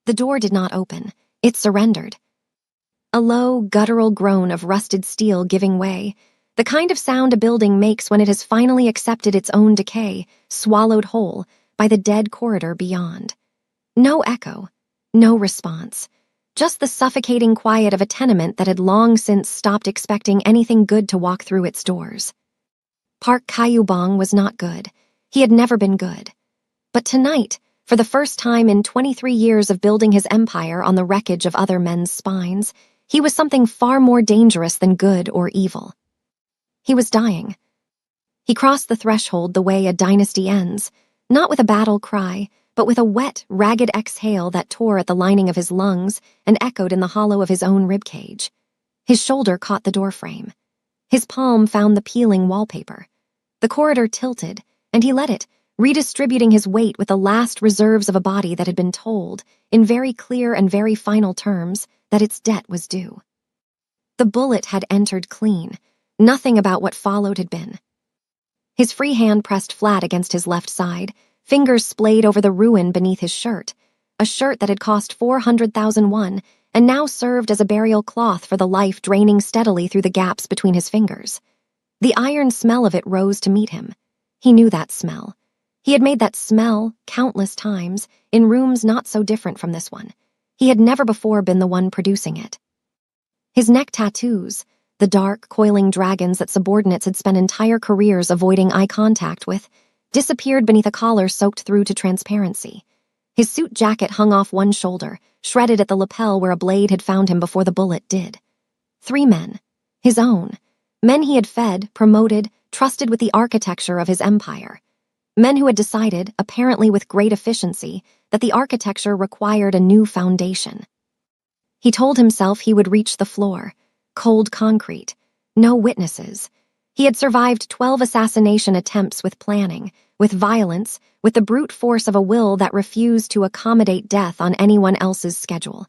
The door did not open. It surrendered. A low, guttural groan of rusted steel giving way, the kind of sound a building makes when it has finally accepted its own decay, swallowed whole by the dead corridor beyond. No echo, no response, just the suffocating quiet of a tenement that had long since stopped expecting anything good to walk through its doors. Park Kayubong was not good. He had never been good. But tonight, for the first time in 23 years of building his empire on the wreckage of other men's spines, he was something far more dangerous than good or evil. He was dying. He crossed the threshold the way a dynasty ends, not with a battle cry, but with a wet, ragged exhale that tore at the lining of his lungs and echoed in the hollow of his own ribcage. His shoulder caught the doorframe. His palm found the peeling wallpaper. The corridor tilted, and he let it, redistributing his weight with the last reserves of a body that had been told, in very clear and very final terms, that its debt was due. The bullet had entered clean. Nothing about what followed had been. His free hand pressed flat against his left side, fingers splayed over the ruin beneath his shirt, a shirt that had cost 400,000 won and now served as a burial cloth for the life draining steadily through the gaps between his fingers. The iron smell of it rose to meet him. He knew that smell. He had made that smell countless times in rooms not so different from this one. He had never before been the one producing it. His neck tattoos, the dark, coiling dragons that subordinates had spent entire careers avoiding eye contact with, disappeared beneath a collar soaked through to transparency. His suit jacket hung off one shoulder, shredded at the lapel where a blade had found him before the bullet did. 3 men. His own. Men he had fed, promoted, trusted with the architecture of his empire. Men who had decided, apparently with great efficiency, that the architecture required a new foundation. He told himself he would reach the floor. Cold concrete. No witnesses. He had survived 12 assassination attempts with planning, with violence, with the brute force of a will that refused to accommodate death on anyone else's schedule.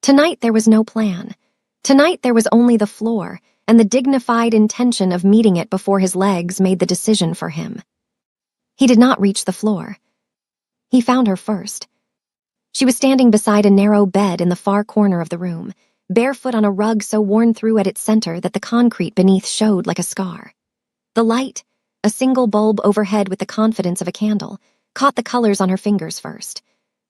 Tonight there was no plan. Tonight there was only the floor, and the dignified intention of meeting it before his legs made the decision for him. He did not reach the floor. He found her first. She was standing beside a narrow bed in the far corner of the room, barefoot on a rug so worn through at its center that the concrete beneath showed like a scar. The light, a single bulb overhead with the confidence of a candle, caught the colors on her fingers first.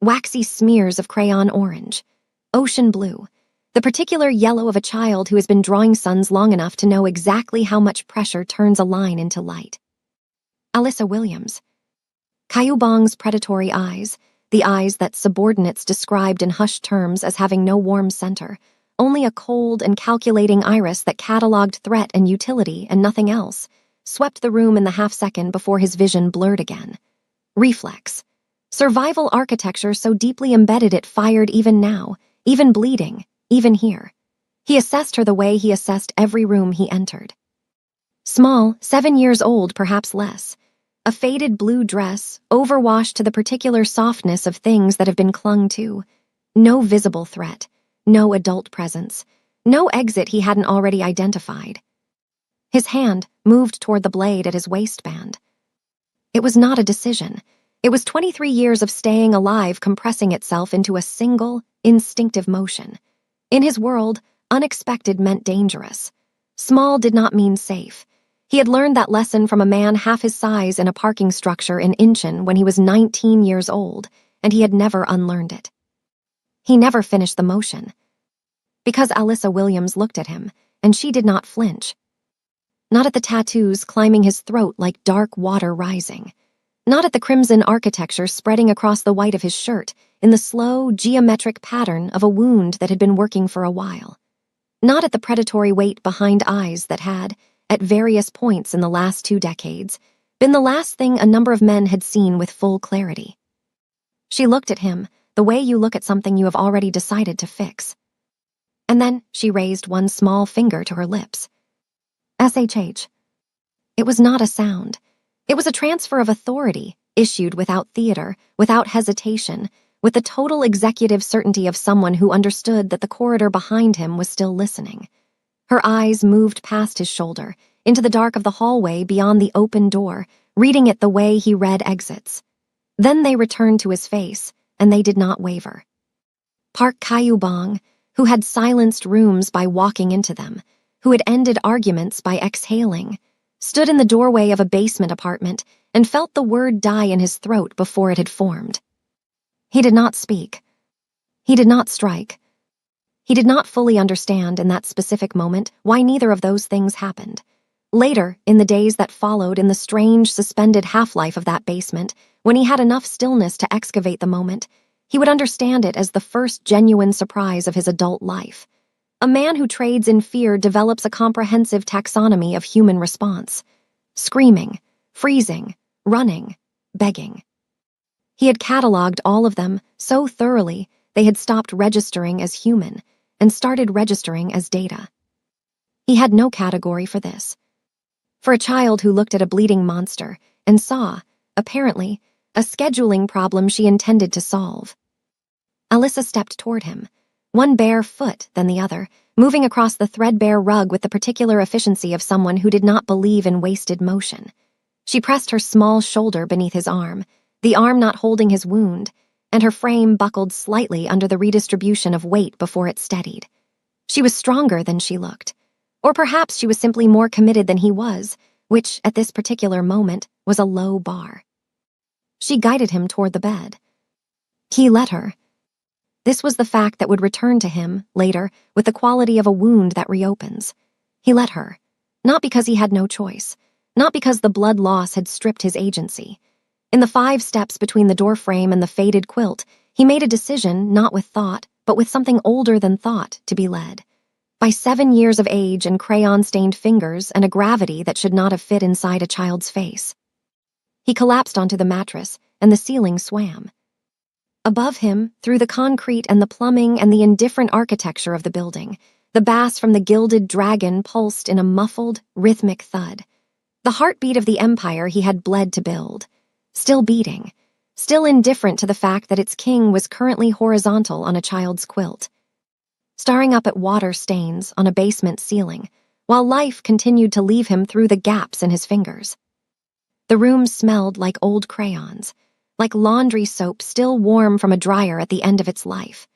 Waxy smears of crayon orange, ocean blue, the particular yellow of a child who has been drawing suns long enough to know exactly how much pressure turns a line into light. Alyssa Williams. Kayubong's predatory eyes, the eyes that subordinates described in hushed terms as having no warm center, only a cold and calculating iris that cataloged threat and utility and nothing else, swept the room in the half-second before his vision blurred again. Reflex. Survival architecture so deeply embedded it fired even now, even bleeding, even here. He assessed her the way he assessed every room he entered. Small, 7 years old, perhaps less. A faded blue dress, overwashed to the particular softness of things that have been clung to. No visible threat. No adult presence. No exit he hadn't already identified. His hand moved toward the blade at his waistband. It was not a decision. It was 23 years of staying alive compressing itself into a single, instinctive motion. In his world, unexpected meant dangerous. Small did not mean safe. He had learned that lesson from a man half his size in a parking structure in Incheon when he was 19 years old, and he had never unlearned it. He never finished the motion. Because Alyssa Williams looked at him, and she did not flinch. Not at the tattoos climbing his throat like dark water rising. Not at the crimson architecture spreading across the white of his shirt in the slow, geometric pattern of a wound that had been working for a while. Not at the predatory weight behind eyes that had, at various points in the last 2 decades, been the last thing a number of men had seen with full clarity. She looked at him the way you look at something you have already decided to fix. And then she raised one small finger to her lips. SHH. It was not a sound. It was a transfer of authority, issued without theater, without hesitation, with the total executive certainty of someone who understood that the corridor behind him was still listening. Her eyes moved past his shoulder, into the dark of the hallway beyond the open door, reading it the way he read exits. Then they returned to his face, and they did not waver. Park Kayubong, who had silenced rooms by walking into them, who had ended arguments by exhaling, stood in the doorway of a basement apartment and felt the word die in his throat before it had formed. He did not speak. He did not strike. He did not fully understand in that specific moment why neither of those things happened. Later, in the days that followed in the strange, suspended half-life of that basement, when he had enough stillness to excavate the moment, he would understand it as the first genuine surprise of his adult life. A man who trades in fear develops a comprehensive taxonomy of human response: screaming, freezing, running, begging. He had cataloged all of them so thoroughly they had stopped registering as human and started registering as data. He had no category for this. For a child who looked at a bleeding monster and saw, apparently, a scheduling problem she intended to solve. Alyssa stepped toward him, one bare foot then the other, moving across the threadbare rug with the particular efficiency of someone who did not believe in wasted motion. She pressed her small shoulder beneath his arm, the arm not holding his wound, and her frame buckled slightly under the redistribution of weight before it steadied. She was stronger than she looked. Or perhaps she was simply more committed than he was, which, at this particular moment, was a low bar. She guided him toward the bed. He let her. This was the fact that would return to him, later, with the quality of a wound that reopens. He let her. Not because he had no choice. Not because the blood loss had stripped his agency. In the 5 steps between the doorframe and the faded quilt, he made a decision not with thought, but with something older than thought, to be led. By 7 years of age and crayon-stained fingers and a gravity that should not have fit inside a child's face. He collapsed onto the mattress, and the ceiling swam. Above him, through the concrete and the plumbing and the indifferent architecture of the building, the bass from the gilded dragon pulsed in a muffled, rhythmic thud. The heartbeat of the empire he had bled to build. Still beating, still indifferent to the fact that its king was currently horizontal on a child's quilt, staring up at water stains on a basement ceiling, while life continued to leave him through the gaps in his fingers. The room smelled like old crayons, like laundry soap still warm from a dryer at the end of its life,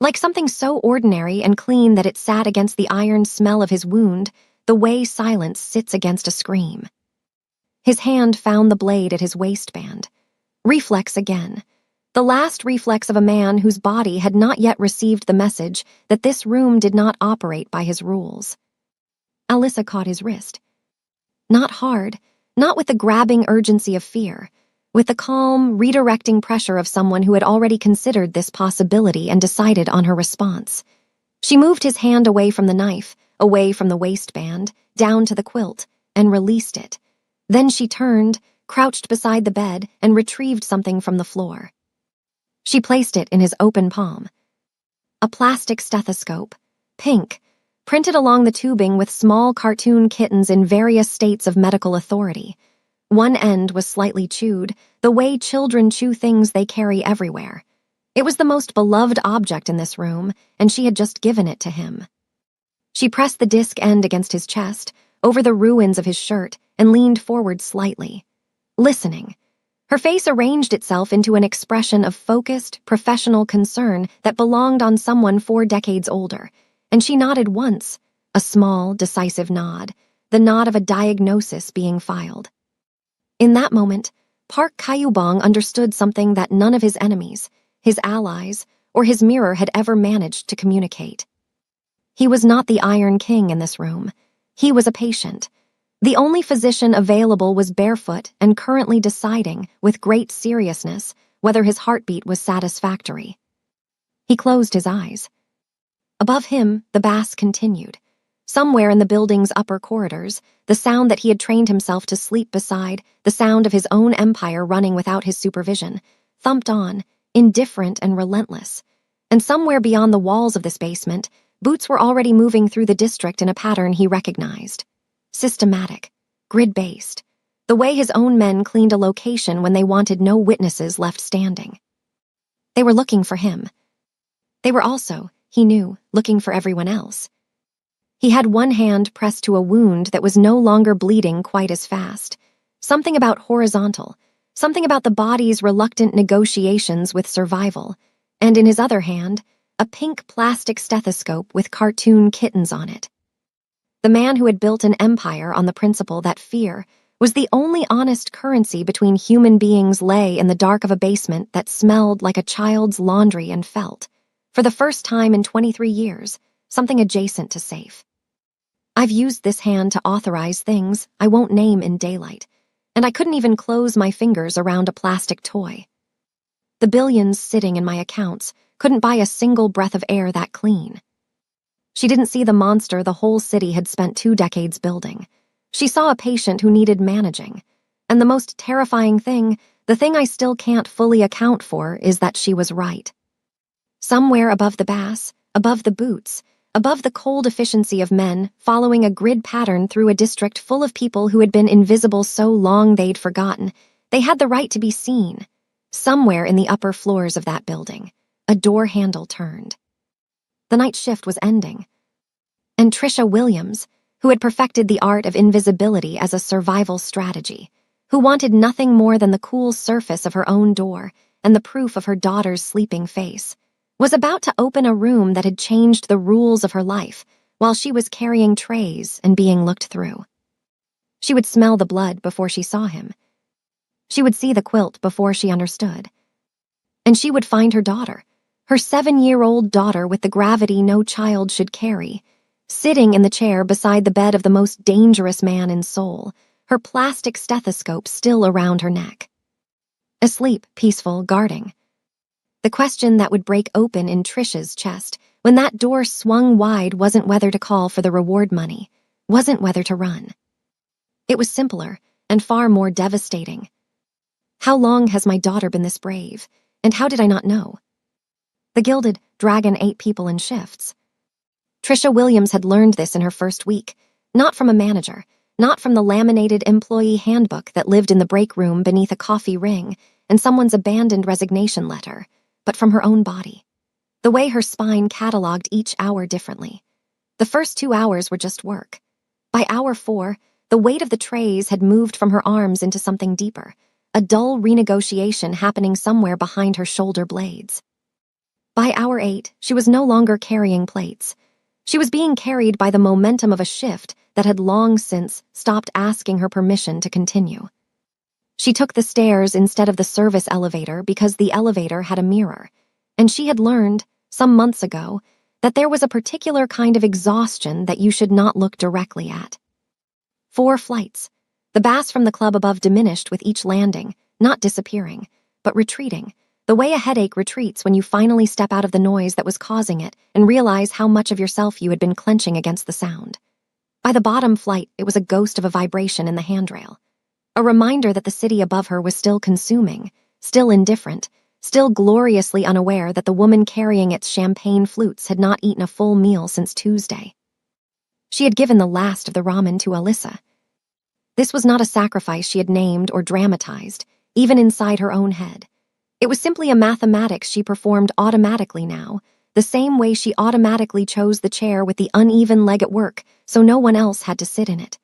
like something so ordinary and clean that it sat against the iron smell of his wound, the way silence sits against a scream. His hand found the blade at his waistband. Reflex again. The last reflex of a man whose body had not yet received the message that this room did not operate by his rules. Alyssa caught his wrist. Not hard, not with the grabbing urgency of fear, with the calm, redirecting pressure of someone who had already considered this possibility and decided on her response. She moved his hand away from the knife, away from the waistband, down to the quilt, and released it. Then she turned, crouched beside the bed, and retrieved something from the floor. She placed it in his open palm. A plastic stethoscope, pink, printed along the tubing with small cartoon kittens in various states of medical authority. One end was slightly chewed, the way children chew things they carry everywhere. It was the most beloved object in this room, and she had just given it to him. She pressed the disc end against his chest, over the ruins of his shirt, and leaned forward slightly, listening. Her face arranged itself into an expression of focused, professional concern that belonged on someone 4 decades older, and she nodded once, a small, decisive nod, the nod of a diagnosis being filed. In that moment, Park Kayubong understood something that none of his enemies, his allies, or his mirror had ever managed to communicate. He was not the Iron King in this room. He was a patient. The only physician available was barefoot and currently deciding, with great seriousness, whether his heartbeat was satisfactory. He closed his eyes. Above him, the bass continued. Somewhere in the building's upper corridors, the sound that he had trained himself to sleep beside, the sound of his own empire running without his supervision, thumped on, indifferent and relentless. And somewhere beyond the walls of this basement, boots were already moving through the district in a pattern he recognized. Systematic, grid-based, the way his own men cleaned a location when they wanted no witnesses left standing. They were looking for him. They were also, he knew, looking for everyone else. He had one hand pressed to a wound that was no longer bleeding quite as fast. Something about horizontal, something about the body's reluctant negotiations with survival, and in his other hand, a pink plastic stethoscope with cartoon kittens on it. The man who had built an empire on the principle that fear was the only honest currency between human beings lay in the dark of a basement that smelled like a child's laundry and felt, for the first time in 23 years, something adjacent to safe. I've used this hand to authorize things I won't name in daylight, and I couldn't even close my fingers around a plastic toy. The billions sitting in my accounts couldn't buy a single breath of air that clean. She didn't see the monster the whole city had spent 2 decades building. She saw a patient who needed managing. And the most terrifying thing, the thing I still can't fully account for, is that she was right. Somewhere above the bass, above the boots, above the cold efficiency of men following a grid pattern through a district full of people who had been invisible so long they'd forgotten, they had the right to be seen. Somewhere in the upper floors of that building, a door handle turned. The night shift was ending. And Trisha Williams, who had perfected the art of invisibility as a survival strategy, who wanted nothing more than the cool surface of her own door and the proof of her daughter's sleeping face, was about to open a room that had changed the rules of her life while she was carrying trays and being looked through. She would smell the blood before she saw him. She would see the quilt before she understood. And she would find her daughter, her 7-year-old daughter with the gravity no child should carry, sitting in the chair beside the bed of the most dangerous man in Seoul, her plastic stethoscope still around her neck. Asleep, peaceful, guarding. The question that would break open in Trisha's chest when that door swung wide wasn't whether to call for the reward money, wasn't whether to run. It was simpler and far more devastating. How long has my daughter been this brave, and how did I not know? The gilded dragon ate people in shifts. Trisha Williams had learned this in her first week, not from a manager, not from the laminated employee handbook that lived in the break room beneath a coffee ring and someone's abandoned resignation letter, but from her own body. The way her spine cataloged each hour differently. The first 2 hours were just work. By hour 4, the weight of the trays had moved from her arms into something deeper, a dull renegotiation happening somewhere behind her shoulder blades. By hour 8, she was no longer carrying plates. She was being carried by the momentum of a shift that had long since stopped asking her permission to continue. She took the stairs instead of the service elevator because the elevator had a mirror, and she had learned, some months ago, that there was a particular kind of exhaustion that you should not look directly at. 4 flights. The bass from the club above diminished with each landing, not disappearing, but retreating, the way a headache retreats when you finally step out of the noise that was causing it and realize how much of yourself you had been clenching against the sound. By the bottom flight, it was a ghost of a vibration in the handrail. A reminder that the city above her was still consuming, still indifferent, still gloriously unaware that the woman carrying its champagne flutes had not eaten a full meal since Tuesday. She had given the last of the ramen to Alyssa. This was not a sacrifice she had named or dramatized, even inside her own head. It was simply a mathematics she performed automatically now, the same way she automatically chose the chair with the uneven leg at work so no one else had to sit in it.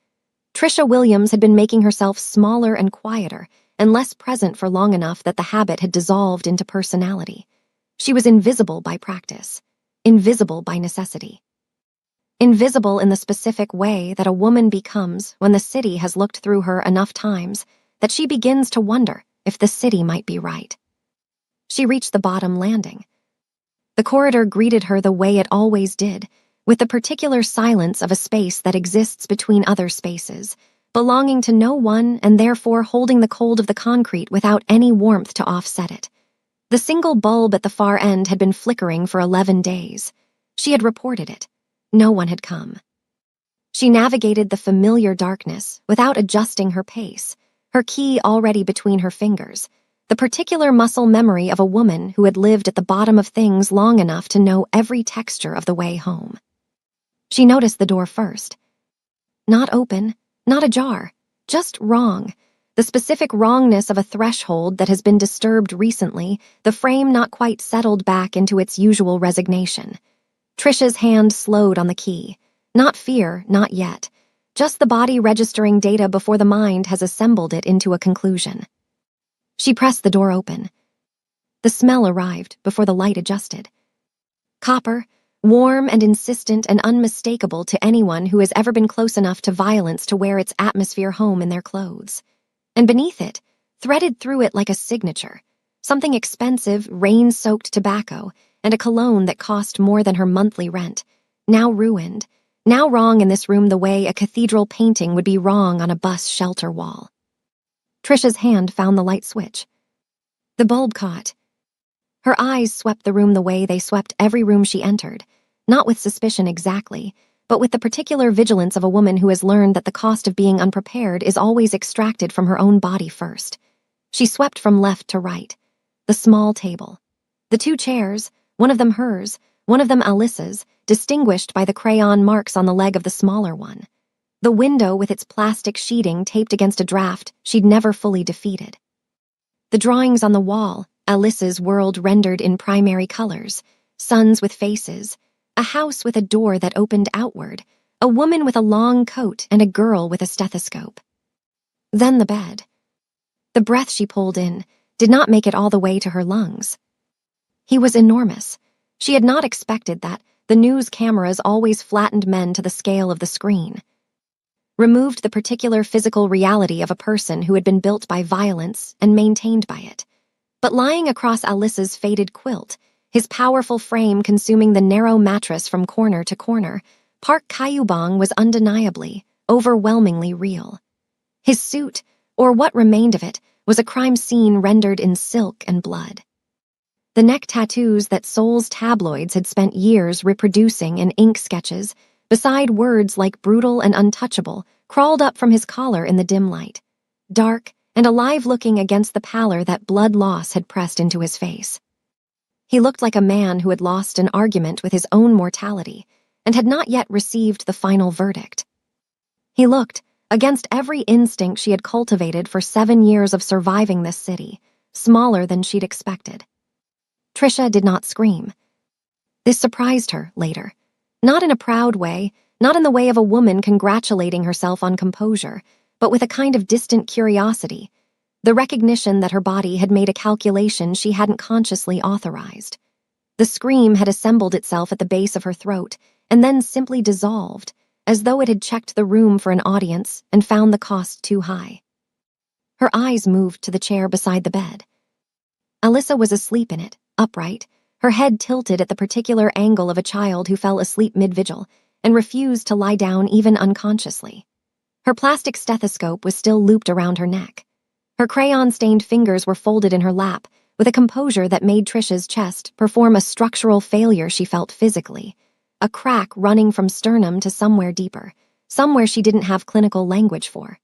Trisha Williams had been making herself smaller and quieter and less present for long enough that the habit had dissolved into personality. She was invisible by practice, invisible by necessity. Invisible in the specific way that a woman becomes when the city has looked through her enough times that she begins to wonder if the city might be right. She reached the bottom landing. The corridor greeted her the way it always did, with the particular silence of a space that exists between other spaces, belonging to no one and therefore holding the cold of the concrete without any warmth to offset it. The single bulb at the far end had been flickering for 11 days. She had reported it. No one had come. She navigated the familiar darkness without adjusting her pace, her key already between her fingers, the particular muscle memory of a woman who had lived at the bottom of things long enough to know every texture of the way home. She noticed the door first. Not open, not ajar, just wrong. The specific wrongness of a threshold that has been disturbed recently, the frame not quite settled back into its usual resignation. Trisha's hand slowed on the key. Not fear, not yet. Just the body registering data before the mind has assembled it into a conclusion. She pressed the door open. The smell arrived before the light adjusted. Copper, warm and insistent and unmistakable to anyone who has ever been close enough to violence to wear its atmosphere home in their clothes. And beneath it, threaded through it like a signature, something expensive, rain-soaked tobacco, and a cologne that cost more than her monthly rent, now ruined, now wrong in this room the way a cathedral painting would be wrong on a bus shelter wall. Trisha's hand found the light switch. The bulb caught. Her eyes swept the room the way they swept every room she entered, not with suspicion exactly, but with the particular vigilance of a woman who has learned that the cost of being unprepared is always extracted from her own body first. She swept from left to right. The small table. The two chairs, one of them hers, one of them Alyssa's, distinguished by the crayon marks on the leg of the smaller one. The window with its plastic sheeting taped against a draft she'd never fully defeated. The drawings on the wall, Alyssa's world rendered in primary colors, suns with faces, a house with a door that opened outward, a woman with a long coat and a girl with a stethoscope. Then the bed. The breath she pulled in did not make it all the way to her lungs. He was enormous. She had not expected that. The news cameras always flattened men to the scale of the screen. Removed the particular physical reality of a person who had been built by violence and maintained by it. But lying across Alyssa's faded quilt, his powerful frame consuming the narrow mattress from corner to corner, Park Kayubong was undeniably, overwhelmingly real. His suit, or what remained of it, was a crime scene rendered in silk and blood. The neck tattoos that Seoul's tabloids had spent years reproducing in ink sketches, beside words like brutal and untouchable, crawled up from his collar in the dim light, dark and alive-looking against the pallor that blood loss had pressed into his face. He looked like a man who had lost an argument with his own mortality and had not yet received the final verdict. He looked, against every instinct she had cultivated for 7 years of surviving this city, smaller than she'd expected. Trisha did not scream. This surprised her later. Not in a proud way, not in the way of a woman congratulating herself on composure, but with a kind of distant curiosity, the recognition that her body had made a calculation she hadn't consciously authorized. The scream had assembled itself at the base of her throat and then simply dissolved, as though it had checked the room for an audience and found the cost too high. Her eyes moved to the chair beside the bed. Alyssa was asleep in it, upright, her head tilted at the particular angle of a child who fell asleep mid-vigil and refused to lie down even unconsciously. Her plastic stethoscope was still looped around her neck. Her crayon-stained fingers were folded in her lap with a composure that made Trisha's chest perform a structural failure she felt physically, a crack running from sternum to somewhere deeper, somewhere she didn't have clinical language for.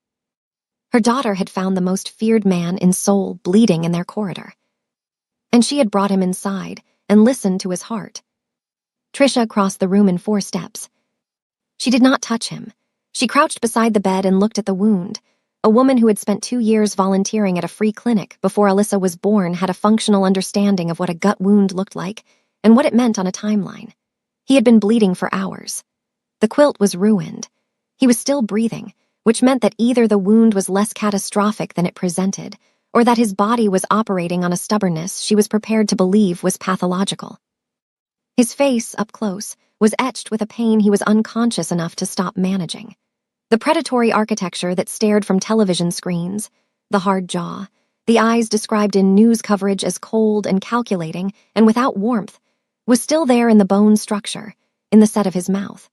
Her daughter had found the most feared man in Seoul bleeding in their corridor. And she had brought him inside and listened to his heart. Trisha crossed the room in 4 steps. She did not touch him. She crouched beside the bed and looked at the wound. A woman who had spent 2 years volunteering at a free clinic before Alyssa was born had a functional understanding of what a gut wound looked like and what it meant on a timeline. He had been bleeding for hours. The quilt was ruined. He was still breathing, which meant that either the wound was less catastrophic than it presented, or that his body was operating on a stubbornness she was prepared to believe was pathological. His face, up close, was etched with a pain he was unconscious enough to stop managing. The predatory architecture that stared from television screens, the hard jaw, the eyes described in news coverage as cold and calculating and without warmth, was still there in the bone structure, in the set of his mouth.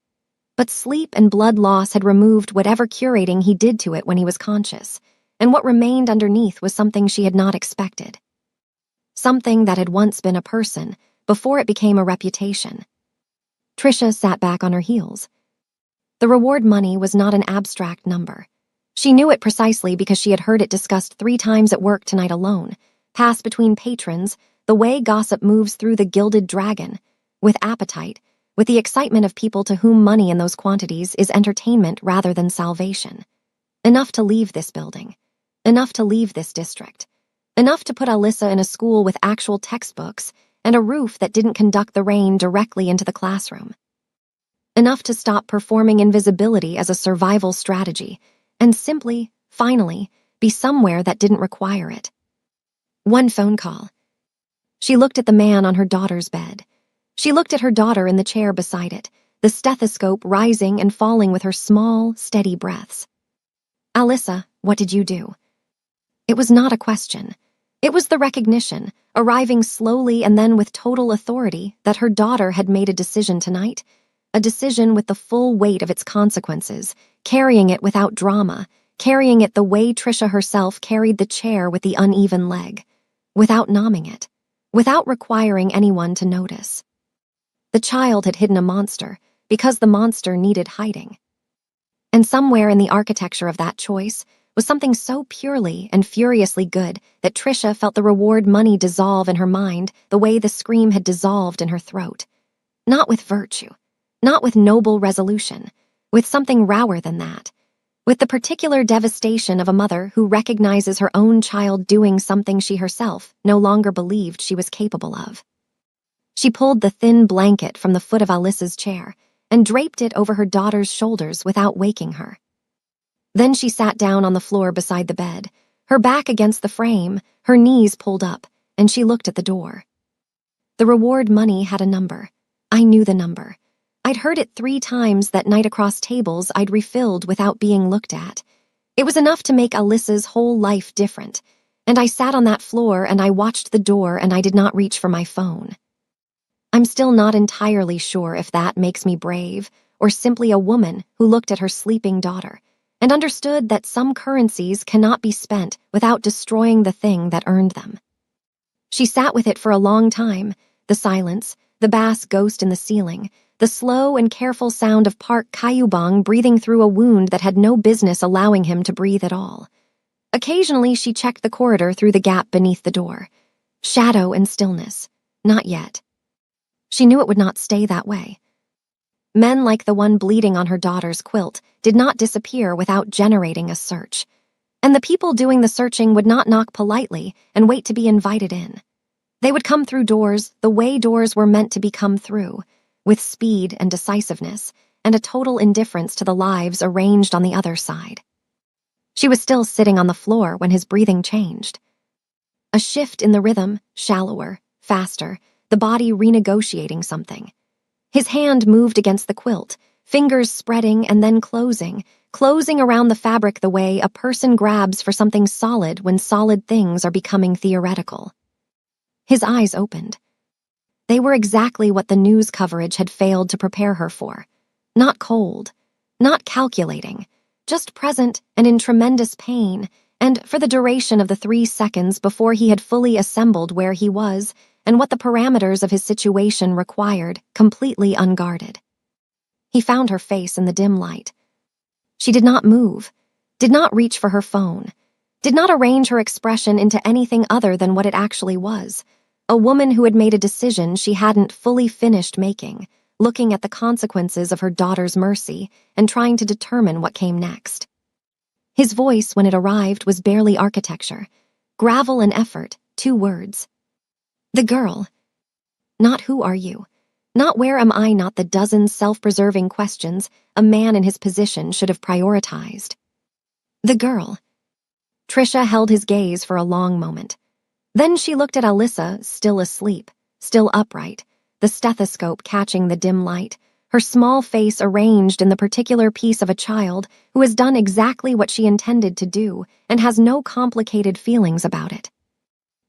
But sleep and blood loss had removed whatever curating he did to it when he was conscious, and what remained underneath was something she had not expected. Something that had once been a person, before it became a reputation. Trisha sat back on her heels. The reward money was not an abstract number. She knew it precisely because she had heard it discussed 3 times at work tonight alone, passed between patrons, the way gossip moves through the gilded dragon, with appetite, with the excitement of people to whom money in those quantities is entertainment rather than salvation. Enough to leave this building. Enough to leave this district. Enough to put Alyssa in a school with actual textbooks and a roof that didn't conduct the rain directly into the classroom. Enough to stop performing invisibility as a survival strategy and simply, finally, be somewhere that didn't require it. One phone call. She looked at the man on her daughter's bed. She looked at her daughter in the chair beside it, the stethoscope rising and falling with her small, steady breaths. "Alyssa, what did you do?" It was not a question. It was the recognition, arriving slowly and then with total authority, that her daughter had made a decision tonight, a decision with the full weight of its consequences, carrying it without drama, carrying it the way Trisha herself carried the chair with the uneven leg, without nomming it, without requiring anyone to notice. The child had hidden a monster because the monster needed hiding. And somewhere in the architecture of that choice was something so purely and furiously good that Trisha felt the reward money dissolve in her mind the way the scream had dissolved in her throat. Not with virtue, not with noble resolution, with something rower than that, with the particular devastation of a mother who recognizes her own child doing something she herself no longer believed she was capable of. She pulled the thin blanket from the foot of Alyssa's chair and draped it over her daughter's shoulders without waking her. Then she sat down on the floor beside the bed, her back against the frame, her knees pulled up, and she looked at the door. The reward money had a number. I knew the number. I'd heard it 3 times that night across tables I'd refilled without being looked at. It was enough to make Alyssa's whole life different, and I sat on that floor and I watched the door and I did not reach for my phone. I'm still not entirely sure if that makes me brave or simply a woman who looked at her sleeping daughter and understood that some currencies cannot be spent without destroying the thing that earned them. She sat with it for a long time, the silence, the bass ghost in the ceiling, the slow and careful sound of Park Kayubong breathing through a wound that had no business allowing him to breathe at all. Occasionally she checked the corridor through the gap beneath the door. Shadow and stillness. Not yet. She knew it would not stay that way. Men like the one bleeding on her daughter's quilt did not disappear without generating a search. And the people doing the searching would not knock politely and wait to be invited in. They would come through doors the way doors were meant to be come through, with speed and decisiveness, and a total indifference to the lives arranged on the other side. She was still sitting on the floor when his breathing changed. A shift in the rhythm, shallower, faster, the body renegotiating something. His hand moved against the quilt, fingers spreading and then closing around the fabric the way a person grabs for something solid when solid things are becoming theoretical. His eyes opened. They were exactly what the news coverage had failed to prepare her for. Not cold, not calculating, just present and in tremendous pain, and for the duration of the 3 seconds before he had fully assembled where he was and what the parameters of his situation required, completely unguarded. He found her face in the dim light. She did not move, did not reach for her phone, did not arrange her expression into anything other than what it actually was, a woman who had made a decision she hadn't fully finished making, looking at the consequences of her daughter's mercy and trying to determine what came next. His voice, when it arrived, was barely architecture, gravel and effort, 2 words. The girl. Not who are you, not where am I, not the dozen self-preserving questions a man in his position should have prioritized. The girl. Trisha held his gaze for a long moment. Then she looked at Alyssa, still asleep, still upright, the stethoscope catching the dim light, her small face arranged in the particular piece of a child who has done exactly what she intended to do and has no complicated feelings about it.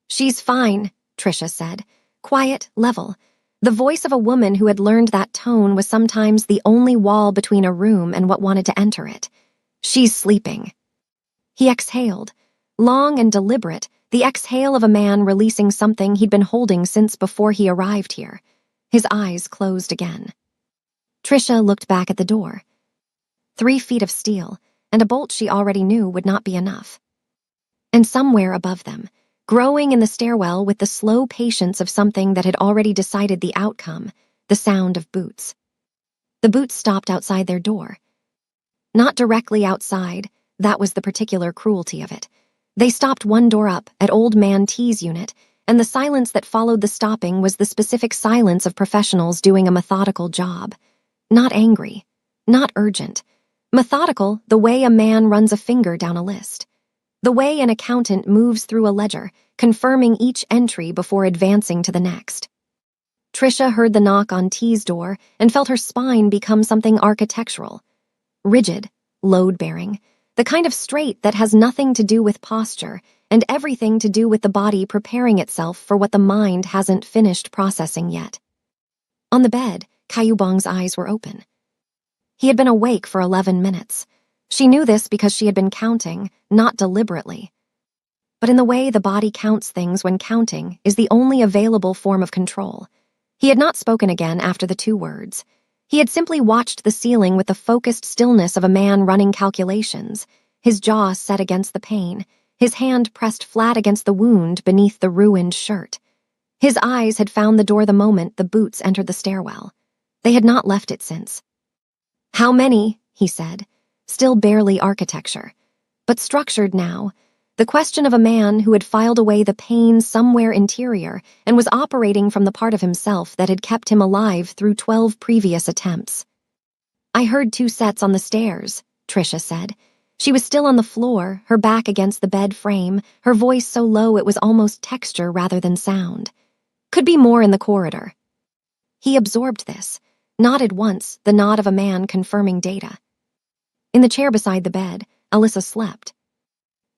She's fine, Trisha said, quiet, level. The voice of a woman who had learned that tone was sometimes the only wall between a room and what wanted to enter it. She's sleeping. He exhaled, long and deliberate, the exhale of a man releasing something he'd been holding since before he arrived here. His eyes closed again. Trisha looked back at the door. 3 feet of steel, and a bolt she already knew would not be enough. And somewhere above them, growing in the stairwell with the slow patience of something that had already decided the outcome, the sound of boots. The boots stopped outside their door. Not directly outside, that was the particular cruelty of it. They stopped 1 door up at Old Man T's unit, and the silence that followed the stopping was the specific silence of professionals doing a methodical job. Not angry, not urgent. Methodical the way a man runs a finger down a list. The way an accountant moves through a ledger, confirming each entry before advancing to the next. Trisha heard the knock on T's door and felt her spine become something architectural. Rigid, load-bearing, the kind of straight that has nothing to do with posture and everything to do with the body preparing itself for what the mind hasn't finished processing yet. On the bed, Kayubong's eyes were open. He had been awake for 11 minutes. She knew this because she had been counting, not deliberately. But in the way the body counts things when counting is the only available form of control. He had not spoken again after the 2 words. He had simply watched the ceiling with the focused stillness of a man running calculations, his jaw set against the pain, his hand pressed flat against the wound beneath the ruined shirt. His eyes had found the door the moment the boots entered the stairwell. They had not left it since. "How many?" he said, still barely architecture, but structured now. The question of a man who had filed away the pain somewhere interior and was operating from the part of himself that had kept him alive through 12 previous attempts. "I heard 2 sets on the stairs," Trisha said. She was still on the floor, her back against the bed frame, her voice so low it was almost texture rather than sound. "Could be more in the corridor." He absorbed this, nodded once, the nod of a man confirming data. In the chair beside the bed, Alyssa slept.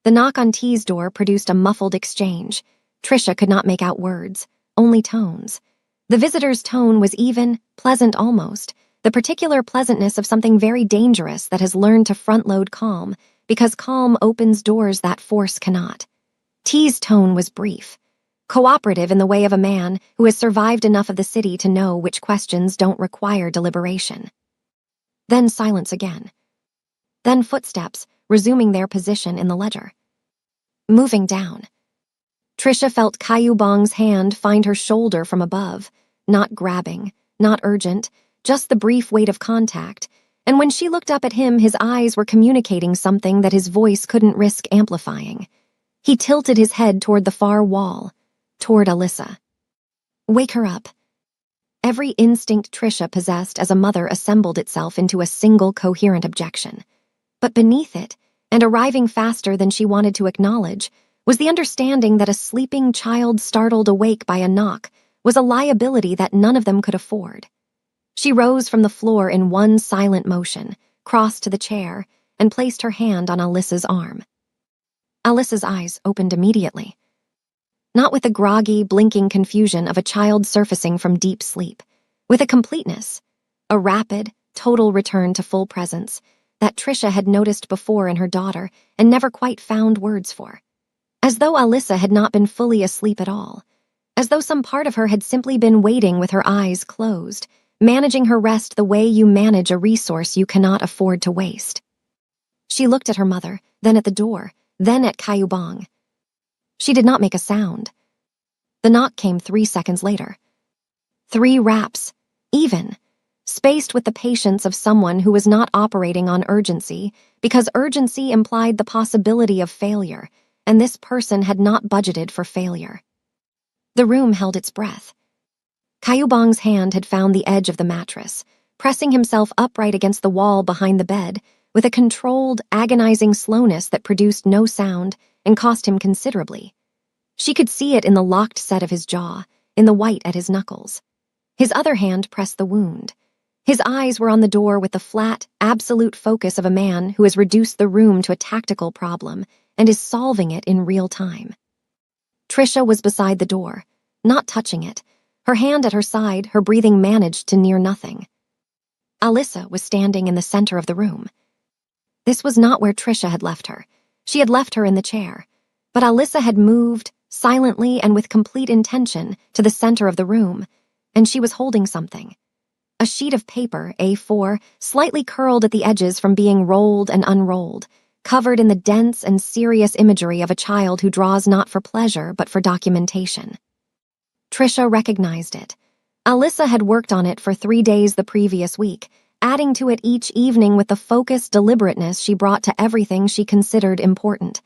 The knock on T's door produced a muffled exchange. Trisha could not make out words, only tones. The visitor's tone was even, pleasant almost, the particular pleasantness of something very dangerous that has learned to front-load calm, because calm opens doors that force cannot. T's tone was brief, cooperative in the way of a man who has survived enough of the city to know which questions don't require deliberation. Then silence again. Then footsteps, resuming their position in the ledger. Moving down. Trisha felt Kayubong's hand find her shoulder from above, not grabbing, not urgent, just the brief weight of contact, and when she looked up at him, his eyes were communicating something that his voice couldn't risk amplifying. He tilted his head toward the far wall, toward Alyssa. "Wake her up." Every instinct Trisha possessed as a mother assembled itself into a single coherent objection. But beneath it, and arriving faster than she wanted to acknowledge, was the understanding that a sleeping child startled awake by a knock was a liability that none of them could afford. She rose from the floor in one silent motion, crossed to the chair, and placed her hand on Alyssa's arm. Alyssa's eyes opened immediately. Not with the groggy, blinking confusion of a child surfacing from deep sleep, with a completeness, a rapid, total return to full presence, that Trisha had noticed before in her daughter and never quite found words for. As though Alyssa had not been fully asleep at all. As though some part of her had simply been waiting with her eyes closed, managing her rest the way you manage a resource you cannot afford to waste. She looked at her mother, then at the door, then at Kayubong. She did not make a sound. The knock came 3 seconds later. 3 raps, even, spaced with the patience of someone who was not operating on urgency, because urgency implied the possibility of failure, and this person had not budgeted for failure. The room held its breath. Kayubong's hand had found the edge of the mattress, pressing himself upright against the wall behind the bed, with a controlled, agonizing slowness that produced no sound and cost him considerably. She could see it in the locked set of his jaw, in the white at his knuckles. His other hand pressed the wound. His eyes were on the door with the flat, absolute focus of a man who has reduced the room to a tactical problem and is solving it in real time. Trisha was beside the door, not touching it, her hand at her side, her breathing managed to near nothing. Alyssa was standing in the center of the room. This was not where Trisha had left her. She had left her in the chair, but Alyssa had moved, silently and with complete intention, to the center of the room, and she was holding something. A sheet of paper, A4, slightly curled at the edges from being rolled and unrolled, covered in the dense and serious imagery of a child who draws not for pleasure but for documentation. Trisha recognized it. Alyssa had worked on it for 3 days the previous week, adding to it each evening with the focused deliberateness she brought to everything she considered important.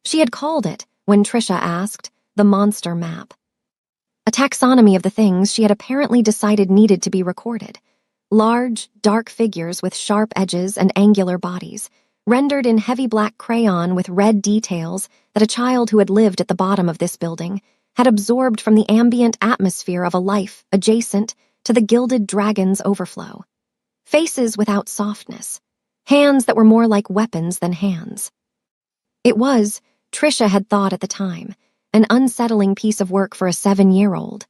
She had called it, when Trisha asked, the monster map. A taxonomy of the things she had apparently decided needed to be recorded. Large, dark figures with sharp edges and angular bodies, rendered in heavy black crayon with red details that a child who had lived at the bottom of this building, had absorbed from the ambient atmosphere of a life adjacent to the gilded dragon's overflow. Faces without softness, hands that were more like weapons than hands. It was, Trisha had thought at the time, an unsettling piece of work for a 7-year-old.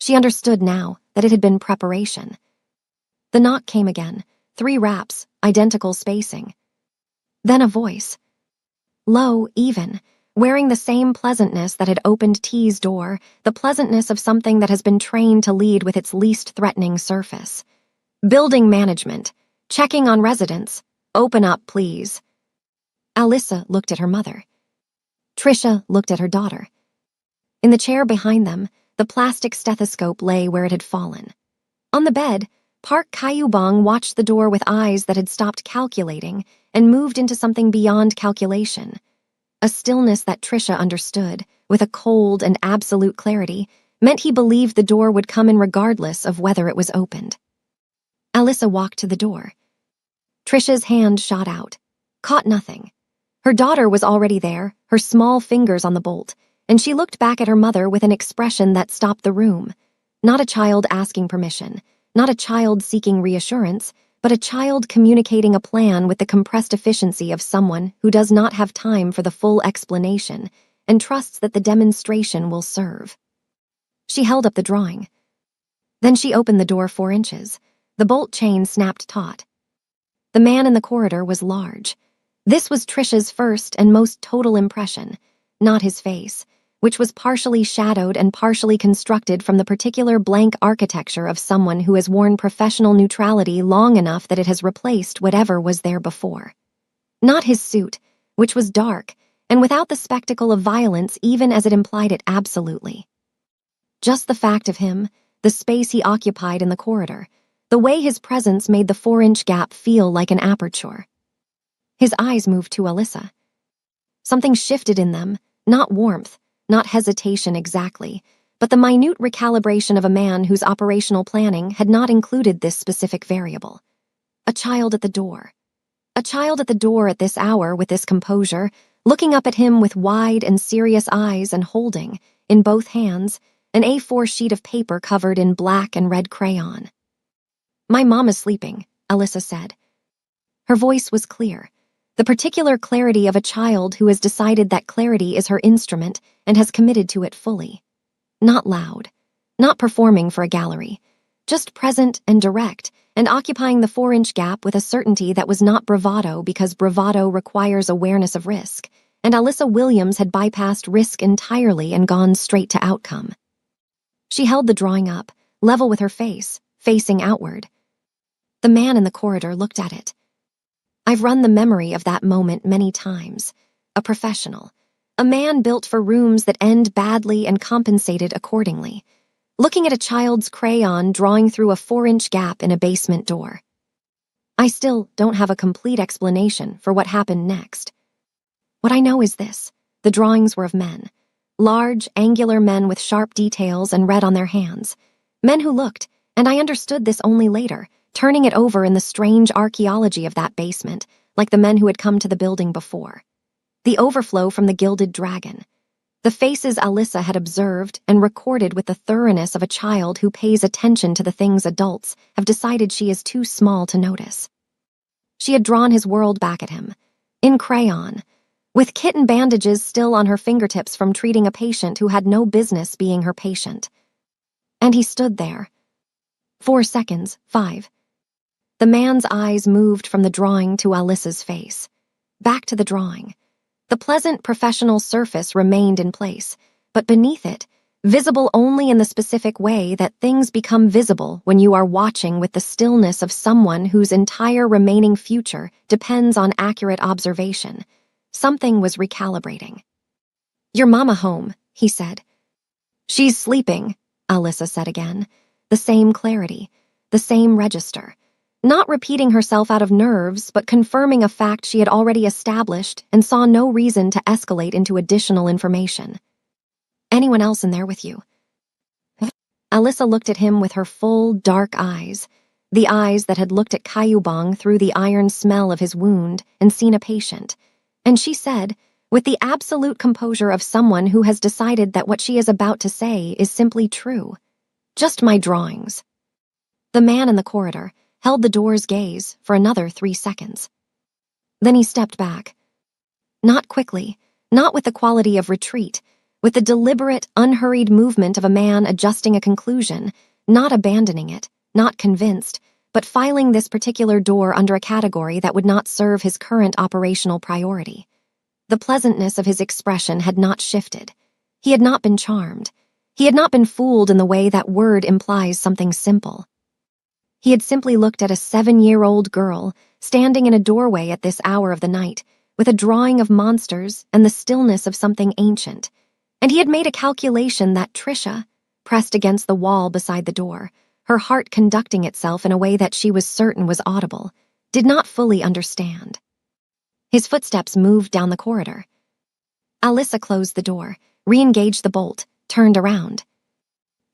She understood now that it had been preparation. The knock came again, 3 raps, identical spacing. Then a voice. Low, even, wearing the same pleasantness that had opened T's door, the pleasantness of something that has been trained to lead with its least threatening surface. Building management, checking on residents, open up, please. Alyssa looked at her mother. Trisha looked at her daughter. In the chair behind them, the plastic stethoscope lay where it had fallen. On the bed, Park Kayubong watched the door with eyes that had stopped calculating and moved into something beyond calculation. A stillness that Trisha understood, with a cold and absolute clarity, meant he believed the door would come in regardless of whether it was opened. Alyssa walked to the door. Trisha's hand shot out, caught nothing. Her daughter was already there, her small fingers on the bolt, and she looked back at her mother with an expression that stopped the room. Not a child asking permission, not a child seeking reassurance, but a child communicating a plan with the compressed efficiency of someone who does not have time for the full explanation and trusts that the demonstration will serve. She held up the drawing. Then she opened the door 4 inches. The bolt chain snapped taut. The man in the corridor was large. This was Trisha's first and most total impression, not his face, which was partially shadowed and partially constructed from the particular blank architecture of someone who has worn professional neutrality long enough that it has replaced whatever was there before. Not his suit, which was dark, and without the spectacle of violence even as it implied it absolutely. Just the fact of him, the space he occupied in the corridor, the way his presence made the 4-inch gap feel like an aperture. His eyes moved to Alyssa. Something shifted in them, not warmth, not hesitation exactly, but the minute recalibration of a man whose operational planning had not included this specific variable. A child at the door. A child at the door at this hour with this composure, looking up at him with wide and serious eyes and holding, in both hands, an A4 sheet of paper covered in black and red crayon. "My mom is sleeping," Alyssa said. Her voice was clear. The particular clarity of a child who has decided that clarity is her instrument and has committed to it fully. Not loud, not performing for a gallery, just present and direct, and occupying the 4-inch gap with a certainty that was not bravado because bravado requires awareness of risk, and Alyssa Williams had bypassed risk entirely and gone straight to outcome. She held the drawing up, level with her face, facing outward. The man in the corridor looked at it. I've run the memory of that moment many times. A professional. A man built for rooms that end badly and compensated accordingly. Looking at a child's crayon drawing through a 4-inch gap in a basement door. I still don't have a complete explanation for what happened next. What I know is this. The drawings were of men. Large, angular men with sharp details and red on their hands. Men who looked, and I understood this only later, turning it over in the strange archaeology of that basement, like the men who had come to the building before. The overflow from the gilded dragon. The faces Alyssa had observed and recorded with the thoroughness of a child who pays attention to the things adults have decided she is too small to notice. She had drawn his world back at him, in crayon, with kitten bandages still on her fingertips from treating a patient who had no business being her patient. And he stood there. 4 seconds, 5. The man's eyes moved from the drawing to Alyssa's face. Back to the drawing. The pleasant professional surface remained in place, but beneath it, visible only in the specific way that things become visible when you are watching with the stillness of someone whose entire remaining future depends on accurate observation. Something was recalibrating. "Your mama home," he said. "She's sleeping," Alyssa said again. The same clarity, the same register. Not repeating herself out of nerves, but confirming a fact she had already established and saw no reason to escalate into additional information. "Anyone else in there with you?" Alyssa looked at him with her full, dark eyes, the eyes that had looked at Kayubong through the iron smell of his wound and seen a patient, and she said, with the absolute composure of someone who has decided that what she is about to say is simply true. Just my drawings. The man in the corridor held the door's gaze for another 3 seconds. Then he stepped back. Not quickly, not with the quality of retreat, with the deliberate, unhurried movement of a man adjusting a conclusion, not abandoning it, not convinced, but filing this particular door under a category that would not serve his current operational priority. The pleasantness of his expression had not shifted. He had not been charmed. He had not been fooled in the way that word implies something simple. He had simply looked at a 7-year-old girl standing in a doorway at this hour of the night, with a drawing of monsters and the stillness of something ancient, and he had made a calculation that Trisha, pressed against the wall beside the door, her heart conducting itself in a way that she was certain was audible, did not fully understand. His footsteps moved down the corridor. Alyssa closed the door, re-engaged the bolt, turned around.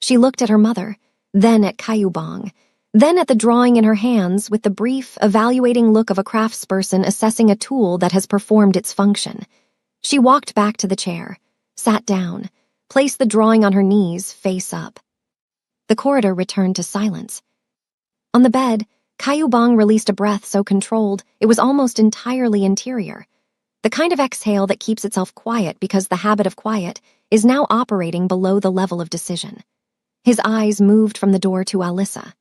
She looked at her mother, then at Kayubong, then at the drawing in her hands with the brief, evaluating look of a craftsperson assessing a tool that has performed its function. She walked back to the chair, sat down, placed the drawing on her knees, face up. The corridor returned to silence. On the bed, Kayubong released a breath so controlled it was almost entirely interior. The kind of exhale that keeps itself quiet because the habit of quiet is now operating below the level of decision. His eyes moved from the door to Alyssa.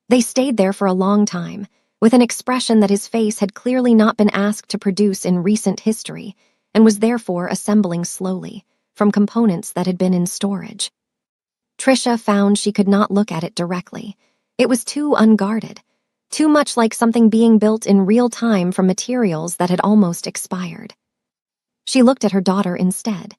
They stayed there for a long time, with an expression that his face had clearly not been asked to produce in recent history, and was therefore assembling slowly, from components that had been in storage. Trisha found she could not look at it directly. It was too unguarded, too much like something being built in real time from materials that had almost expired. She looked at her daughter instead.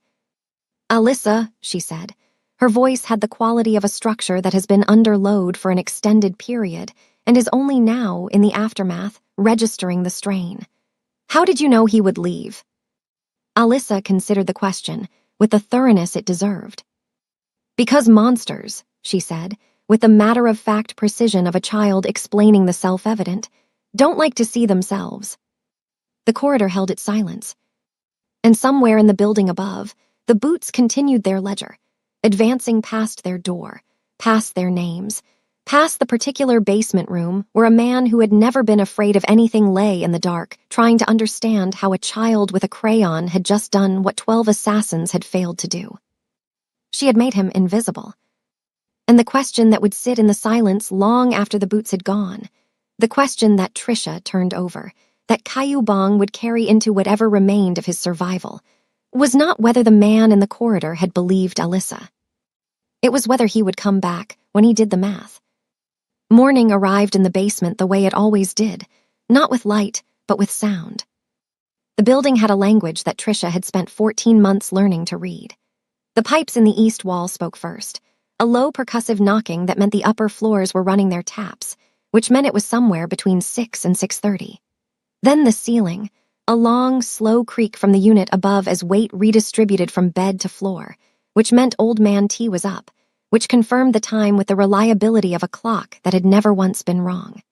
"Alyssa," she said. Her voice had the quality of a structure that has been under load for an extended period and is only now, in the aftermath, registering the strain. "How did you know he would leave?" Alyssa considered the question with the thoroughness it deserved. "Because monsters," she said, with the matter-of-fact precision of a child explaining the self-evident, "don't like to see themselves." The corridor held its silence. And somewhere in the building above, the boots continued their ledger, advancing past their door, past their names, past the particular basement room where a man who had never been afraid of anything lay in the dark, trying to understand how a child with a crayon had just done what 12 assassins had failed to do. She had made him invisible. And the question that would sit in the silence long after the boots had gone, the question that Trisha turned over, that Kayubong would carry into whatever remained of his survival, was not whether the man in the corridor had believed Alyssa. It was whether he would come back when he did the math. Morning arrived in the basement the way it always did, not with light, but with sound. The building had a language that Trisha had spent 14 months learning to read. The pipes in the east wall spoke first, a low percussive knocking that meant the upper floors were running their taps, which meant it was somewhere between 6 and 6:30. Then the ceiling, a long, slow creak from the unit above as weight redistributed from bed to floor, which meant Old Man T was up, which confirmed the time with the reliability of a clock that had never once been wrong.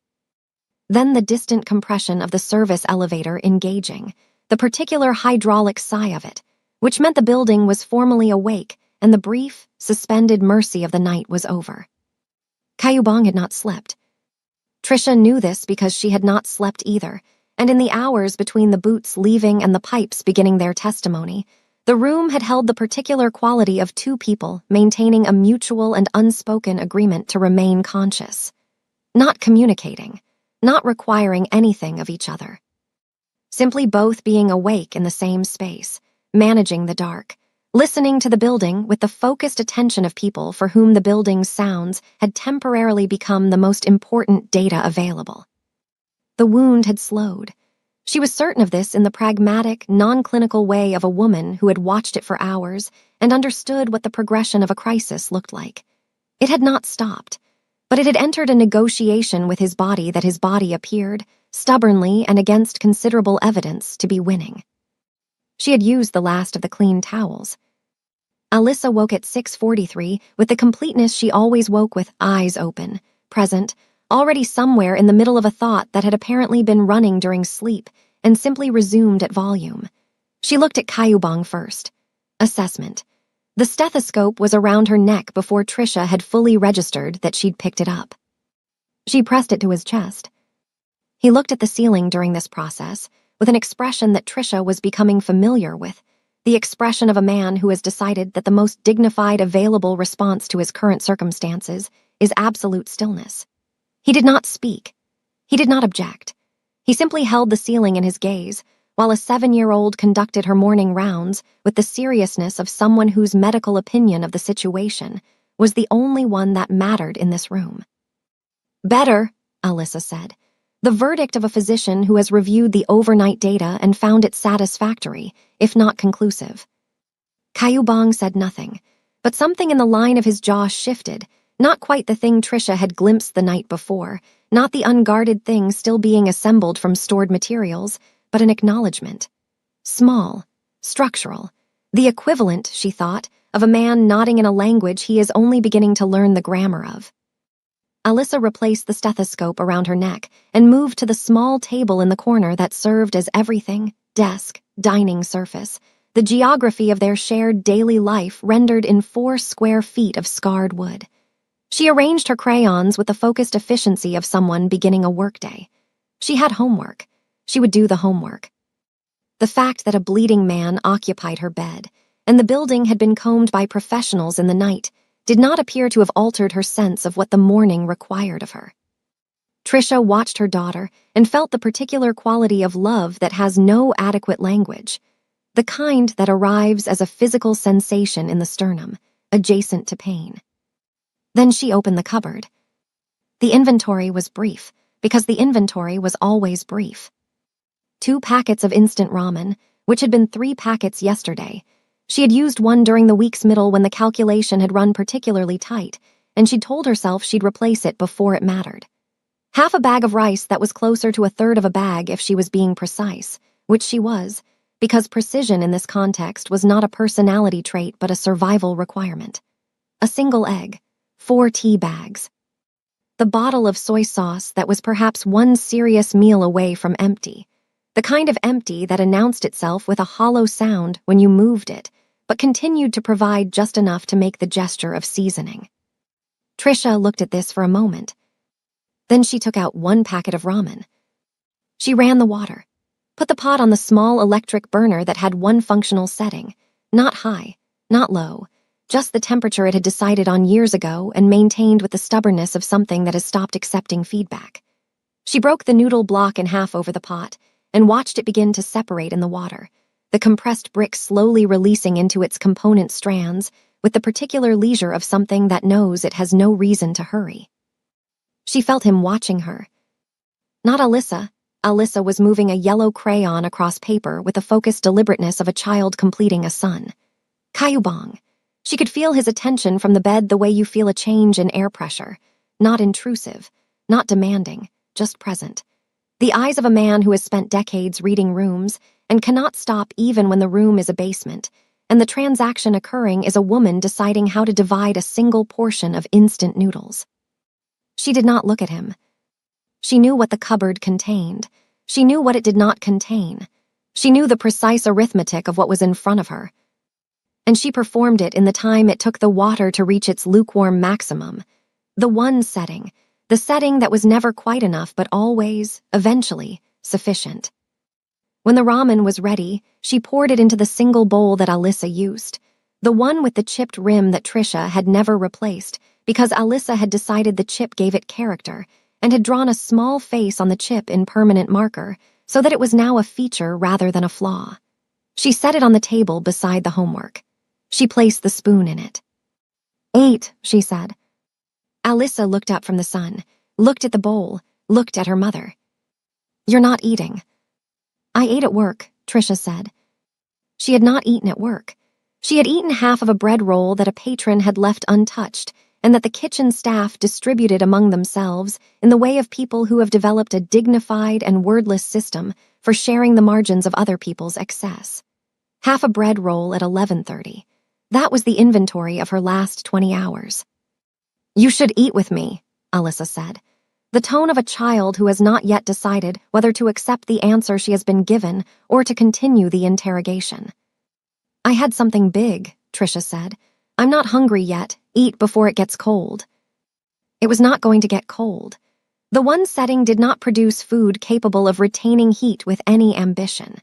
Then the distant compression of the service elevator engaging, the particular hydraulic sigh of it, which meant the building was formally awake and the brief, suspended mercy of the night was over. Kayubong had not slept. Trisha knew this because she had not slept either, and in the hours between the boots leaving and the pipes beginning their testimony, the room had held the particular quality of two people maintaining a mutual and unspoken agreement to remain conscious, not communicating, not requiring anything of each other. Simply both being awake in the same space, managing the dark, listening to the building with the focused attention of people for whom the building's sounds had temporarily become the most important data available. The wound had slowed. She was certain of this in the pragmatic, non-clinical way of a woman who had watched it for hours and understood what the progression of a crisis looked like. It had not stopped, but it had entered a negotiation with his body that his body appeared, stubbornly and against considerable evidence, to be winning. She had used the last of the clean towels. Alyssa woke at 6:43 with the completeness she always woke with, eyes open, present, already somewhere in the middle of a thought that had apparently been running during sleep and simply resumed at volume. She looked at Kayubong first. Assessment. The stethoscope was around her neck before Trisha had fully registered that she'd picked it up. She pressed it to his chest. He looked at the ceiling during this process with an expression that Trisha was becoming familiar with, the expression of a man who has decided that the most dignified available response to his current circumstances is absolute stillness. He did not speak. He did not object. He simply held the ceiling in his gaze, while a 7-year-old conducted her morning rounds with the seriousness of someone whose medical opinion of the situation was the only one that mattered in this room. "Better," Alyssa said. "The verdict of a physician who has reviewed the overnight data and found it satisfactory, if not conclusive." Kayubong said nothing, but something in the line of his jaw shifted, not quite the thing Trisha had glimpsed the night before, not the unguarded thing still being assembled from stored materials, but an acknowledgement. Small, structural, the equivalent, she thought, of a man nodding in a language he is only beginning to learn the grammar of. Alyssa replaced the stethoscope around her neck and moved to the small table in the corner that served as everything, desk, dining surface, the geography of their shared daily life rendered in 4 square feet of scarred wood. She arranged her crayons with the focused efficiency of someone beginning a workday. She had homework. She would do the homework. The fact that a bleeding man occupied her bed, and the building had been combed by professionals in the night, did not appear to have altered her sense of what the morning required of her. Trisha watched her daughter and felt the particular quality of love that has no adequate language, the kind that arrives as a physical sensation in the sternum, adjacent to pain. Then she opened the cupboard. The inventory was brief, because the inventory was always brief. 2 packets of instant ramen, which had been 3 packets yesterday. She had used one during the week's middle when the calculation had run particularly tight, and she'd told herself she'd replace it before it mattered. Half a bag of rice that was closer to a third of a bag if she was being precise, which she was, because precision in this context was not a personality trait but a survival requirement. A single egg, 4 tea bags. The bottle of soy sauce that was perhaps one serious meal away from empty. The kind of empty that announced itself with a hollow sound when you moved it, but continued to provide just enough to make the gesture of seasoning. Trisha looked at this for a moment. Then she took out 1 packet of ramen. She ran the water, put the pot on the small electric burner that had one functional setting, not high, not low, just the temperature it had decided on years ago and maintained with the stubbornness of something that has stopped accepting feedback. She broke the noodle block in half over the pot and watched it begin to separate in the water, the compressed brick slowly releasing into its component strands with the particular leisure of something that knows it has no reason to hurry. She felt him watching her. Not Alyssa. Alyssa was moving a yellow crayon across paper with the focused deliberateness of a child completing a sun. Kayubong. She could feel his attention from the bed the way you feel a change in air pressure, not intrusive, not demanding, just present. The eyes of a man who has spent decades reading rooms and cannot stop even when the room is a basement, and the transaction occurring is a woman deciding how to divide a single portion of instant noodles. She did not look at him. She knew what the cupboard contained. She knew what it did not contain. She knew the precise arithmetic of what was in front of her. And she performed it in the time it took the water to reach its lukewarm maximum. The one setting, the setting that was never quite enough but always, eventually, sufficient. When the ramen was ready, she poured it into the single bowl that Alyssa used, the one with the chipped rim that Trisha had never replaced because Alyssa had decided the chip gave it character and had drawn a small face on the chip in permanent marker so that it was now a feature rather than a flaw. She set it on the table beside the homework. She placed the spoon in it. "Ate," she said. Alyssa looked up from the sun, looked at the bowl, looked at her mother. "You're not eating." "I ate at work," Trisha said. She had not eaten at work. She had eaten half of a bread roll that a patron had left untouched and that the kitchen staff distributed among themselves in the way of people who have developed a dignified and wordless system for sharing the margins of other people's excess. Half a bread roll at 11:30. That was the inventory of her last 20 hours. "You should eat with me," Alyssa said. the tone of a child who has not yet decided whether to accept the answer she has been given or to continue the interrogation. "I had something big," Trisha said. "I'm not hungry yet. Eat before it gets cold." It was not going to get cold. The one setting did not produce food capable of retaining heat with any ambition.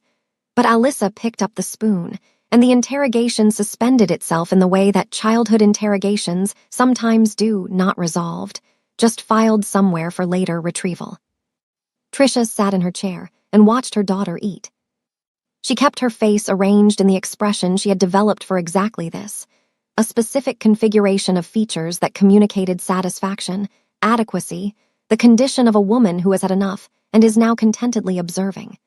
But Alyssa picked up the spoon, and the interrogation suspended itself in the way that childhood interrogations sometimes do, not resolved, just filed somewhere for later retrieval. Trisha sat in her chair and watched her daughter eat. She kept her face arranged in the expression she had developed for exactly this, a specific configuration of features that communicated satisfaction, adequacy, the condition of a woman who has had enough and is now contentedly observing.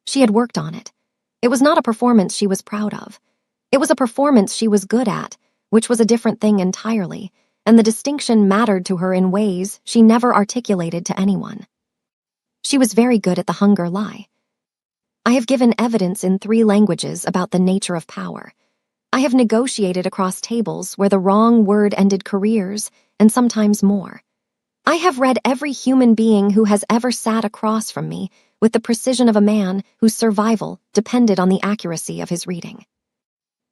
She had worked on it. It was not a performance she was proud of. It was a performance she was good at, which was a different thing entirely, and the distinction mattered to her in ways she never articulated to anyone. She was very good at the hunger lie. "I have given evidence in 3 languages about the nature of power. I have negotiated across tables where the wrong word ended careers, and sometimes more. I have read every human being who has ever sat across from me with the precision of a man whose survival depended on the accuracy of his reading."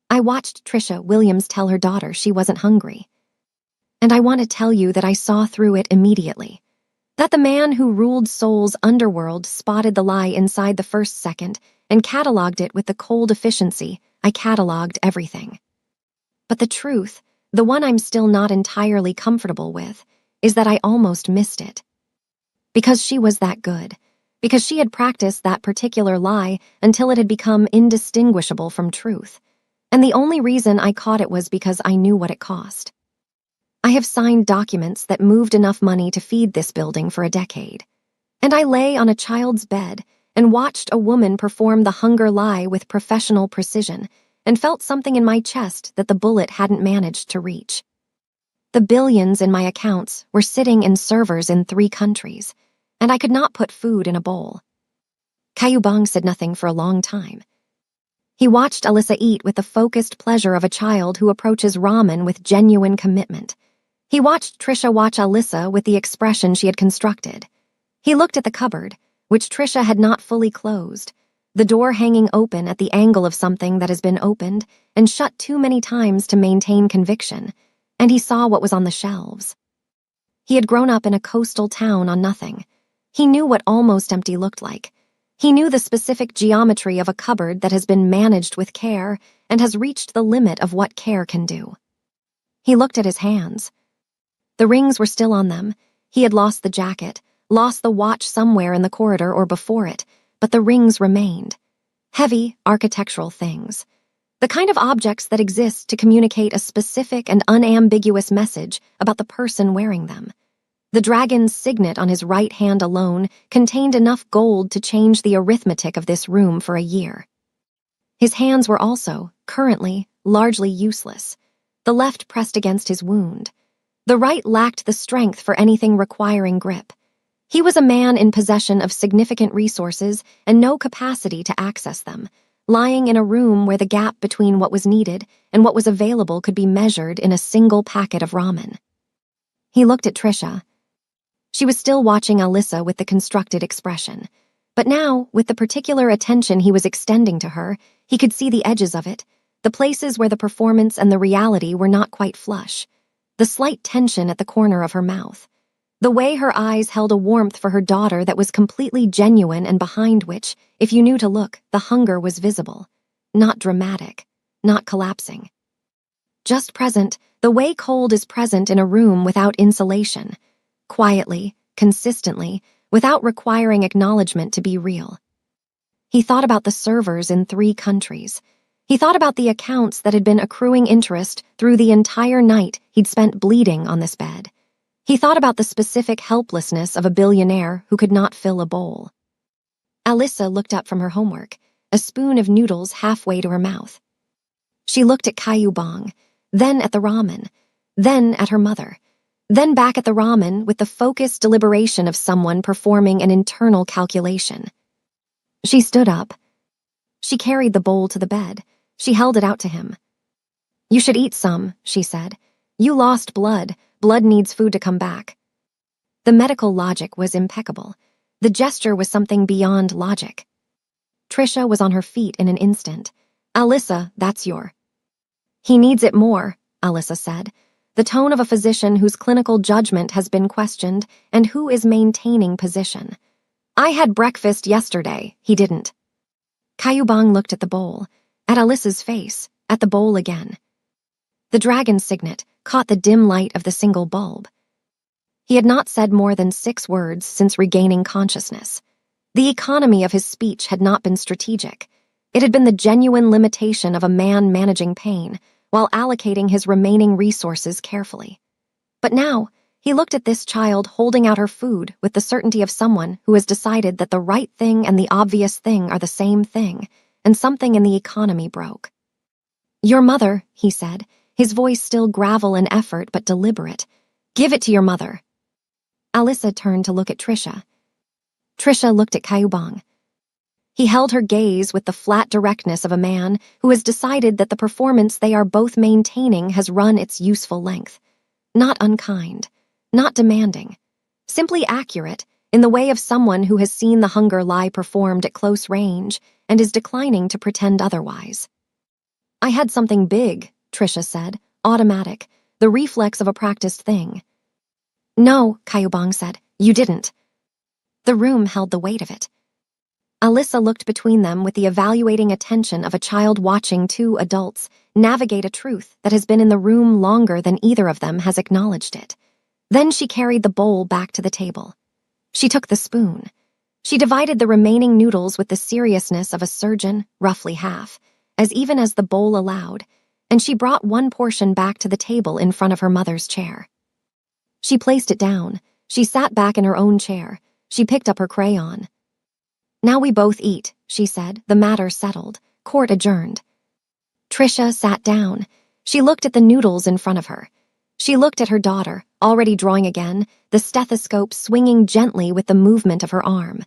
I watched Trisha Williams tell her daughter she wasn't hungry. "And I want to tell you that I saw through it immediately. That the man who ruled Seoul's underworld spotted the lie inside the first second and cataloged it with the cold efficiency I cataloged everything. But the truth, the one I'm still not entirely comfortable with, is that I almost missed it. Because she was that good. Because she had practiced that particular lie until it had become indistinguishable from truth. And the only reason I caught it was because I knew what it cost. I have signed documents that moved enough money to feed this building for a decade. And I lay on a child's bed and watched a woman perform the hunger lie with professional precision and felt something in my chest that the bullet hadn't managed to reach. The billions in my accounts were sitting in servers in 3 countries, and I could not put food in a bowl. Kayubong said nothing for a long time. He watched Alyssa eat with the focused pleasure of a child who approaches ramen with genuine commitment. He watched Trisha watch Alyssa with the expression she had constructed. He looked at the cupboard, which Trisha had not fully closed, the door hanging open at the angle of something that has been opened and shut too many times to maintain conviction, and he saw what was on the shelves. He had grown up in a coastal town on nothing. He knew what almost empty looked like. He knew the specific geometry of a cupboard that has been managed with care and has reached the limit of what care can do. He looked at his hands. The rings were still on them. He had lost the jacket, lost the watch somewhere in the corridor or before it, but the rings remained. Heavy, architectural things. The kind of objects that exist to communicate a specific and unambiguous message about the person wearing them. The dragon's signet on his right hand alone contained enough gold to change the arithmetic of this room for a year. His hands were also, currently, largely useless. The left pressed against his wound. The right lacked the strength for anything requiring grip. He was a man in possession of significant resources and no capacity to access them, lying in a room where the gap between what was needed and what was available could be measured in a single packet of ramen. He looked at Trisha. She was still watching Alyssa with the constructed expression, but now, with the particular attention he was extending to her, he could see the edges of it, the places where the performance and the reality were not quite flush, the slight tension at the corner of her mouth, the way her eyes held a warmth for her daughter that was completely genuine and behind which, if you knew to look, the hunger was visible, not dramatic, not collapsing. Just present, the way cold is present in a room without insulation, quietly, consistently, without requiring acknowledgement to be real. He thought about the servers in 3 countries. He thought about the accounts that had been accruing interest through the entire night he'd spent bleeding on this bed. He thought about the specific helplessness of a billionaire who could not fill a bowl. Alyssa looked up from her homework, a spoon of noodles halfway to her mouth. She looked at Kayubong, then at the ramen, then at her mother, then back at the ramen with the focused deliberation of someone performing an internal calculation. She stood up. She carried the bowl to the bed. She held it out to him. "You should eat some," she said. "You lost blood. Blood needs food to come back." The medical logic was impeccable. The gesture was something beyond logic. Trisha was on her feet in an instant. "Alyssa, that's your—" "He needs it more," Alyssa said, the tone of a physician whose clinical judgment has been questioned and who is maintaining position. "I had breakfast yesterday, he didn't." Kayubang looked at the bowl, at Alyssa's face, at the bowl again. The dragon's signet caught the dim light of the single bulb. He had not said more than 6 words since regaining consciousness. The economy of his speech had not been strategic. It had been the genuine limitation of a man managing pain while allocating his remaining resources carefully. But now, he looked at this child holding out her food with the certainty of someone who has decided that the right thing and the obvious thing are the same thing, and something in the economy broke. "Your mother," he said, his voice still gravel in effort but deliberate. "Give it to your mother." Alyssa turned to look at Trisha. Trisha looked at Kayubang. He held her gaze with the flat directness of a man who has decided that the performance they are both maintaining has run its useful length. Not unkind, not demanding, simply accurate in the way of someone who has seen the hunger lie performed at close range and is declining to pretend otherwise. "I had something big," Trisha said, automatic, the reflex of a practiced thing. "No," Kayubang said, "you didn't." The room held the weight of it. Alyssa looked between them with the evaluating attention of a child watching 2 adults navigate a truth that has been in the room longer than either of them has acknowledged it. Then she carried the bowl back to the table. She took the spoon. She divided the remaining noodles with the seriousness of a surgeon, roughly half, as even as the bowl allowed, and she brought one portion back to the table in front of her mother's chair. She placed it down. She sat back in her own chair. She picked up her crayon. "Now we both eat," she said, the matter settled, court adjourned. Trisha sat down. She looked at the noodles in front of her. She looked at her daughter, already drawing again, the stethoscope swinging gently with the movement of her arm.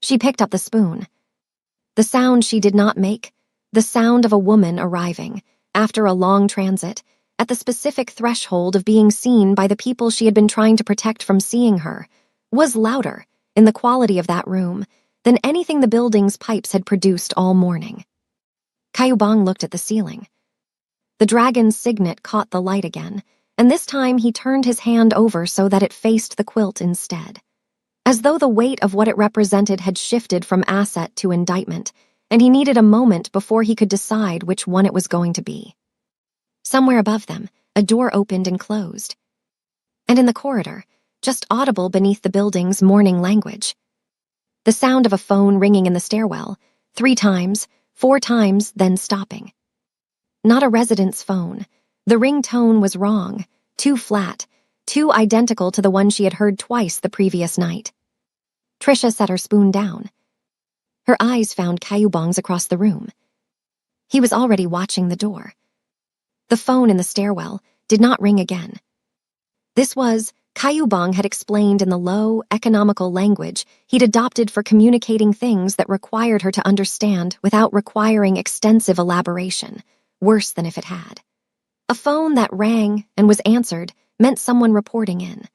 She picked up the spoon. The sound she did not make, the sound of a woman arriving, after a long transit, at the specific threshold of being seen by the people she had been trying to protect from seeing her, was louder, in the quality of that room, than anything the building's pipes had produced all morning. Kayubang looked at the ceiling. The dragon's signet caught the light again, and this time he turned his hand over so that it faced the quilt instead. As though the weight of what it represented had shifted from asset to indictment, and he needed a moment before he could decide which one it was going to be. Somewhere above them, a door opened and closed. And in the corridor, just audible beneath the building's morning language, the sound of a phone ringing in the stairwell, 3 times, 4 times, then stopping. Not a resident's phone. The ringtone was wrong, too flat, too identical to the one she had heard twice the previous night. Trisha set her spoon down. Her eyes found Kayubang's across the room. He was already watching the door. The phone in the stairwell did not ring again. This was, Kayubang had explained in the low, economical language he'd adopted for communicating things that required her to understand without requiring extensive elaboration, worse than if it had. A phone that rang and was answered meant someone reporting in.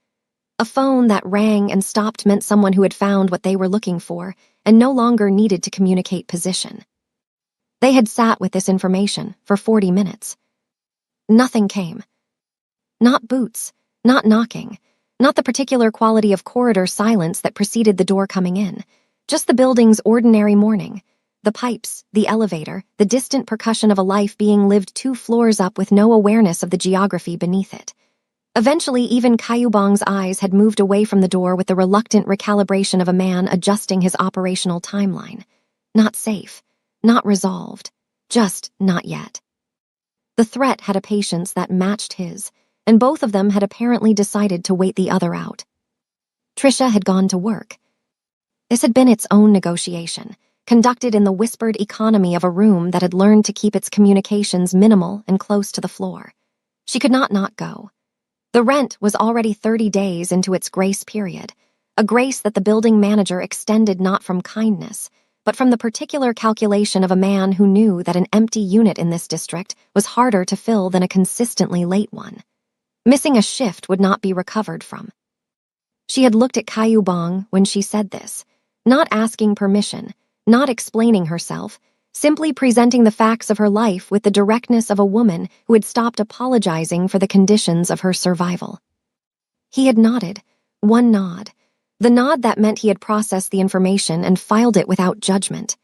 A phone that rang and stopped meant someone who had found what they were looking for and no longer needed to communicate position. They had sat with this information for 40 minutes. Nothing came. Not boots, not knocking, not the particular quality of corridor silence that preceded the door coming in, just the building's ordinary morning, the pipes, the elevator, the distant percussion of a life being lived 2 floors up with no awareness of the geography beneath it. Eventually, even Kayubang's eyes had moved away from the door with the reluctant recalibration of a man adjusting his operational timeline. Not safe, not resolved, just not yet. The threat had a patience that matched his, and both of them had apparently decided to wait the other out. Trisha had gone to work. This had been its own negotiation, conducted in the whispered economy of a room that had learned to keep its communications minimal and close to the floor. She could not go. The rent was already 30 days into its grace period, a grace that the building manager extended not from kindness, but from the particular calculation of a man who knew that an empty unit in this district was harder to fill than a consistently late one. Missing a shift would not be recovered from. She had looked at Caillou Bong when she said this, not asking permission, not explaining herself, simply presenting the facts of her life with the directness of a woman who had stopped apologizing for the conditions of her survival. He had nodded, one nod, the nod that meant he had processed the information and filed it without judgment.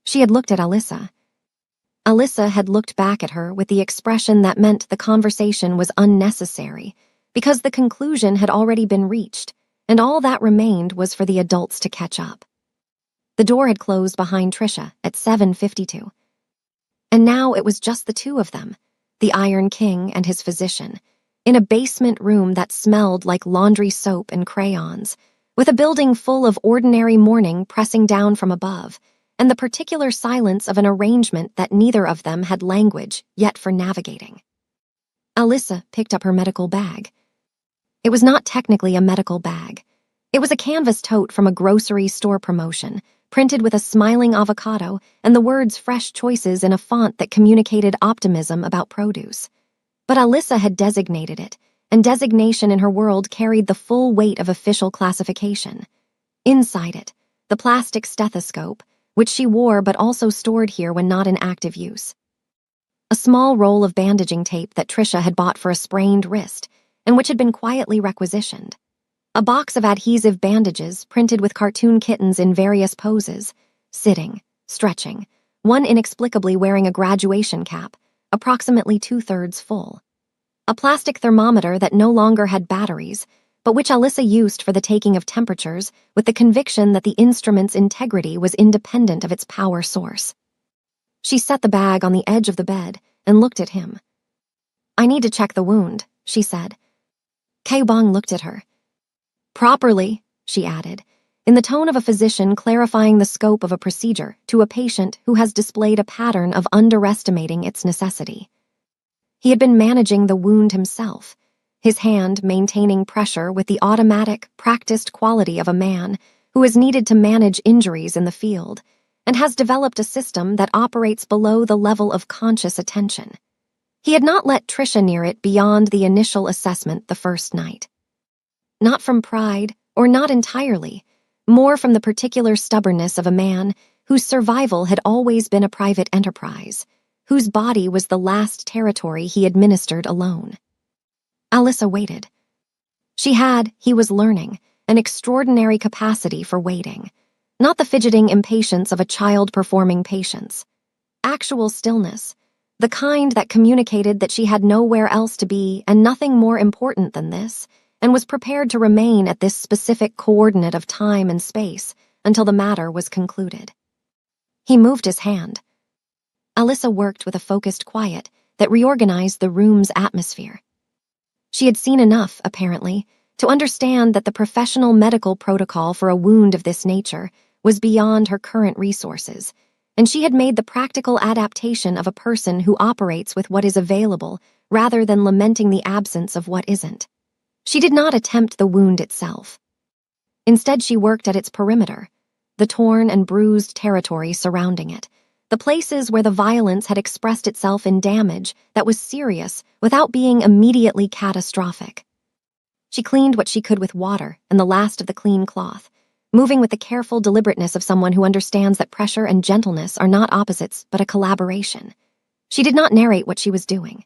She had looked at Alyssa. Alyssa had looked back at her with the expression that meant the conversation was unnecessary, because the conclusion had already been reached, and all that remained was for the adults to catch up. The door had closed behind Trisha at 7:52. And now it was just the two of them, the Iron King and his physician, in a basement room that smelled like laundry soap and crayons, with a building full of ordinary morning pressing down from above, and the particular silence of an arrangement that neither of them had language yet for navigating. Alyssa picked up her medical bag. It was not technically a medical bag. It was a canvas tote from a grocery store promotion, printed with a smiling avocado and the words fresh choices in a font that communicated optimism about produce. But Alyssa had designated it, and designation in her world carried the full weight of official classification. Inside it, the plastic stethoscope, which she wore but also stored here when not in active use. A small roll of bandaging tape that Trisha had bought for a sprained wrist, and which had been quietly requisitioned. A box of adhesive bandages printed with cartoon kittens in various poses, sitting, stretching, one inexplicably wearing a graduation cap, approximately 2/3 full. A plastic thermometer that no longer had batteries, but which Alyssa used for the taking of temperatures with the conviction that the instrument's integrity was independent of its power source. She set the bag on the edge of the bed and looked at him. "I need to check the wound," she said. Caillou Bong looked at her. "Properly," she added, in the tone of a physician clarifying the scope of a procedure to a patient who has displayed a pattern of underestimating its necessity. He had been managing the wound himself, his hand maintaining pressure with the automatic, practiced quality of a man who has needed to manage injuries in the field, and has developed a system that operates below the level of conscious attention. He had not let Trisha near it beyond the initial assessment the first night. Not from pride, or not entirely, more from the particular stubbornness of a man whose survival had always been a private enterprise, whose body was the last territory he administered alone. Alyssa waited. She had, he was learning, an extraordinary capacity for waiting, not the fidgeting impatience of a child performing patience. Actual stillness, the kind that communicated that she had nowhere else to be and nothing more important than this, and was prepared to remain at this specific coordinate of time and space until the matter was concluded. He moved his hand. Alyssa worked with a focused quiet that reorganized the room's atmosphere. She had seen enough, apparently, to understand that the professional medical protocol for a wound of this nature was beyond her current resources, and she had made the practical adaptation of a person who operates with what is available rather than lamenting the absence of what isn't. She did not attempt the wound itself. Instead, she worked at its perimeter, the torn and bruised territory surrounding it, the places where the violence had expressed itself in damage that was serious without being immediately catastrophic. She cleaned what she could with water and the last of the clean cloth, moving with the careful deliberateness of someone who understands that pressure and gentleness are not opposites but a collaboration. She did not narrate what she was doing.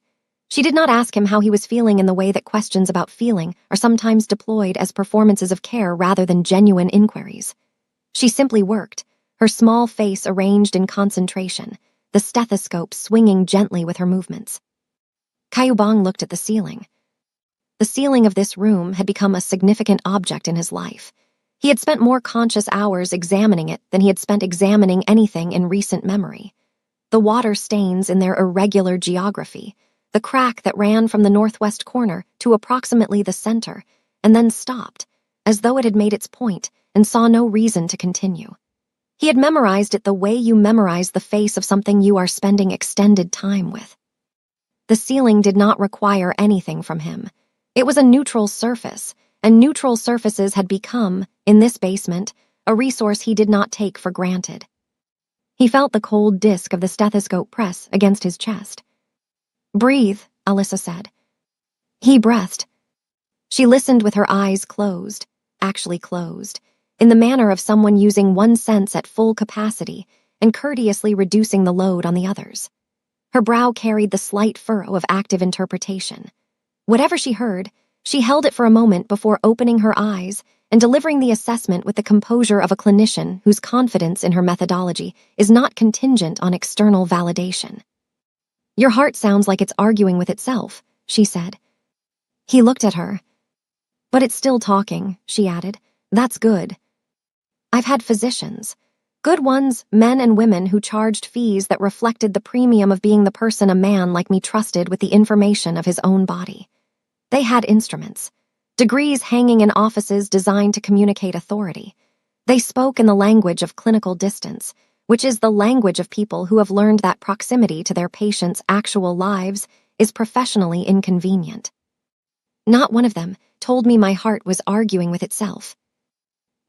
She did not ask him how he was feeling in the way that questions about feeling are sometimes deployed as performances of care rather than genuine inquiries. She simply worked, her small face arranged in concentration, the stethoscope swinging gently with her movements. Caillou Bong looked at the ceiling. The ceiling of this room had become a significant object in his life. He had spent more conscious hours examining it than he had spent examining anything in recent memory. The water stains in their irregular geography, the crack that ran from the northwest corner to approximately the center, and then stopped, as though it had made its point and saw no reason to continue. He had memorized it the way you memorize the face of something you are spending extended time with. The ceiling did not require anything from him. It was a neutral surface, and neutral surfaces had become, in this basement, a resource he did not take for granted. He felt the cold disc of the stethoscope press against his chest. "Breathe," Alyssa said. He breathed. She listened with her eyes closed, actually closed, in the manner of someone using one sense at full capacity and courteously reducing the load on the others. Her brow carried the slight furrow of active interpretation. Whatever she heard, she held it for a moment before opening her eyes and delivering the assessment with the composure of a clinician whose confidence in her methodology is not contingent on external validation. "Your heart sounds like it's arguing with itself," she said. He looked at her. "But it's still talking," she added. "That's good. I've had physicians. Good ones, men and women who charged fees that reflected the premium of being the person a man like me trusted with the information of his own body. They had instruments, degrees hanging in offices designed to communicate authority. They spoke in the language of clinical distance, which is the language of people who have learned that proximity to their patients' actual lives is professionally inconvenient. Not one of them told me my heart was arguing with itself.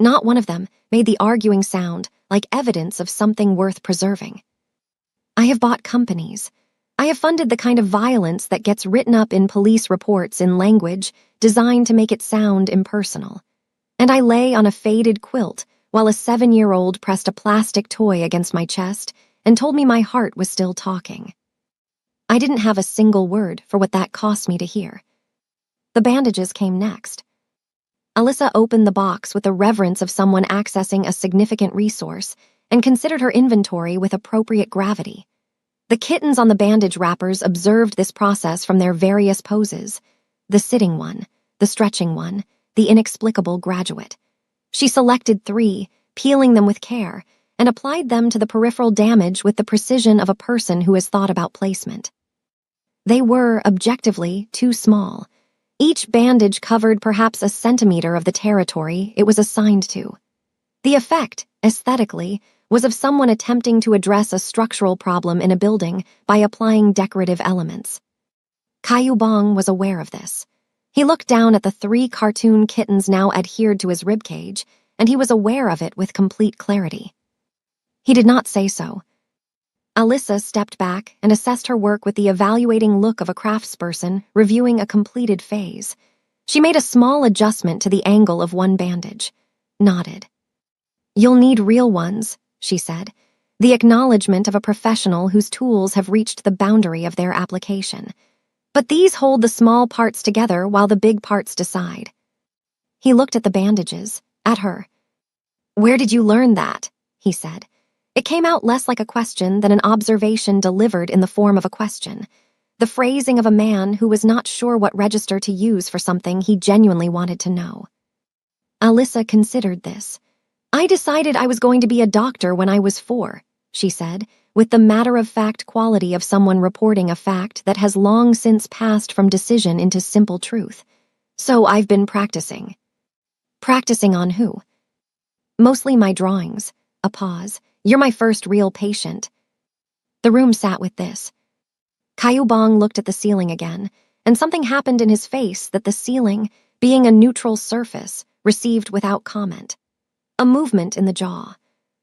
Not one of them made the arguing sound like evidence of something worth preserving. I have bought companies. I have funded the kind of violence that gets written up in police reports in language designed to make it sound impersonal. And I lay on a faded quilt while a 7-year-old pressed a plastic toy against my chest and told me my heart was still talking. I didn't have a single word for what that cost me to hear. The bandages came next. Alyssa opened the box with the reverence of someone accessing a significant resource and considered her inventory with appropriate gravity. The kittens on the bandage wrappers observed this process from their various poses: the sitting one, the stretching one, the inexplicable graduate. She selected 3, peeling them with care, and applied them to the peripheral damage with the precision of a person who has thought about placement. They were, objectively, too small. Each bandage covered perhaps a centimeter of the territory it was assigned to. The effect, aesthetically, was of someone attempting to address a structural problem in a building by applying decorative elements. Caillou Bong was aware of this. He looked down at the 3 cartoon kittens now adhered to his ribcage, and he was aware of it with complete clarity. He did not say so. Alyssa stepped back and assessed her work with the evaluating look of a craftsperson reviewing a completed phase. She made a small adjustment to the angle of one bandage, nodded. "You'll need real ones," she said, the acknowledgement of a professional whose tools have reached the boundary of their application. "But these hold the small parts together while the big parts decide." He looked at the bandages, at her. "Where did you learn that?" he said. It came out less like a question than an observation delivered in the form of a question, the phrasing of a man who was not sure what register to use for something he genuinely wanted to know. Alyssa considered this. "I decided I was going to be a doctor when I was 4, she said, with the matter-of-fact quality of someone reporting a fact that has long since passed from decision into simple truth. "So I've been practicing." "Practicing on who?" "Mostly my drawings." A pause. "You're my first real patient." The room sat with this. Caillou Bong looked at the ceiling again, and something happened in his face that the ceiling, being a neutral surface, received without comment. A movement in the jaw.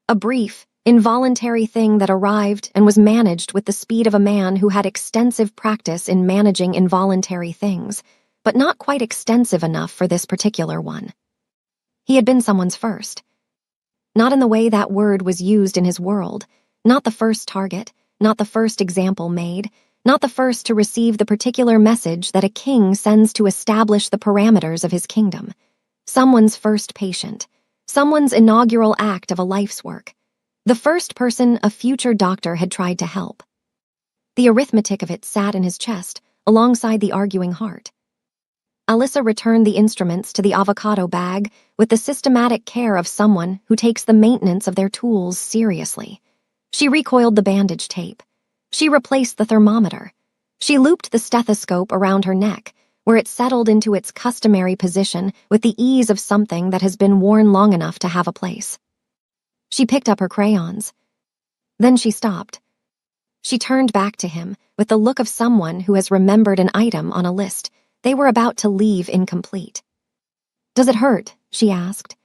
A brief, involuntary thing that arrived and was managed with the speed of a man who had extensive practice in managing involuntary things, but not quite extensive enough for this particular one. He had been someone's first. Not in the way that word was used in his world, not the first target, not the first example made, not the first to receive the particular message that a king sends to establish the parameters of his kingdom. Someone's first patient, someone's inaugural act of a life's work, the first person a future doctor had tried to help. The arithmetic of it sat in his chest, alongside the arguing heart. Alyssa returned the instruments to the avocado bag with the systematic care of someone who takes the maintenance of their tools seriously. She recoiled the bandage tape. She replaced the thermometer. She looped the stethoscope around her neck, where it settled into its customary position with the ease of something that has been worn long enough to have a place. She picked up her crayons. Then she stopped. She turned back to him with the look of someone who has remembered an item on a list they were about to leave incomplete. "Does it hurt?" she asked.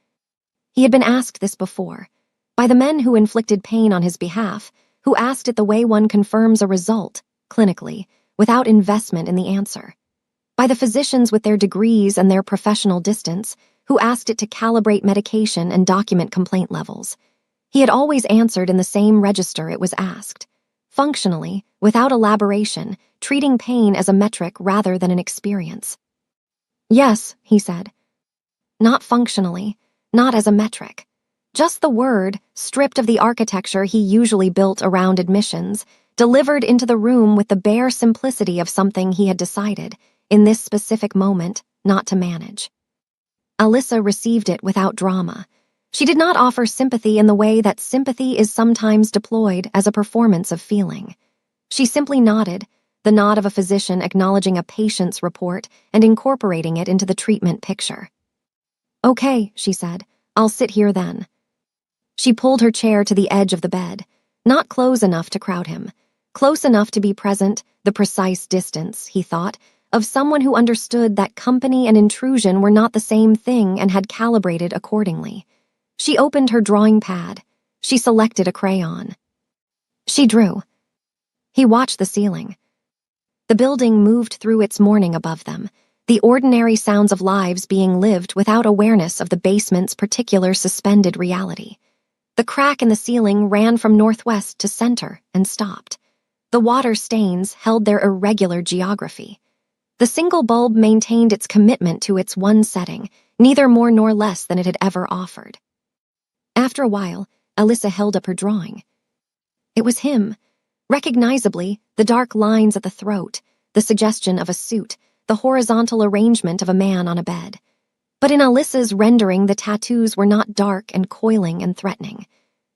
He had been asked this before, by the men who inflicted pain on his behalf, who asked it the way one confirms a result, clinically, without investment in the answer. By the physicians with their degrees and their professional distance, who asked it to calibrate medication and document complaint levels. He had always answered in the same register it was asked, functionally, without elaboration, treating pain as a metric rather than an experience. Yes, he said. Not functionally, not as a metric. Just the word, stripped of the architecture he usually built around admissions, delivered into the room with the bare simplicity of something he had decided, in this specific moment, not to manage. Alyssa received it without drama. She did not offer sympathy in the way that sympathy is sometimes deployed as a performance of feeling. She simply nodded, the nod of a physician acknowledging a patient's report and incorporating it into the treatment picture. Okay, she said, I'll sit here then. She pulled her chair to the edge of the bed, not close enough to crowd him, close enough to be present, the precise distance, he thought, of someone who understood that company and intrusion were not the same thing and had calibrated accordingly. She opened her drawing pad. She selected a crayon. She drew. He watched the ceiling. The building moved through its morning above them, the ordinary sounds of lives being lived without awareness of the basement's particular suspended reality. The crack in the ceiling ran from northwest to center and stopped. The water stains held their irregular geography. The single bulb maintained its commitment to its one setting, neither more nor less than it had ever offered. After a while, Alyssa held up her drawing. It was him. Recognizably, the dark lines at the throat, the suggestion of a suit, the horizontal arrangement of a man on a bed. But in Alyssa's rendering, the tattoos were not dark and coiling and threatening.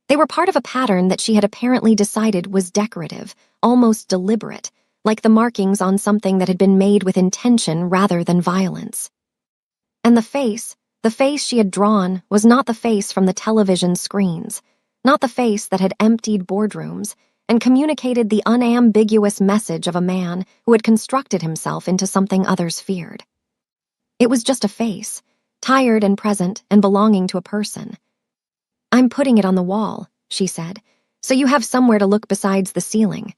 They were part of a pattern that she had apparently decided was decorative, almost deliberate, like the markings on something that had been made with intention rather than violence. And the face she had drawn was not the face from the television screens, not the face that had emptied boardrooms and communicated the unambiguous message of a man who had constructed himself into something others feared. It was just a face, tired and present and belonging to a person. I'm putting it on the wall, she said, so you have somewhere to look besides the ceiling.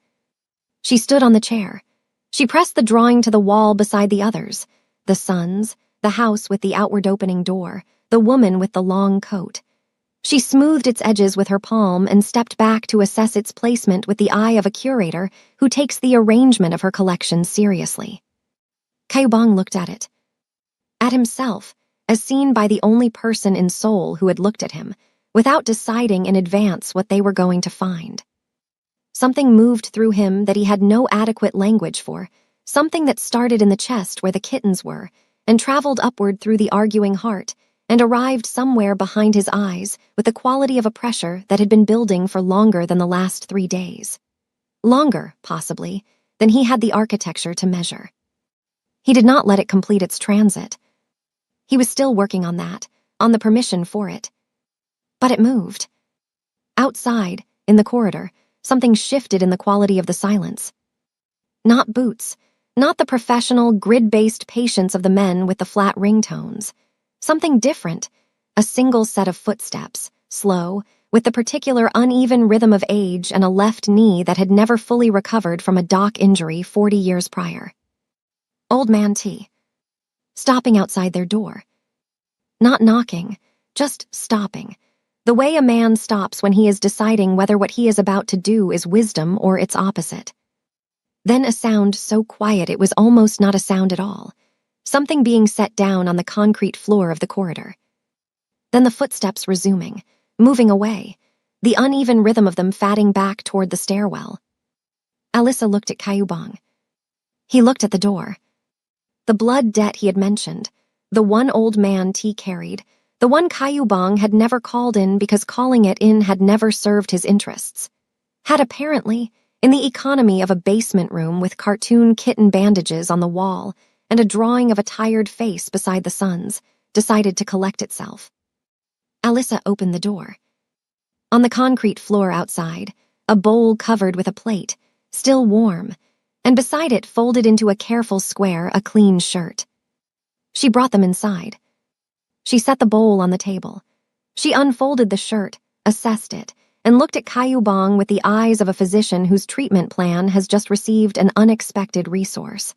She stood on the chair. She pressed the drawing to the wall beside the others, the sun's, the house with the outward opening door, the woman with the long coat. She smoothed its edges with her palm and stepped back to assess its placement with the eye of a curator who takes the arrangement of her collection seriously. Kayubong looked at it. At himself, as seen by the only person in Seoul who had looked at him, without deciding in advance what they were going to find. Something moved through him that he had no adequate language for, something that started in the chest where the kittens were, and traveled upward through the arguing heart, and arrived somewhere behind his eyes with the quality of a pressure that had been building for longer than the last 3 days. Longer, possibly, than he had the architecture to measure. He did not let it complete its transit. He was still working on that, on the permission for it. But it moved. Outside, in the corridor, something shifted in the quality of the silence. Not boots, not the professional, grid-based patience of the men with the flat ringtones. Something different, a single set of footsteps, slow, with the particular uneven rhythm of age and a left knee that had never fully recovered from a dock injury 40 years prior. Old Man T. Stopping outside their door. Not knocking, just stopping. The way a man stops when he is deciding whether what he is about to do is wisdom or its opposite. Then a sound so quiet it was almost not a sound at all. Something being set down on the concrete floor of the corridor. Then the footsteps resuming, moving away, the uneven rhythm of them fatting back toward the stairwell. Alyssa looked at Kayubong. He looked at the door. The blood debt he had mentioned, the one Old Man T carried, the one Kayubong had never called in because calling it in had never served his interests, had apparently, in the economy of a basement room with cartoon kitten bandages on the wall and a drawing of a tired face beside the son's, decided to collect itself. Alyssa opened the door. On the concrete floor outside, a bowl covered with a plate, still warm, and beside it folded into a careful square a clean shirt. She brought them inside. She set the bowl on the table. She unfolded the shirt, assessed it, and looked at Kayubong with the eyes of a physician whose treatment plan has just received an unexpected resource.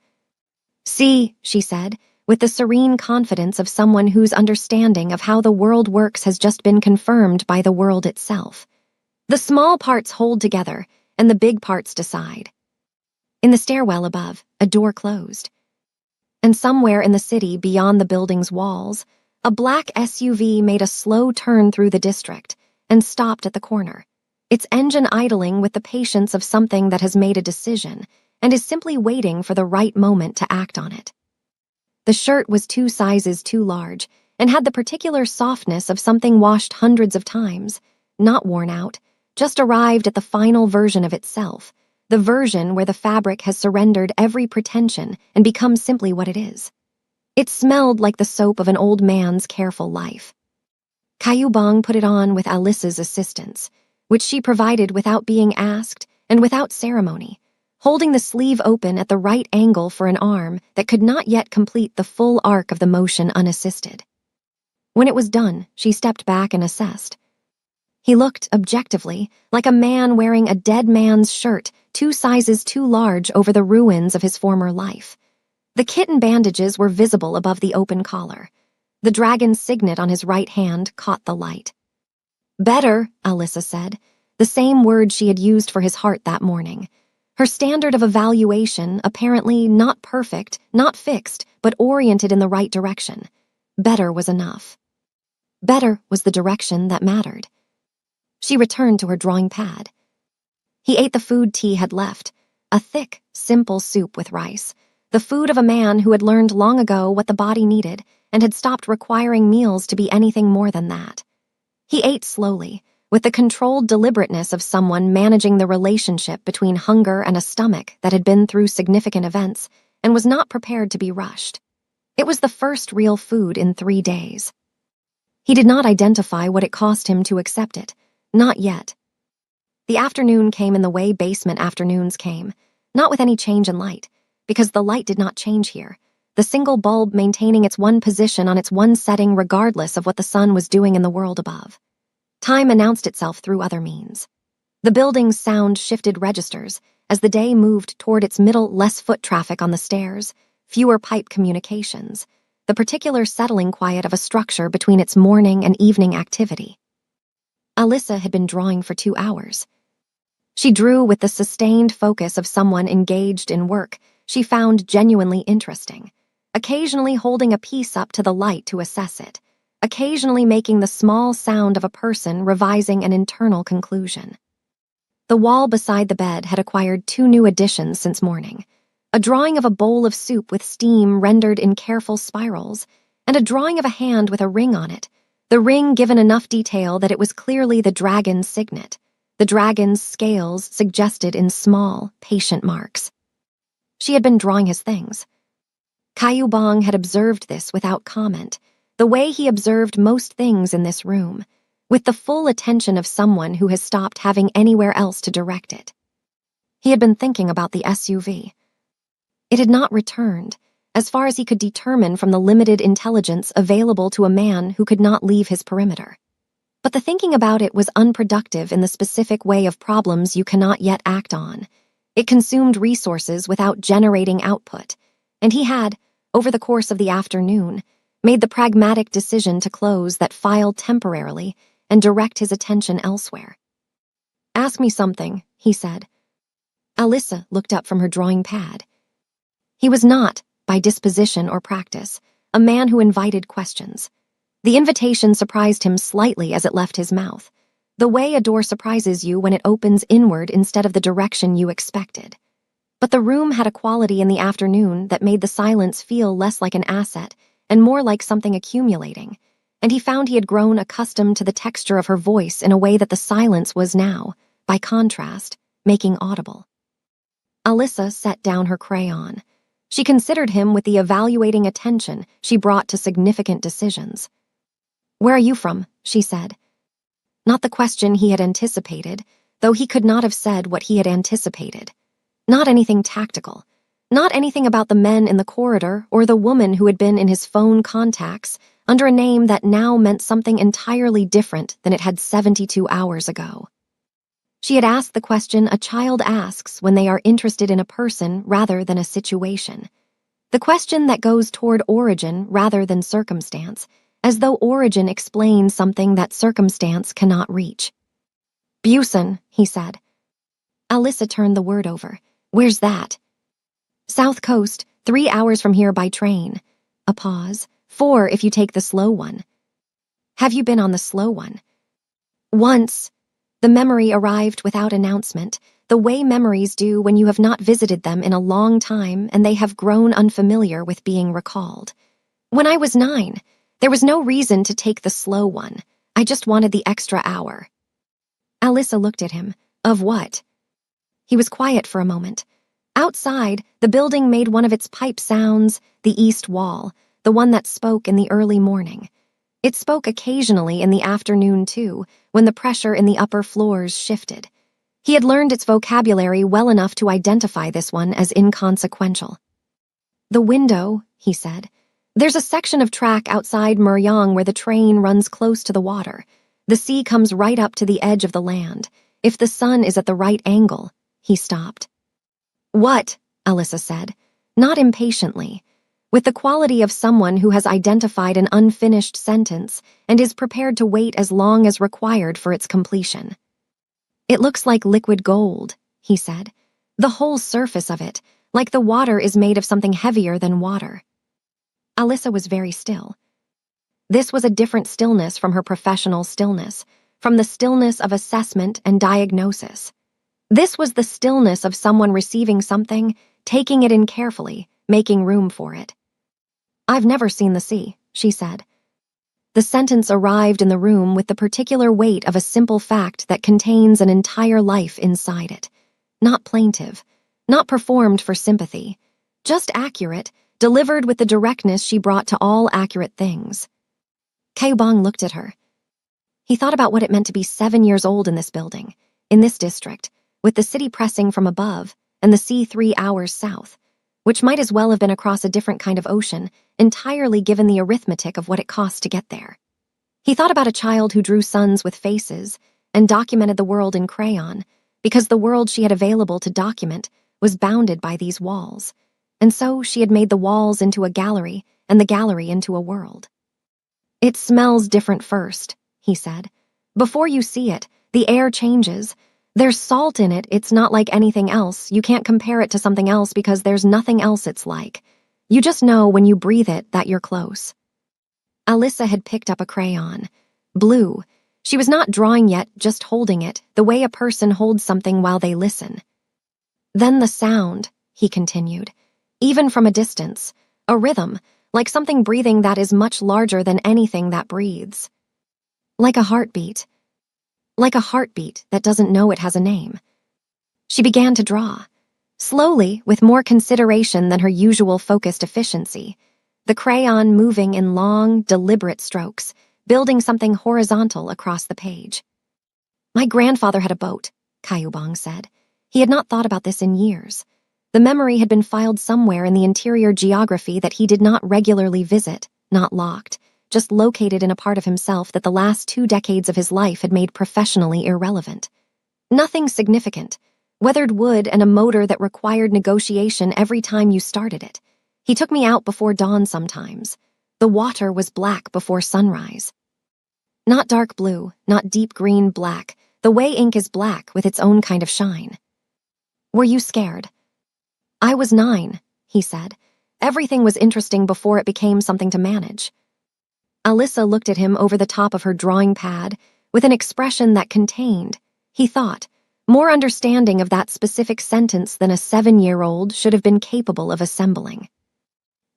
See, she said, with the serene confidence of someone whose understanding of how the world works has just been confirmed by the world itself. The small parts hold together, and the big parts decide. In the stairwell above, a door closed. And somewhere in the city beyond the building's walls, a black SUV made a slow turn through the district and stopped at the corner, its engine idling with the patience of something that has made a decision and is simply waiting for the right moment to act on it. The shirt was 2 sizes too large and had the particular softness of something washed hundreds of times, not worn out, just arrived at the final version of itself, the version where the fabric has surrendered every pretension and become simply what it is. It smelled like the soap of an old man's careful life. Caillou Bong put it on with Alyssa's assistance, which she provided without being asked and without ceremony, holding the sleeve open at the right angle for an arm that could not yet complete the full arc of the motion unassisted. When it was done, she stepped back and assessed. He looked, objectively, like a man wearing a dead man's shirt 2 sizes too large over the ruins of his former life. The kitten bandages were visible above the open collar. The dragon's signet on his right hand caught the light. "Better," Alyssa said, the same word she had used for his heart that morning. Her standard of evaluation, apparently not perfect, not fixed, but oriented in the right direction. Better was enough. Better was the direction that mattered. She returned to her drawing pad. He ate the food T had left, a thick, simple soup with rice, the food of a man who had learned long ago what the body needed and had stopped requiring meals to be anything more than that. He ate slowly, with the controlled deliberateness of someone managing the relationship between hunger and a stomach that had been through significant events and was not prepared to be rushed. It was the first real food in 3 days. He did not identify what it cost him to accept it, not yet. The afternoon came in the way basement afternoons came, not with any change in light, because the light did not change here, the single bulb maintaining its one position on its one setting regardless of what the sun was doing in the world above. Time announced itself through other means. The building's sound shifted registers as the day moved toward its middle, less foot traffic on the stairs, fewer pipe communications, the particular settling quiet of a structure between its morning and evening activity. Alyssa had been drawing for 2 hours. She drew with the sustained focus of someone engaged in work she found genuinely interesting, occasionally holding a piece up to the light to assess it, occasionally making the small sound of a person revising an internal conclusion. The wall beside the bed had acquired 2 new additions since morning, a drawing of a bowl of soup with steam rendered in careful spirals, and a drawing of a hand with a ring on it, the ring given enough detail that it was clearly the dragon's signet, the dragon's scales suggested in small, patient marks. She had been drawing his things. Caillou Bong had observed this without comment, the way he observed most things in this room, with the full attention of someone who has stopped having anywhere else to direct it. He had been thinking about the SUV. It had not returned, as far as he could determine from the limited intelligence available to a man who could not leave his perimeter. But the thinking about it was unproductive in the specific way of problems you cannot yet act on. It consumed resources without generating output, and he had, over the course of the afternoon, made the pragmatic decision to close that file temporarily and direct his attention elsewhere. "Ask me something," he said. Alyssa looked up from her drawing pad. He was not, by disposition or practice, a man who invited questions. The invitation surprised him slightly as it left his mouth, the way a door surprises you when it opens inward instead of the direction you expected. But the room had a quality in the afternoon that made the silence feel less like an asset and more like something accumulating, and he found he had grown accustomed to the texture of her voice in a way that the silence was now, by contrast, making audible. Alyssa set down her crayon. She considered him with the evaluating attention she brought to significant decisions. "Where are you from?" she said. Not the question he had anticipated, though he could not have said what he had anticipated. Not anything tactical. Not anything about the men in the corridor or the woman who had been in his phone contacts under a name that now meant something entirely different than it had 72 hours ago. She had asked the question a child asks when they are interested in a person rather than a situation. The question that goes toward origin rather than circumstance, as though origin explains something that circumstance cannot reach. Busan, he said. Alyssa turned the word over. Where's that? South Coast, 3 hours from here by train. A pause. 4 if you take the slow one. Have you been on the slow one? Once. The memory arrived without announcement, the way memories do when you have not visited them in a long time and they have grown unfamiliar with being recalled. When I was 9, there was no reason to take the slow one. I just wanted the extra hour. Alyssa looked at him. Of what? He was quiet for a moment. Outside, the building made one of its pipe sounds, the east wall, the one that spoke in the early morning. It spoke occasionally in the afternoon, too, when the pressure in the upper floors shifted. He had learned its vocabulary well enough to identify this one as inconsequential. The window, he said. There's a section of track outside Muryong where the train runs close to the water. The sea comes right up to the edge of the land. If the sun is at the right angle, he stopped. What? Alyssa said, not impatiently, with the quality of someone who has identified an unfinished sentence and is prepared to wait as long as required for its completion. It looks like liquid gold, he said. The whole surface of it, like the water is made of something heavier than water. Alyssa was very still. This was a different stillness from her professional stillness, from the stillness of assessment and diagnosis. This was the stillness of someone receiving something, taking it in carefully, making room for it. I've never seen the sea, she said. The sentence arrived in the room with the particular weight of a simple fact that contains an entire life inside it. Not plaintive, not performed for sympathy, just accurate, delivered with the directness she brought to all accurate things. Kaobong looked at her. He thought about what it meant to be 7 years old in this building, in this district, with the city pressing from above and the sea 3 hours south, which might as well have been across a different kind of ocean, entirely given the arithmetic of what it cost to get there. He thought about a child who drew suns with faces and documented the world in crayon, because the world she had available to document was bounded by these walls, and so she had made the walls into a gallery and the gallery into a world. It smells different first, he said. Before you see it, the air changes. There's salt in it, it's not like anything else. You can't compare it to something else because there's nothing else it's like. You just know when you breathe it that you're close. Alyssa had picked up a crayon. Blue. She was not drawing yet, just holding it, the way a person holds something while they listen. Then the sound, he continued. Even from a distance. A rhythm, like something breathing that is much larger than anything that breathes. Like a heartbeat. Like a heartbeat that doesn't know it has a name. She began to draw. Slowly, with more consideration than her usual focused efficiency, the crayon moving in long, deliberate strokes, building something horizontal across the page. My grandfather had a boat, Kaobong said. He had not thought about this in years. The memory had been filed somewhere in the interior geography that he did not regularly visit, not locked, just located in a part of himself that the last 2 decades of his life had made professionally irrelevant. Nothing significant. Weathered wood and a motor that required negotiation every time you started it. He took me out before dawn sometimes. The water was black before sunrise. Not dark blue, not deep green black, the way ink is black with its own kind of shine. Were you scared? I was 9, he said. Everything was interesting before it became something to manage. Alyssa looked at him over the top of her drawing pad with an expression that contained, he thought, more understanding of that specific sentence than a 7-year-old should have been capable of assembling.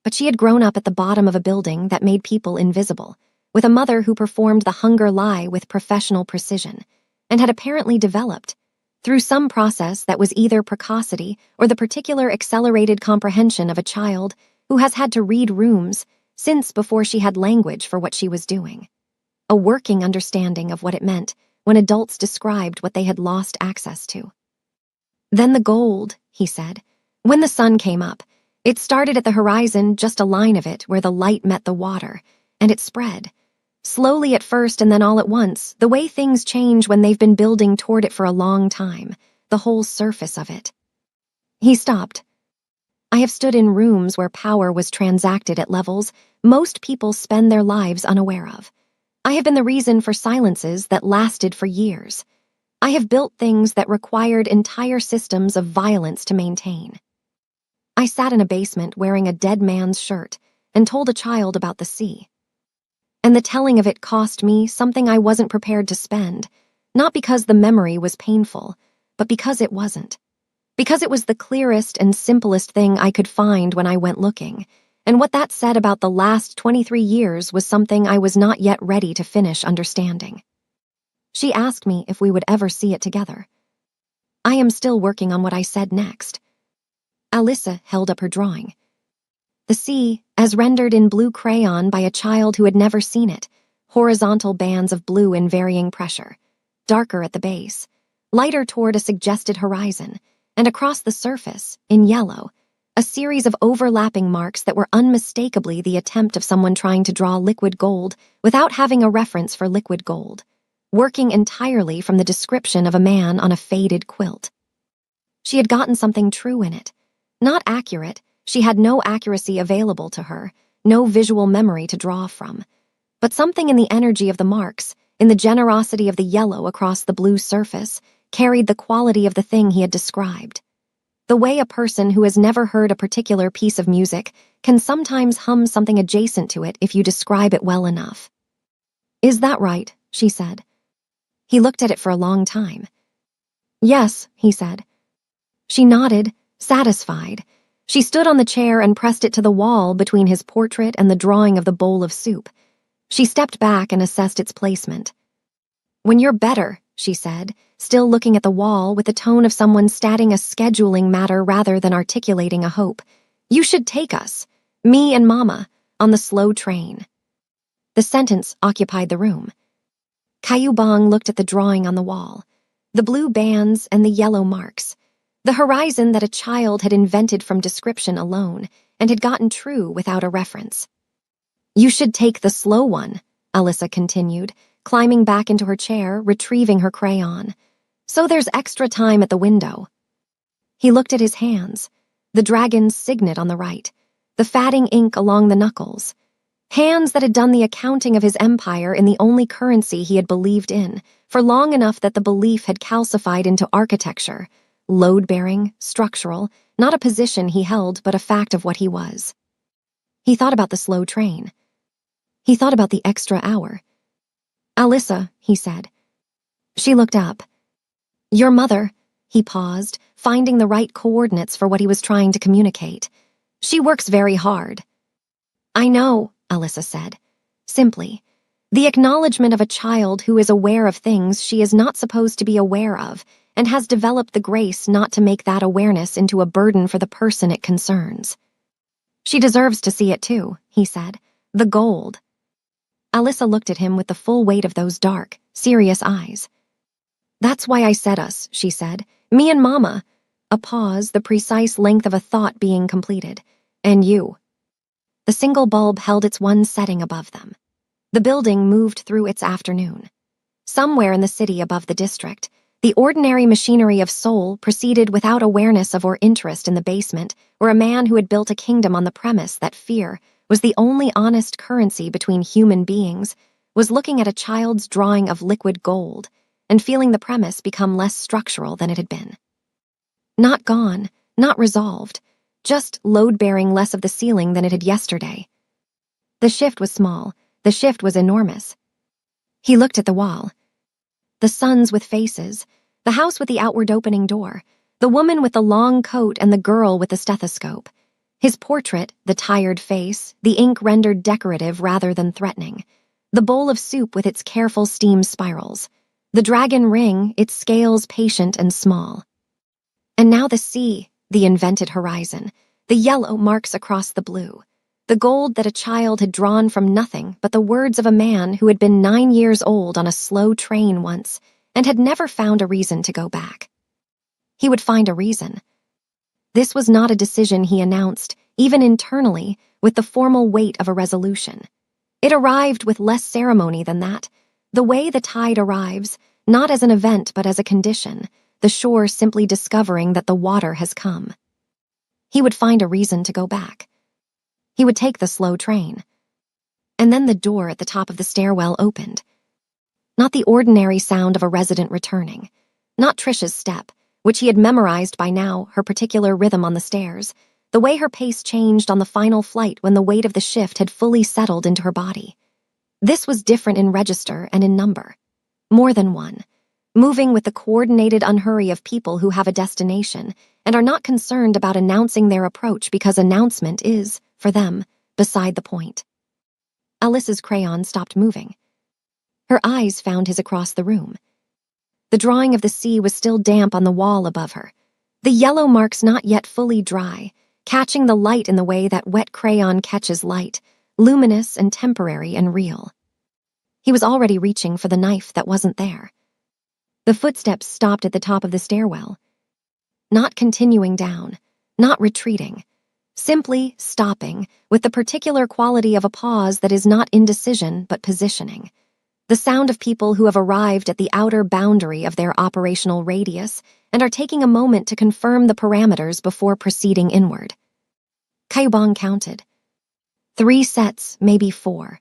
But she had grown up at the bottom of a building that made people invisible, with a mother who performed the hunger lie with professional precision, and had apparently developed, through some process that was either precocity or the particular accelerated comprehension of a child who has had to read rooms since before she had language for what she was doing. A working understanding of what it meant when adults described what they had lost access to. Then the gold, he said. When the sun came up, it started at the horizon, just a line of it where the light met the water, and it spread. Slowly at first and then all at once, the way things change when they've been building toward it for a long time, the whole surface of it. He stopped. I have stood in rooms where power was transacted at levels most people spend their lives unaware of. I have been the reason for silences that lasted for years. I have built things that required entire systems of violence to maintain. I sat in a basement wearing a dead man's shirt and told a child about the sea. And the telling of it cost me something I wasn't prepared to spend, not because the memory was painful, but because it wasn't. Because it was the clearest and simplest thing I could find when I went looking, and what that said about the last 23 years was something I was not yet ready to finish understanding. She asked me if we would ever see it together. I am still working on what I said next. Alyssa held up her drawing. The sea, as rendered in blue crayon by a child who had never seen it, horizontal bands of blue in varying pressure, darker at the base, lighter toward a suggested horizon, and across the surface, in yellow, a series of overlapping marks that were unmistakably the attempt of someone trying to draw liquid gold without having a reference for liquid gold, working entirely from the description of a man on a faded quilt. She had gotten something true in it. Not accurate, she had no accuracy available to her, no visual memory to draw from. But something in the energy of the marks, in the generosity of the yellow across the blue surface, carried the quality of the thing he had described. The way a person who has never heard a particular piece of music can sometimes hum something adjacent to it if you describe it well enough. "Is that right?" she said. He looked at it for a long time. "Yes," he said. She nodded, satisfied. She stood on the chair and pressed it to the wall between his portrait and the drawing of the bowl of soup. She stepped back and assessed its placement. "When you're better," she said, still looking at the wall with the tone of someone stating a scheduling matter rather than articulating a hope, "you should take us, me and Mama, on the slow train." The sentence occupied the room. Caillou Bong looked at the drawing on the wall, the blue bands and the yellow marks, the horizon that a child had invented from description alone and had gotten true without a reference. "You should take the slow one," Alyssa continued, climbing back into her chair, retrieving her crayon. "So there's extra time at the window." He looked at his hands, the dragon's signet on the right, the fatting ink along the knuckles. Hands that had done the accounting of his empire in the only currency he had believed in, for long enough that the belief had calcified into architecture, load-bearing, structural, not a position he held but a fact of what he was. He thought about the slow train. He thought about the extra hour. "Alyssa," he said. She looked up. "Your mother," he paused, finding the right coordinates for what he was trying to communicate. "She works very hard." "I know," Alyssa said, simply. The acknowledgement of a child who is aware of things she is not supposed to be aware of and has developed the grace not to make that awareness into a burden for the person it concerns. "She deserves to see it too," he said. "The gold." Alyssa looked at him with the full weight of those dark, serious eyes. "That's why I said us," she said. "Me and Mama." A pause, the precise length of a thought being completed. "And you." The single bulb held its one setting above them. The building moved through its afternoon. Somewhere in the city above the district, the ordinary machinery of Seoul proceeded without awareness of or interest in the basement, where a man who had built a kingdom on the premise that fear was the only honest currency between human beings was looking at a child's drawing of liquid gold and feeling the premise become less structural than it had been. Not gone, not resolved, just load-bearing less of the ceiling than it had yesterday. The shift was small, the shift was enormous. He looked at the wall. The sons with faces, the house with the outward opening door, the woman with the long coat and the girl with the stethoscope. His portrait, the tired face, the ink rendered decorative rather than threatening. The bowl of soup with its careful steam spirals. The dragon ring, its scales patient and small. And now the sea, the invented horizon, the yellow marks across the blue, the gold that a child had drawn from nothing but the words of a man who had been 9 years old on a slow train once and had never found a reason to go back. He would find a reason. This was not a decision he announced, even internally, with the formal weight of a resolution. It arrived with less ceremony than that, the way the tide arrives, not as an event but as a condition, the shore simply discovering that the water has come. He would find a reason to go back. He would take the slow train. And then the door at the top of the stairwell opened. Not the ordinary sound of a resident returning. Not Trish's step, which he had memorized by now, her particular rhythm on the stairs, the way her pace changed on the final flight when the weight of the shift had fully settled into her body. This was different in register and in number. More than one. Moving with the coordinated unhurry of people who have a destination and are not concerned about announcing their approach because announcement is, for them, beside the point. Alyssa's crayon stopped moving. Her eyes found his across the room. The drawing of the sea was still damp on the wall above her, the yellow marks not yet fully dry, catching the light in the way that wet crayon catches light, luminous and temporary and real. He was already reaching for the knife that wasn't there. The footsteps stopped at the top of the stairwell. Not continuing down, not retreating, simply stopping with the particular quality of a pause that is not indecision but positioning. The sound of people who have arrived at the outer boundary of their operational radius and are taking a moment to confirm the parameters before proceeding inward. Kaibong counted. 3 sets, maybe 4.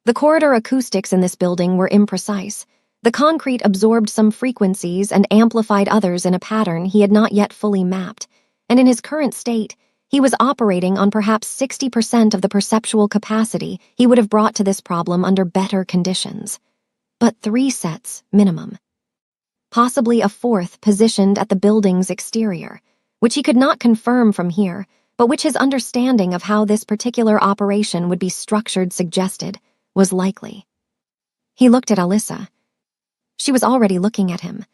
The corridor acoustics in this building were imprecise. The concrete absorbed some frequencies and amplified others in a pattern he had not yet fully mapped, and in his current state, he was operating on perhaps 60% of the perceptual capacity he would have brought to this problem under better conditions. But 3 sets, minimum. Possibly a 4th positioned at the building's exterior, which he could not confirm from here, but which his understanding of how this particular operation would be structured suggested was likely. He looked at Alyssa. She was already looking at him.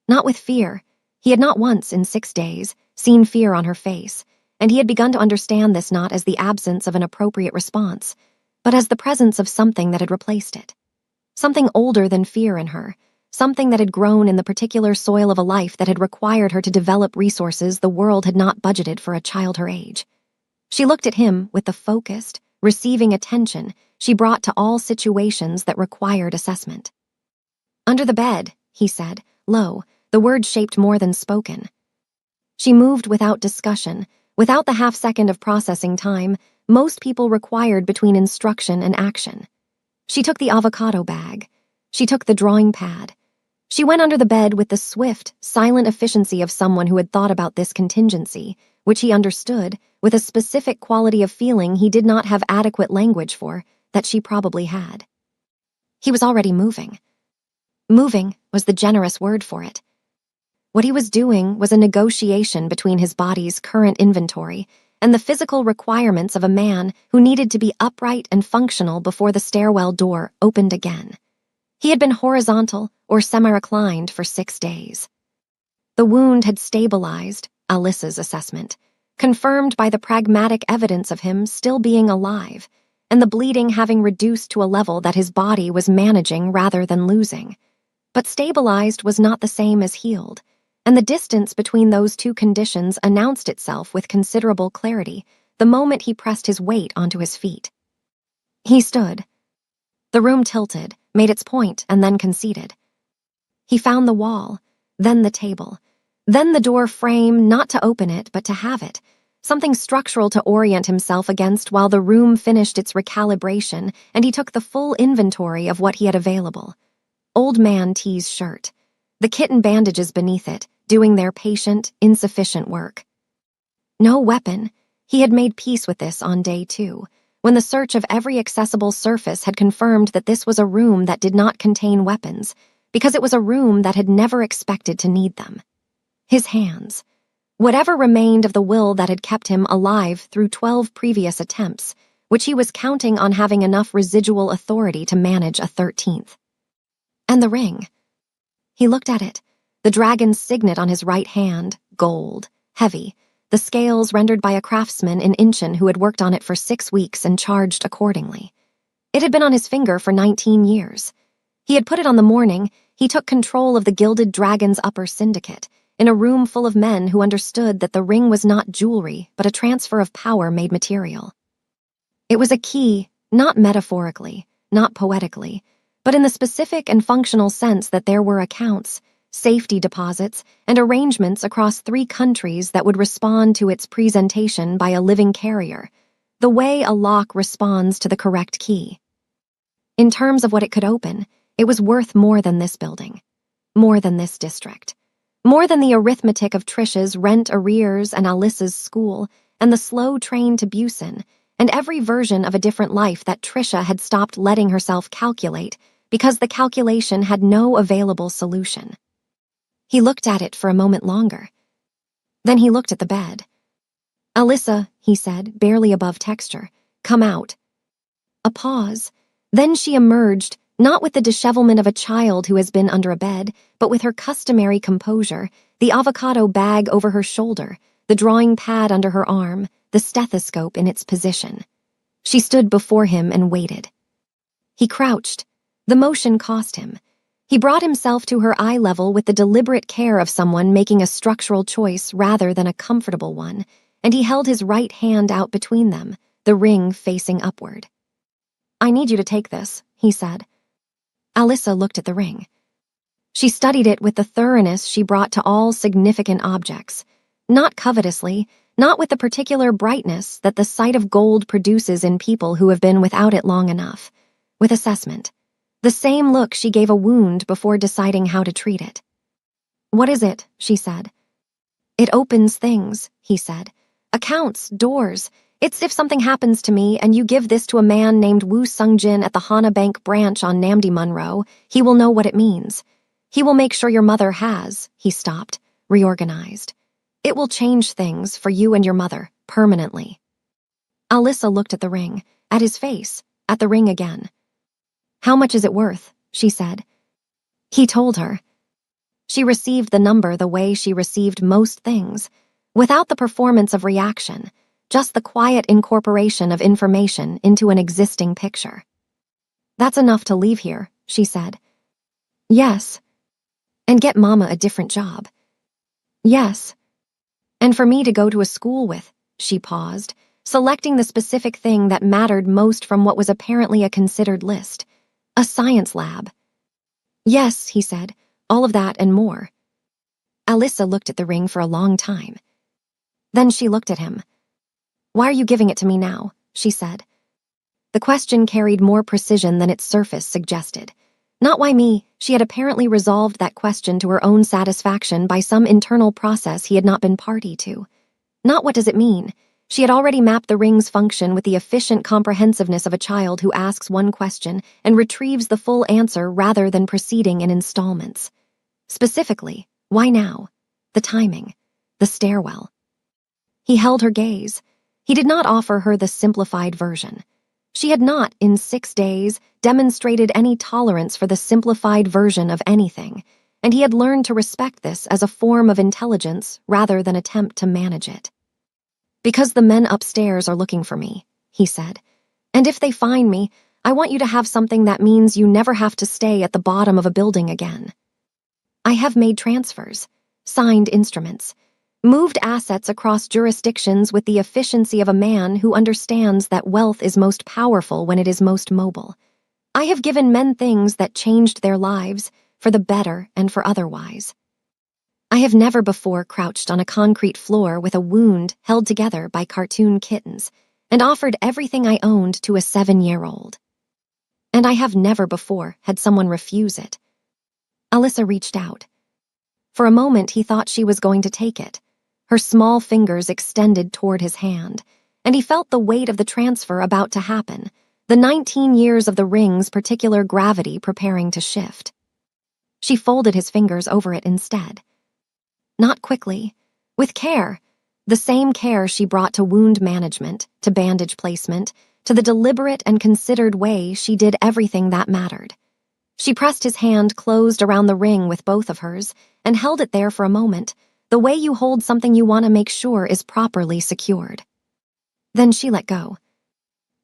Not with fear. He had not once in 6 days seen fear on her face, and he had begun to understand this not as the absence of an appropriate response, but as the presence of something that had replaced it. Something older than fear in her, something that had grown in the particular soil of a life that had required her to develop resources the world had not budgeted for a child her age. She looked at him with the focused, receiving attention she brought to all situations that required assessment. "Under the bed," he said, low, the word shaped more than spoken. She moved without discussion, without the half-second of processing time most people required between instruction and action. She took the avocado bag. She took the drawing pad. She went under the bed with the swift, silent efficiency of someone who had thought about this contingency, which he understood, with a specific quality of feeling he did not have adequate language for, that she probably had. He was already moving. Moving was the generous word for it. What he was doing was a negotiation between his body's current inventory and the physical requirements of a man who needed to be upright and functional before the stairwell door opened again. He had been horizontal or semi-reclined for 6 days. The wound had stabilized, Alyssa's assessment, confirmed by the pragmatic evidence of him still being alive, and the bleeding having reduced to a level that his body was managing rather than losing. But stabilized was not the same as healed, and the distance between those two conditions announced itself with considerable clarity the moment he pressed his weight onto his feet. He stood. The room tilted, made its point, and then conceded. He found the wall, then the table, then the door frame, not to open it, but to have it, something structural to orient himself against while the room finished its recalibration and he took the full inventory of what he had available. Old man T's shirt, the kitten bandages beneath it, doing their patient, insufficient work. No weapon. He had made peace with this on day 2, when the search of every accessible surface had confirmed that this was a room that did not contain weapons, because it was a room that had never expected to need them. His hands. Whatever remained of the will that had kept him alive through 12 previous attempts, which he was counting on having enough residual authority to manage a 13th. And the ring. He looked at it, the dragon's signet on his right hand, gold, heavy, the scales rendered by a craftsman in Incheon who had worked on it for 6 weeks and charged accordingly. It had been on his finger for 19 years. He had put it on the morning he took control of the Gilded Dragon's upper syndicate, in a room full of men who understood that the ring was not jewelry but a transfer of power made material. It was a key, not metaphorically, not poetically, but in the specific and functional sense that there were accounts, safety deposits, and arrangements across 3 countries that would respond to its presentation by a living carrier, the way a lock responds to the correct key. In terms of what it could open, it was worth more than this building, more than this district, more than the arithmetic of Trisha's rent arrears and Alyssa's school, and the slow train to Busan, and every version of a different life that Trisha had stopped letting herself calculate because the calculation had no available solution. He looked at it for a moment longer. Then he looked at the bed. "Alyssa," he said, barely above texture, "come out." A pause. Then she emerged, not with the dishevelment of a child who has been under a bed, but with her customary composure, the avocado bag over her shoulder, the drawing pad under her arm, the stethoscope in its position. She stood before him and waited. He crouched. The motion cost him. He brought himself to her eye level with the deliberate care of someone making a structural choice rather than a comfortable one, and he held his right hand out between them, the ring facing upward. "I need you to take this," he said. Alyssa looked at the ring. She studied it with the thoroughness she brought to all significant objects, not covetously, not with the particular brightness that the sight of gold produces in people who have been without it long enough, with assessment. The same look she gave a wound before deciding how to treat it. "What is it?" she said. "It opens things," he said. "Accounts, doors. It's if something happens to me and you give this to a man named Woo Sung-jin at the Hana Bank branch on Namdi Munro, he will know what it means. He will make sure your mother has," he stopped, reorganized. "It will change things for you and your mother, permanently." Alyssa looked at the ring, at his face, at the ring again. "How much is it worth?" she said. He told her. She received the number the way she received most things, without the performance of reaction, just the quiet incorporation of information into an existing picture. "That's enough to leave here," she said. "Yes. And get Mama a different job." "Yes. And for me to go to a school with," she paused, selecting the specific thing that mattered most from what was apparently a considered list. "A science lab." "Yes," he said, "all of that and more." Alyssa looked at the ring for a long time. Then she looked at him. "Why are you giving it to me now?" she said. The question carried more precision than its surface suggested. Not why me, she had apparently resolved that question to her own satisfaction by some internal process he had not been party to. Not what does it mean. She had already mapped the ring's function with the efficient comprehensiveness of a child who asks one question and retrieves the full answer rather than proceeding in installments. Specifically, why now? The timing. The stairwell. He held her gaze. He did not offer her the simplified version. She had not, in 6 days, demonstrated any tolerance for the simplified version of anything, and he had learned to respect this as a form of intelligence rather than attempt to manage it. "Because the men upstairs are looking for me," he said. "And if they find me, I want you to have something that means you never have to stay at the bottom of a building again. I have made transfers, signed instruments, moved assets across jurisdictions with the efficiency of a man who understands that wealth is most powerful when it is most mobile. I have given men things that changed their lives, for the better and for otherwise. I have never before crouched on a concrete floor with a wound held together by cartoon kittens and offered everything I owned to a 7-year-old. And I have never before had someone refuse it." Alyssa reached out. For a moment he thought she was going to take it. Her small fingers extended toward his hand, and he felt the weight of the transfer about to happen, the 19 years of the ring's particular gravity preparing to shift. She folded his fingers over it instead. Not quickly, with care, the same care she brought to wound management, to bandage placement, to the deliberate and considered way she did everything that mattered. She pressed his hand closed around the ring with both of hers and held it there for a moment, the way you hold something you want to make sure is properly secured. Then she let go.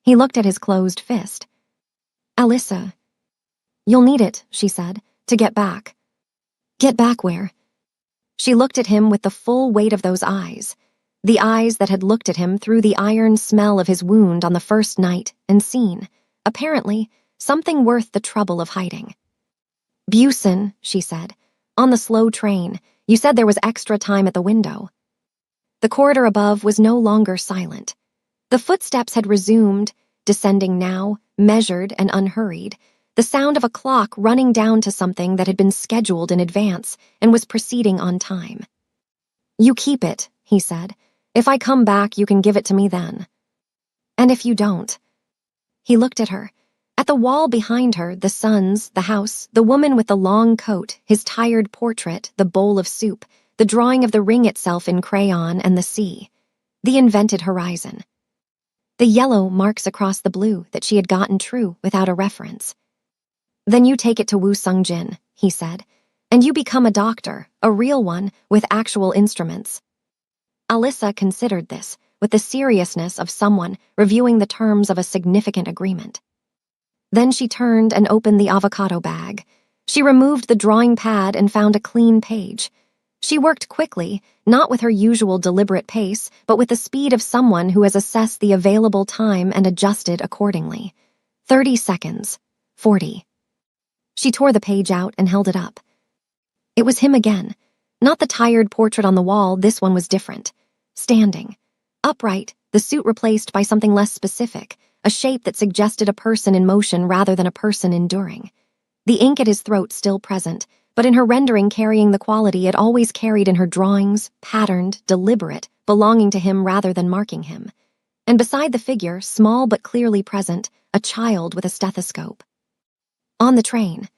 He looked at his closed fist. "Alyssa, you'll need it," she said, "to get back." "Get back where?" She looked at him with the full weight of those eyes, the eyes that had looked at him through the iron smell of his wound on the first night and seen, apparently, something worth the trouble of hiding. "Busan," she said. On the slow train, you said there was extra time at the window. The corridor above was no longer silent. The footsteps had resumed, descending now, measured and unhurried, the sound of a clock running down to something that had been scheduled in advance and was proceeding on time. You keep it, he said. If I come back, you can give it to me then. And if you don't? He looked at her. At the wall behind her, the sons, the house, the woman with the long coat, his tired portrait, the bowl of soup, the drawing of the ring itself in crayon and the sea. The invented horizon. The yellow marks across the blue that she had gotten true without a reference. Then you take it to Wu Sung-jin, he said, and you become a doctor, a real one, with actual instruments. Alyssa considered this, with the seriousness of someone reviewing the terms of a significant agreement. Then she turned and opened the avocado bag. She removed the drawing pad and found a clean page. She worked quickly, not with her usual deliberate pace, but with the speed of someone who has assessed the available time and adjusted accordingly. 30 seconds. 40. She tore the page out and held it up. It was him again. Not the tired portrait on the wall, this one was different. Standing. Upright, the suit replaced by something less specific, a shape that suggested a person in motion rather than a person enduring. The ink at his throat still present, but in her rendering carrying the quality it always carried in her drawings, patterned, deliberate, belonging to him rather than marking him. And beside the figure, small but clearly present, a child with a stethoscope. On the train.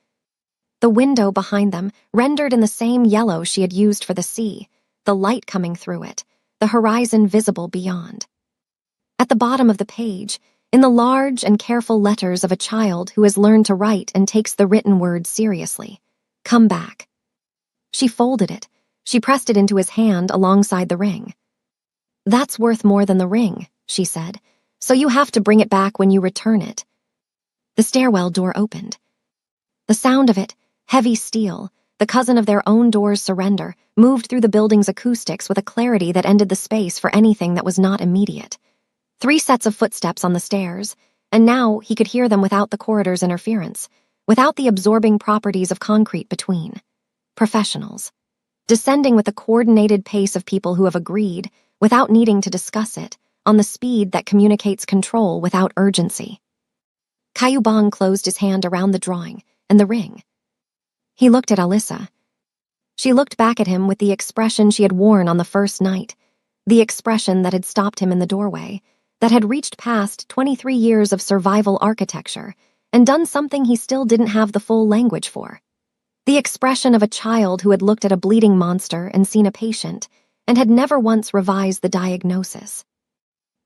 The window behind them, rendered in the same yellow she had used for the sea, the light coming through it, the horizon visible beyond. At the bottom of the page, in the large and careful letters of a child who has learned to write and takes the written word seriously. Come back. She folded it. She pressed it into his hand alongside the ring. That's worth more than the ring, she said, so you have to bring it back when you return it. The stairwell door opened. The sound of it, heavy steel, the cousin of their own door's surrender, moved through the building's acoustics with a clarity that ended the space for anything that was not immediate. 3 sets of footsteps on the stairs, and now he could hear them without the corridor's interference, without the absorbing properties of concrete between. Professionals. Descending with the coordinated pace of people who have agreed, without needing to discuss it, on the speed that communicates control without urgency. Caillou Bong closed his hand around the drawing and the ring. He looked at Alyssa. She looked back at him with the expression she had worn on the first night, the expression that had stopped him in the doorway, that had reached past 23 years of survival architecture and done something he still didn't have the full language for. The expression of a child who had looked at a bleeding monster and seen a patient and had never once revised the diagnosis.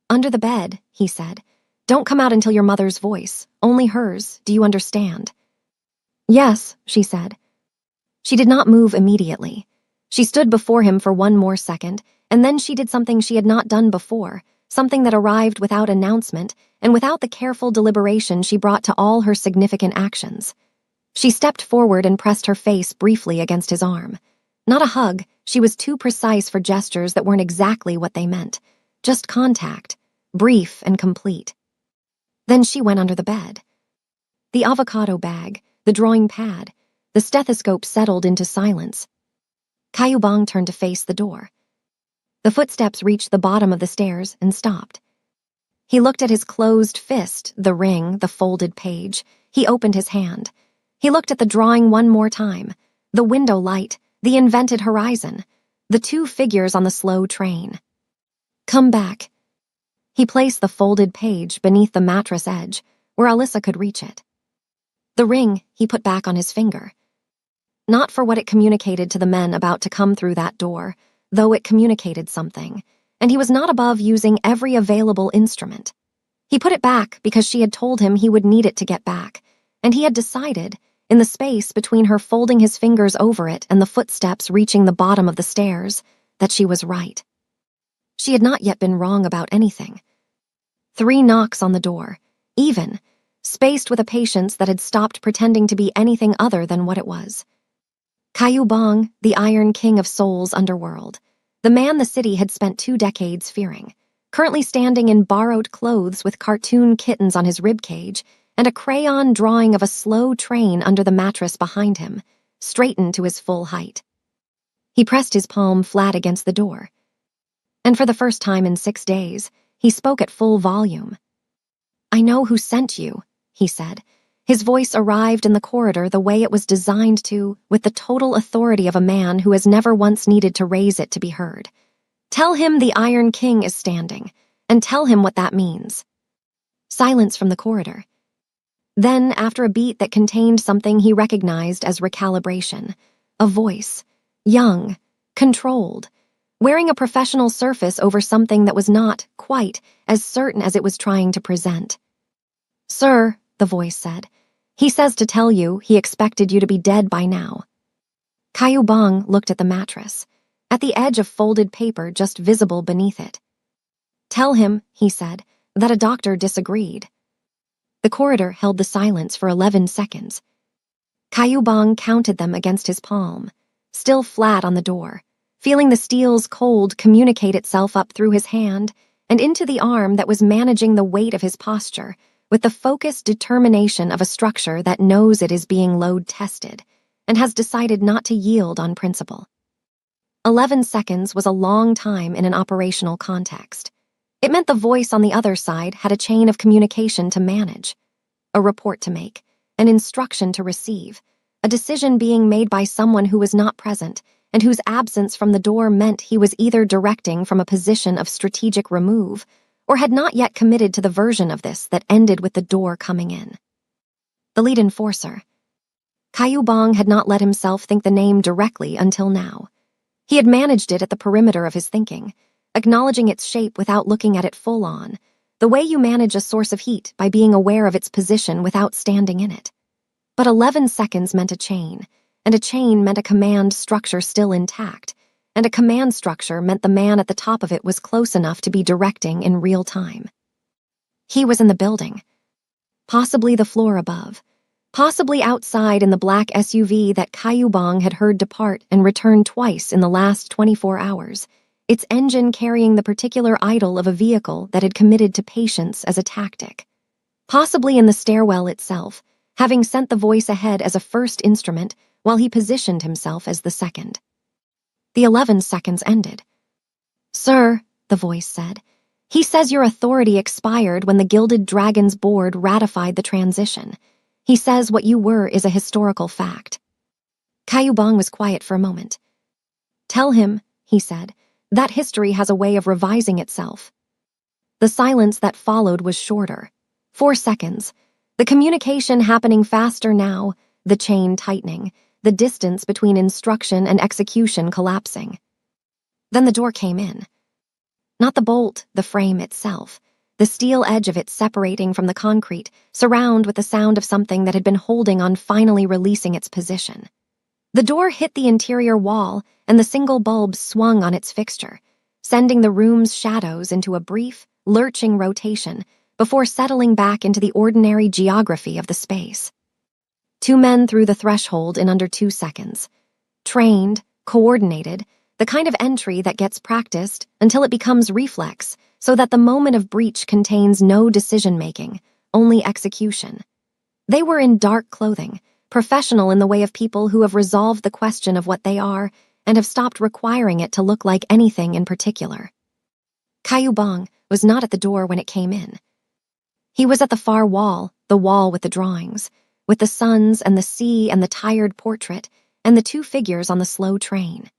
Under the bed, he said, don't come out until your mother's voice, only hers, do you understand? Yes, she said. She did not move immediately. She stood before him for one more second, and then she did something she had not done before, something that arrived without announcement and without the careful deliberation she brought to all her significant actions. She stepped forward and pressed her face briefly against his arm. Not a hug, she was too precise for gestures that weren't exactly what they meant. Just contact, brief and complete. Then she went under the bed. The avocado bag, the drawing pad, the stethoscope settled into silence. Caillou Bong turned to face the door. The footsteps reached the bottom of the stairs and stopped. He looked at his closed fist, the ring, the folded page. He opened his hand. He looked at the drawing one more time, the window light, the invented horizon, the 2 figures on the slow train. Come back. He placed the folded page beneath the mattress edge, where Alyssa could reach it. The ring he put back on his finger. Not for what it communicated to the men about to come through that door, though it communicated something, and he was not above using every available instrument. He put it back because she had told him he would need it to get back, and he had decided, in the space between her folding his fingers over it and the footsteps reaching the bottom of the stairs, that she was right. She had not yet been wrong about anything. 3 knocks on the door, even, spaced with a patience that had stopped pretending to be anything other than what it was. Caillou Bong, the Iron King of Seoul's underworld, the man the city had spent 2 decades fearing, currently standing in borrowed clothes with cartoon kittens on his ribcage and a crayon drawing of a slow train under the mattress behind him, straightened to his full height. He pressed his palm flat against the door. And for the first time in 6 days, he spoke at full volume. "I know who sent you," he said. His voice arrived in the corridor the way it was designed to, with the total authority of a man who has never once needed to raise it to be heard. "Tell him the Iron King is standing, and tell him what that means." Silence from the corridor. Then, after a beat that contained something he recognized as recalibration, a voice, young, controlled, wearing a professional surface over something that was not, quite, as certain as it was trying to present. "Sir," the voice said, "he says to tell you he expected you to be dead by now." Caillou Bong looked at the mattress, at the edge of folded paper just visible beneath it. "Tell him," he said, "that a doctor disagreed." The corridor held the silence for 11 seconds. Caillou Bong counted them against his palm, still flat on the door, feeling the steel's cold communicate itself up through his hand and into the arm that was managing the weight of his posture with the focused determination of a structure that knows it is being load-tested and has decided not to yield on principle. 11 seconds was a long time in an operational context. It meant the voice on the other side had a chain of communication to manage, a report to make, an instruction to receive, a decision being made by someone who was not present and whose absence from the door meant he was either directing from a position of strategic remove or had not yet committed to the version of this that ended with the door coming in. The lead enforcer. Caillou Bong had not let himself think the name directly until now. He had managed it at the perimeter of his thinking, acknowledging its shape without looking at it full on, the way you manage a source of heat by being aware of its position without standing in it. But 11 seconds meant a chain, and a chain meant a command structure still intact, and a command structure meant the man at the top of it was close enough to be directing in real time. He was in the building, possibly the floor above, possibly outside in the black SUV that Caillou Bong had heard depart and return twice in the last 24 hours, its engine carrying the particular idol of a vehicle that had committed to patience as a tactic. Possibly in the stairwell itself, having sent the voice ahead as a first instrument while he positioned himself as the second. The 11 seconds ended. "Sir," the voice said, "he says your authority expired when the Gilded Dragon's board ratified the transition. He says what you were is a historical fact." Caillou Bong was quiet for a moment. "Tell him," he said, "that history has a way of revising itself." The silence that followed was shorter. 4 seconds. The communication happening faster now, the chain tightening, the distance between instruction and execution collapsing. Then the door came in. Not the bolt, the frame itself, the steel edge of it separating from the concrete, surround with the sound of something that had been holding on finally releasing its position. The door hit the interior wall, and the single bulb swung on its fixture, sending the room's shadows into a brief, lurching rotation before settling back into the ordinary geography of the space. 2 men through the threshold in under 2 seconds. Trained, coordinated, the kind of entry that gets practiced until it becomes reflex, so that the moment of breach contains no decision-making, only execution. They were in dark clothing, professional in the way of people who have resolved the question of what they are and have stopped requiring it to look like anything in particular. Caillou Bong was not at the door when it came in. He was at the far wall, the wall with the drawings, with the suns and the sea and the tired portrait and the 2 figures on the slow train.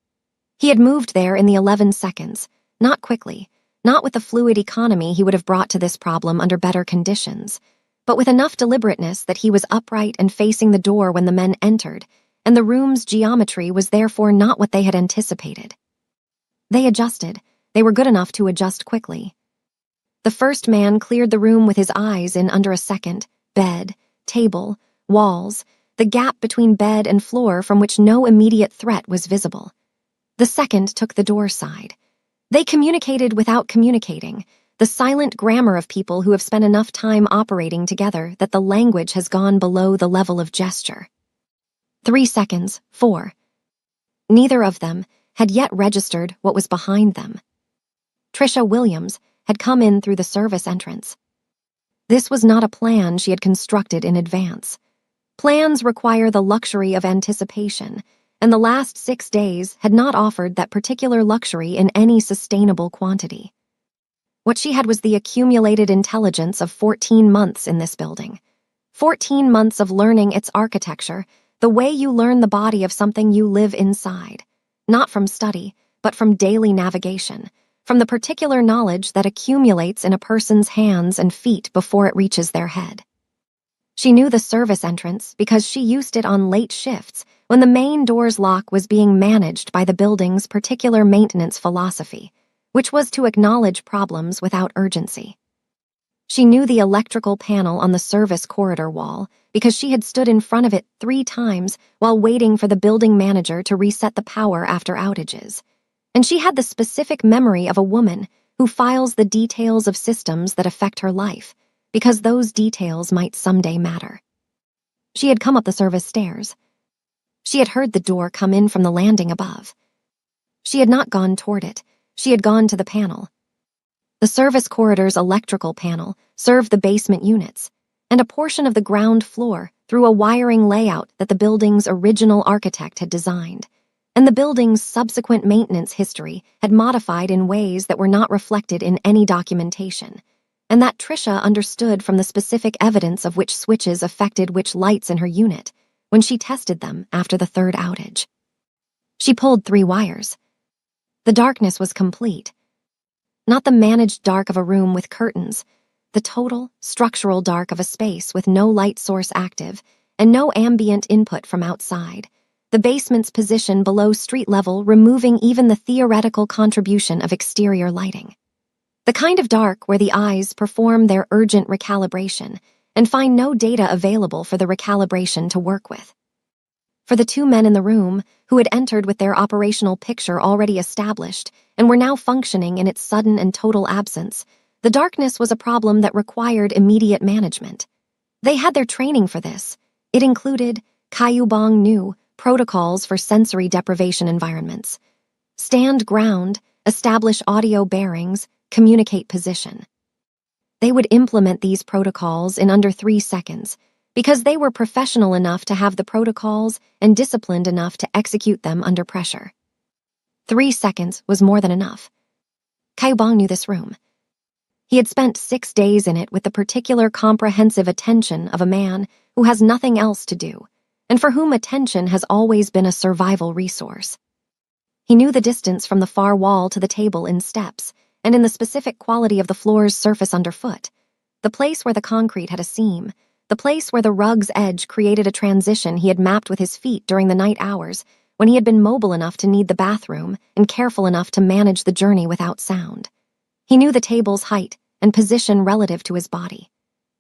He had moved there in the 11 seconds, not quickly, not with the fluid economy he would have brought to this problem under better conditions, but with enough deliberateness that he was upright and facing the door when the men entered, and the room's geometry was therefore not what they had anticipated. They adjusted. They were good enough to adjust quickly. The first man cleared the room with his eyes in under a second, bed, table, walls, the gap between bed and floor from which no immediate threat was visible. The second took the door side. They communicated without communicating, the silent grammar of people who have spent enough time operating together that the language has gone below the level of gesture. 3 seconds, 4. Neither of them had yet registered what was behind them. Trisha Williams had come in through the service entrance. This was not a plan she had constructed in advance. Plans require the luxury of anticipation, and the last 6 days had not offered that particular luxury in any sustainable quantity. What she had was the accumulated intelligence of 14 months in this building. 14 months of learning its architecture, the way you learn the body of something you live inside, not from study, but from daily navigation, from the particular knowledge that accumulates in a person's hands and feet before it reaches their head. She knew the service entrance because she used it on late shifts when the main door's lock was being managed by the building's particular maintenance philosophy, which was to acknowledge problems without urgency. She knew the electrical panel on the service corridor wall because she had stood in front of it 3 times while waiting for the building manager to reset the power after outages. And she had the specific memory of a woman who files the details of systems that affect her life, because those details might someday matter. She had come up the service stairs. She had heard the door come in from the landing above. She had not gone toward it. She had gone to the panel. The service corridor's electrical panel served the basement units, and a portion of the ground floor through a wiring layout that the building's original architect had designed, and the building's subsequent maintenance history had modified in ways that were not reflected in any documentation, and that Trisha understood from the specific evidence of which switches affected which lights in her unit when she tested them after the 3rd outage. She pulled 3 wires. The darkness was complete. Not the managed dark of a room with curtains, the total, structural dark of a space with no light source active and no ambient input from outside, the basement's position below street level removing even the theoretical contribution of exterior lighting. The kind of dark where the eyes perform their urgent recalibration and find no data available for the recalibration to work with. For the 2 men in the room, who had entered with their operational picture already established and were now functioning in its sudden and total absence, the darkness was a problem that required immediate management. They had their training for this. It included, Kayubong knew, protocols for sensory deprivation environments. Stand ground, establish audio bearings, communicate position. They would implement these protocols in under 3 seconds, because they were professional enough to have the protocols and disciplined enough to execute them under pressure. 3 seconds was more than enough. Kayubong knew this room. He had spent 6 days in it with the particular comprehensive attention of a man who has nothing else to do, and for whom attention has always been a survival resource. He knew the distance from the far wall to the table in steps, and in the specific quality of the floor's surface underfoot, the place where the concrete had a seam, the place where the rug's edge created a transition he had mapped with his feet during the night hours when he had been mobile enough to need the bathroom and careful enough to manage the journey without sound. He knew the table's height and position relative to his body.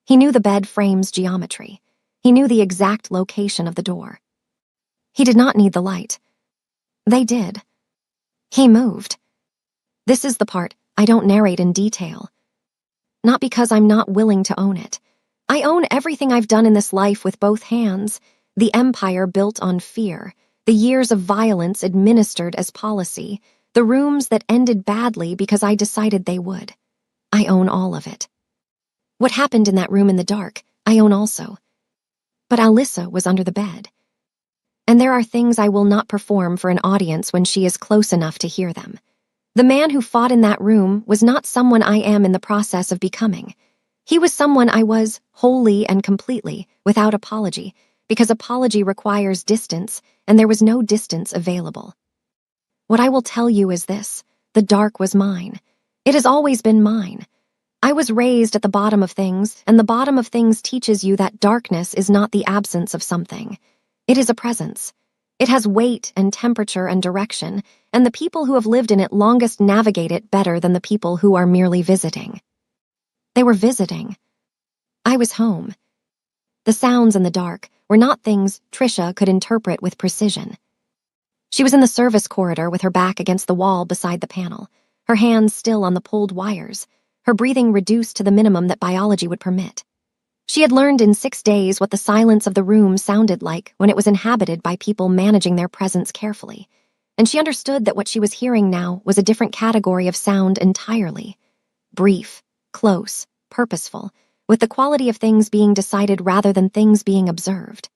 He knew the bed frame's geometry. He knew the exact location of the door. He did not need the light. They did. He moved. This is the part I don't narrate in detail. Not because I'm not willing to own it. I own everything I've done in this life with both hands, the empire built on fear, the years of violence administered as policy, the rooms that ended badly because I decided they would. I own all of it. What happened in that room in the dark, I own also. But Alyssa was under the bed. And there are things I will not perform for an audience when she is close enough to hear them. The man who fought in that room was not someone I am in the process of becoming. He was someone I was, wholly and completely, without apology, because apology requires distance, and there was no distance available. What I will tell you is this: the dark was mine. It has always been mine. I was raised at the bottom of things, and the bottom of things teaches you that darkness is not the absence of something. It is a presence. It has weight and temperature and direction, and the people who have lived in it longest navigate it better than the people who are merely visiting. They were visiting. I was home. The sounds in the dark were not things Trisha could interpret with precision. She was in the service corridor with her back against the wall beside the panel, her hands still on the pulled wires, her breathing reduced to the minimum that biology would permit. She had learned in 6 days what the silence of the room sounded like when it was inhabited by people managing their presence carefully, and she understood that what she was hearing now was a different category of sound entirely. Brief, close, purposeful, with the quality of things being decided rather than things being observed.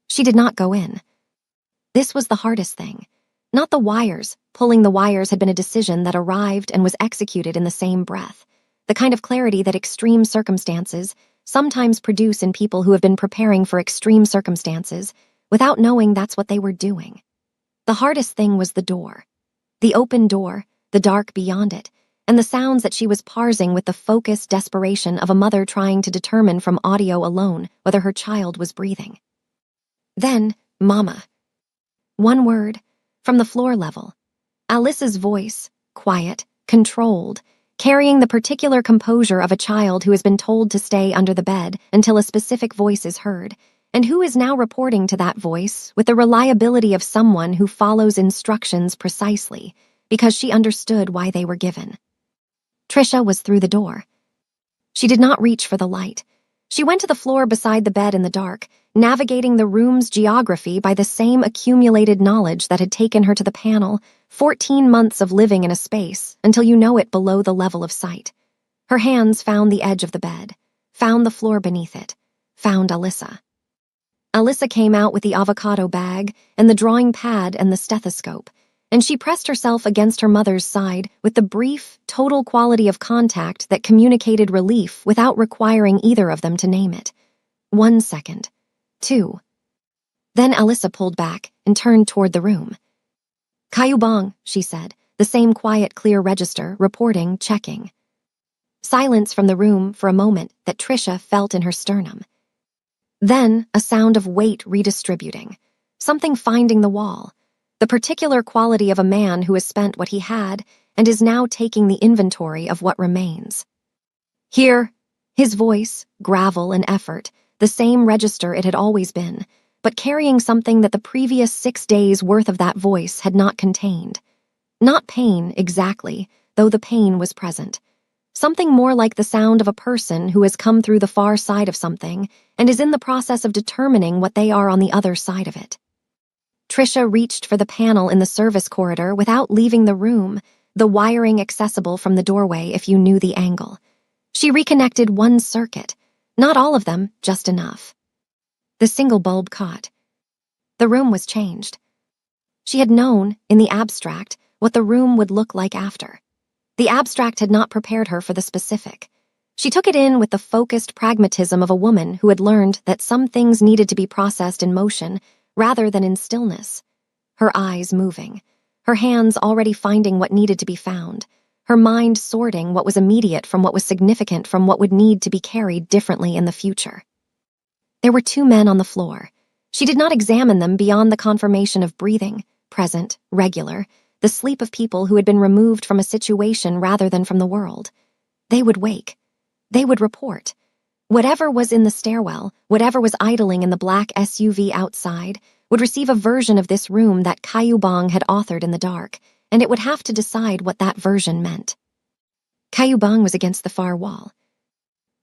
She did not go in. This was the hardest thing. Not the wires. Pulling the wires had been a decision that arrived and was executed in the same breath. The kind of clarity that extreme circumstances sometimes produce in people who have been preparing for extreme circumstances without knowing that's what they were doing. The hardest thing was the door. The open door, the dark beyond it, and the sounds that she was parsing with the focused desperation of a mother trying to determine from audio alone whether her child was breathing. Then, Mama. One word, from the floor level. Alyssa's voice, quiet, controlled, carrying the particular composure of a child who has been told to stay under the bed until a specific voice is heard, and who is now reporting to that voice with the reliability of someone who follows instructions precisely because she understood why they were given. Trisha was through the door. She did not reach for the light. She went to the floor beside the bed in the dark, navigating the room's geography by the same accumulated knowledge that had taken her to the panel, 14 months of living in a space until you know it below the level of sight. Her hands found the edge of the bed, found the floor beneath it, found Alyssa. Alyssa came out with the avocado bag and the drawing pad and the stethoscope, and she pressed herself against her mother's side with the brief, total quality of contact that communicated relief without requiring either of them to name it. 1 second. 2. Then Alyssa pulled back and turned toward the room. Kayubong, she said, the same quiet, clear register, reporting, checking. Silence from the room for a moment that Trisha felt in her sternum. Then a sound of weight redistributing, something finding the wall, the particular quality of a man who has spent what he had and is now taking the inventory of what remains. Here, his voice, gravel and effort, the same register it had always been, but carrying something that the previous 6 days' worth of that voice had not contained. Not pain, exactly, though the pain was present. Something more like the sound of a person who has come through the far side of something and is in the process of determining what they are on the other side of it. Trisha reached for the panel in the service corridor without leaving the room, the wiring accessible from the doorway if you knew the angle. She reconnected one circuit, not all of them, just enough. The single bulb caught. The room was changed. She had known, in the abstract, what the room would look like after. The abstract had not prepared her for the specific. She took it in with the focused pragmatism of a woman who had learned that some things needed to be processed in motion rather than in stillness. Her eyes moving, her hands already finding what needed to be found, her mind sorting what was immediate from what was significant from what would need to be carried differently in the future. There were 2 men on the floor. She did not examine them beyond the confirmation of breathing, present, regular, the sleep of people who had been removed from a situation rather than from the world. They would wake. They would report. Whatever was in the stairwell, whatever was idling in the black SUV outside, would receive a version of this room that Kayubong had authored in the dark, and it would have to decide what that version meant. Kayubong was against the far wall.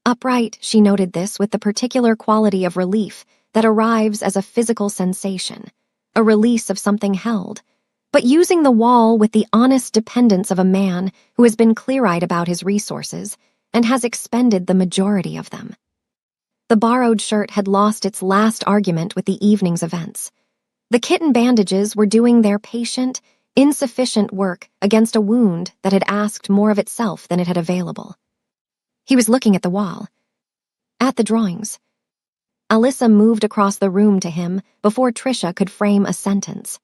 Upright, she noted this with the particular quality of relief that arrives as a physical sensation, a release of something held, but using the wall with the honest dependence of a man who has been clear-eyed about his resources and has expended the majority of them. The borrowed shirt had lost its last argument with the evening's events. The kitten bandages were doing their patient, insufficient work against a wound that had asked more of itself than it had available. He was looking at the wall. At the drawings. Alyssa moved across the room to him before Trisha could frame a sentence.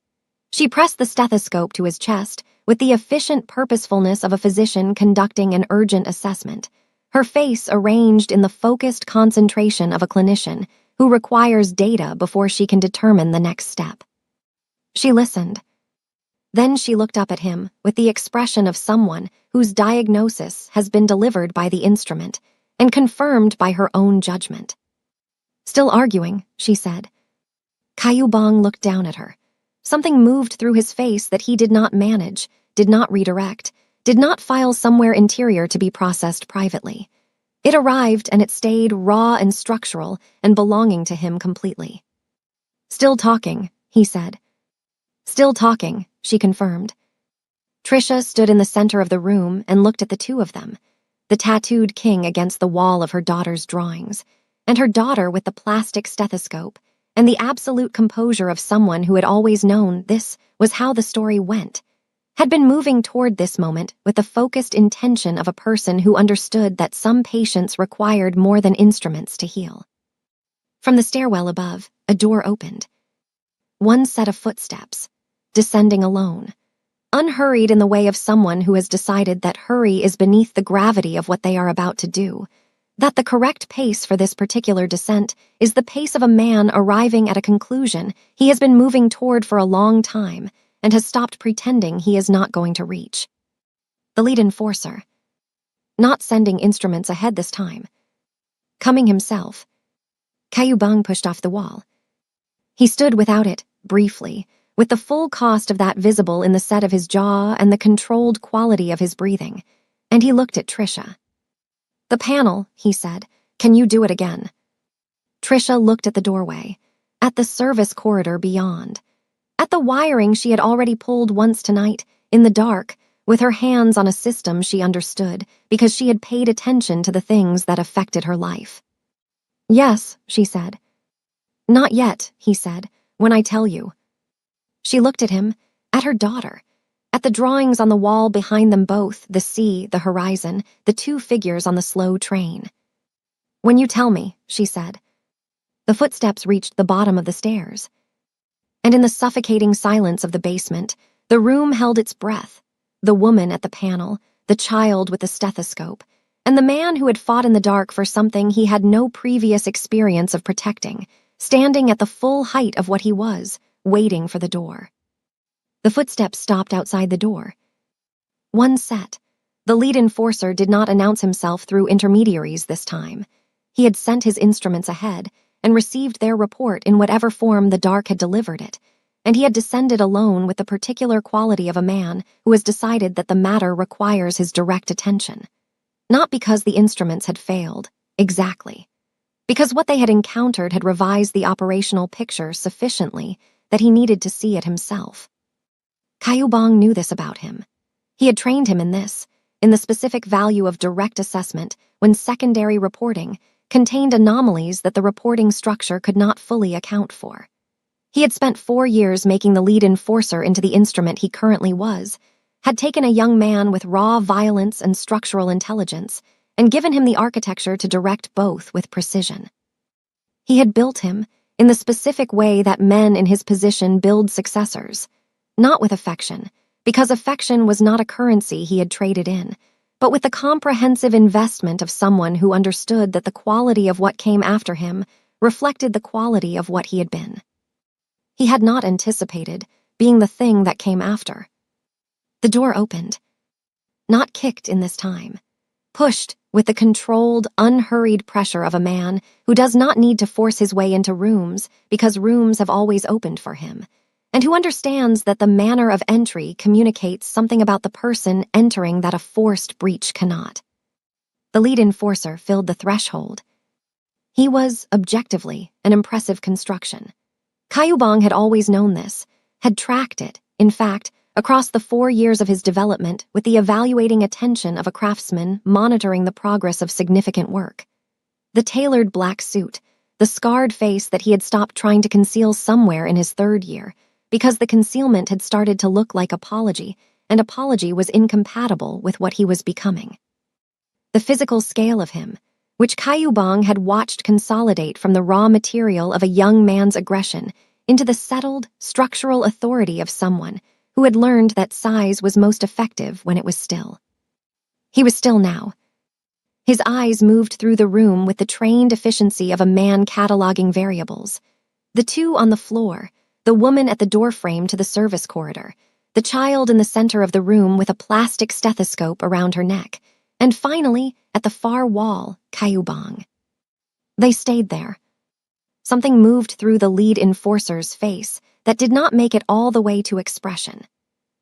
She pressed the stethoscope to his chest with the efficient purposefulness of a physician conducting an urgent assessment, her face arranged in the focused concentration of a clinician who requires data before she can determine the next step. She listened. Then she looked up at him with the expression of someone whose diagnosis has been delivered by the instrument and confirmed by her own judgment. Still arguing, she said. Kayubong looked down at her. Something moved through his face that he did not manage, did not redirect, did not file somewhere interior to be processed privately. It arrived and it stayed raw and structural and belonging to him completely. Still talking, he said. Still talking, she confirmed. Trisha stood in the center of the room and looked at the 2 of them, the tattooed king against the wall of her daughter's drawings, and her daughter with the plastic stethoscope, and the absolute composure of someone who had always known this was how the story went, had been moving toward this moment with the focused intention of a person who understood that some patients required more than instruments to heal. From the stairwell above, a door opened. One set of footsteps, descending alone, unhurried in the way of someone who has decided that hurry is beneath the gravity of what they are about to do, that the correct pace for this particular descent is the pace of a man arriving at a conclusion he has been moving toward for a long time and has stopped pretending he is not going to reach. The lead enforcer, not sending instruments ahead this time, coming himself. Caillou Bang pushed off the wall. He stood without it, briefly, with the full cost of that visible in the set of his jaw and the controlled quality of his breathing, and he looked at Trisha. "The panel," he said. "Can you do it again?" Trisha looked at the doorway, at the service corridor beyond, at the wiring she had already pulled once tonight, in the dark, with her hands on a system she understood because she had paid attention to the things that affected her life. "Yes," she said. "Not yet," he said, "when I tell you." She looked at him, at her daughter, at the drawings on the wall behind them both, the sea, the horizon, the two figures on the slow train. "When you tell me," she said. The footsteps reached the bottom of the stairs. And in the suffocating silence of the basement, the room held its breath, the woman at the panel, the child with the stethoscope, and the man who had fought in the dark for something he had no previous experience of protecting, standing at the full height of what he was, waiting for the door. The footsteps stopped outside the door. One set. The lead enforcer did not announce himself through intermediaries this time. He had sent his instruments ahead and received their report in whatever form the dark had delivered it, and he had descended alone with the particular quality of a man who has decided that the matter requires his direct attention. Not because the instruments had failed, exactly. Because what they had encountered had revised the operational picture sufficiently that he needed to see it himself. Caillou Bang knew this about him. He had trained him in this, in the specific value of direct assessment when secondary reporting contained anomalies that the reporting structure could not fully account for. He had spent 4 years making the lead enforcer into the instrument he currently was, had taken a young man with raw violence and structural intelligence, and given him the architecture to direct both with precision. He had built him in the specific way that men in his position build successors, not with affection, because affection was not a currency he had traded in, but with the comprehensive investment of someone who understood that the quality of what came after him reflected the quality of what he had been. He had not anticipated being the thing that came after. The door opened. Not kicked in this time. Pushed with the controlled, unhurried pressure of a man who does not need to force his way into rooms because rooms have always opened for him, and who understands that the manner of entry communicates something about the person entering that a forced breach cannot. The lead enforcer filled the threshold. He was, objectively, an impressive construction. Caillou Bang had always known this, had tracked it, in fact, across the 4 years of his development with the evaluating attention of a craftsman monitoring the progress of significant work. The tailored black suit, the scarred face that he had stopped trying to conceal somewhere in his 3rd year, because the concealment had started to look like apology, and apology was incompatible with what he was becoming. The physical scale of him, which Caillou Bang had watched consolidate from the raw material of a young man's aggression into the settled, structural authority of someone who had learned that size was most effective when it was still. He was still now. His eyes moved through the room with the trained efficiency of a man cataloging variables. The two on the floor, the woman at the doorframe to the service corridor, the child in the center of the room with a plastic stethoscope around her neck, and finally, at the far wall, Caillou Bang. They stayed there. Something moved through the lead enforcer's face that did not make it all the way to expression.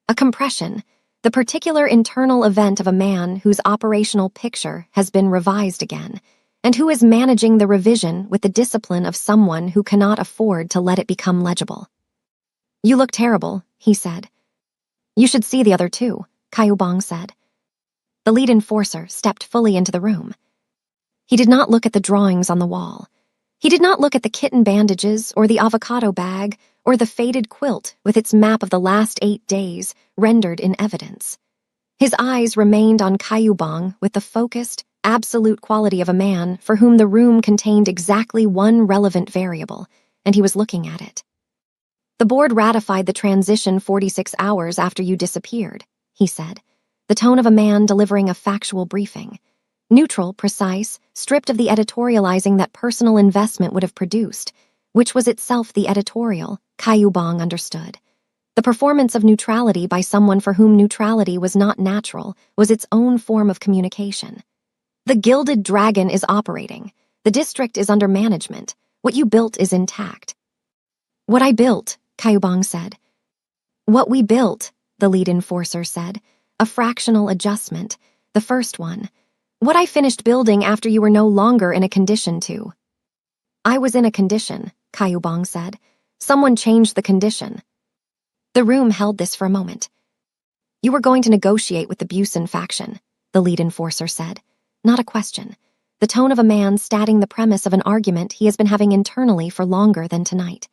A compression, the particular internal event of a man whose operational picture has been revised again, and who is managing the revision with the discipline of someone who cannot afford to let it become legible. "You look terrible," he said. "You should see the other two," Caillou Bang said. The lead enforcer stepped fully into the room. He did not look at the drawings on the wall. He did not look at the kitten bandages or the avocado bag or the faded quilt with its map of the last 8 days rendered in evidence. His eyes remained on Kayubong with the focused, absolute quality of a man for whom the room contained exactly one relevant variable, and he was looking at it. "The board ratified the transition 46 hours after you disappeared," he said, the tone of a man delivering a factual briefing. Neutral, precise, stripped of the editorializing that personal investment would have produced, which was itself the editorial, Kayubong understood. The performance of neutrality by someone for whom neutrality was not natural was its own form of communication. "The Gilded Dragon is operating. The district is under management. What you built is intact." "What I built," Kayubong said. "What we built," the lead enforcer said. "A fractional adjustment. The first one. What I finished building after you were no longer in a condition to." "I was in a condition," Kayubong said. "Someone changed the condition." The room held this for a moment. "You were going to negotiate with the Busan faction," the lead enforcer said. Not a question. The tone of a man stating the premise of an argument he has been having internally for longer than tonight.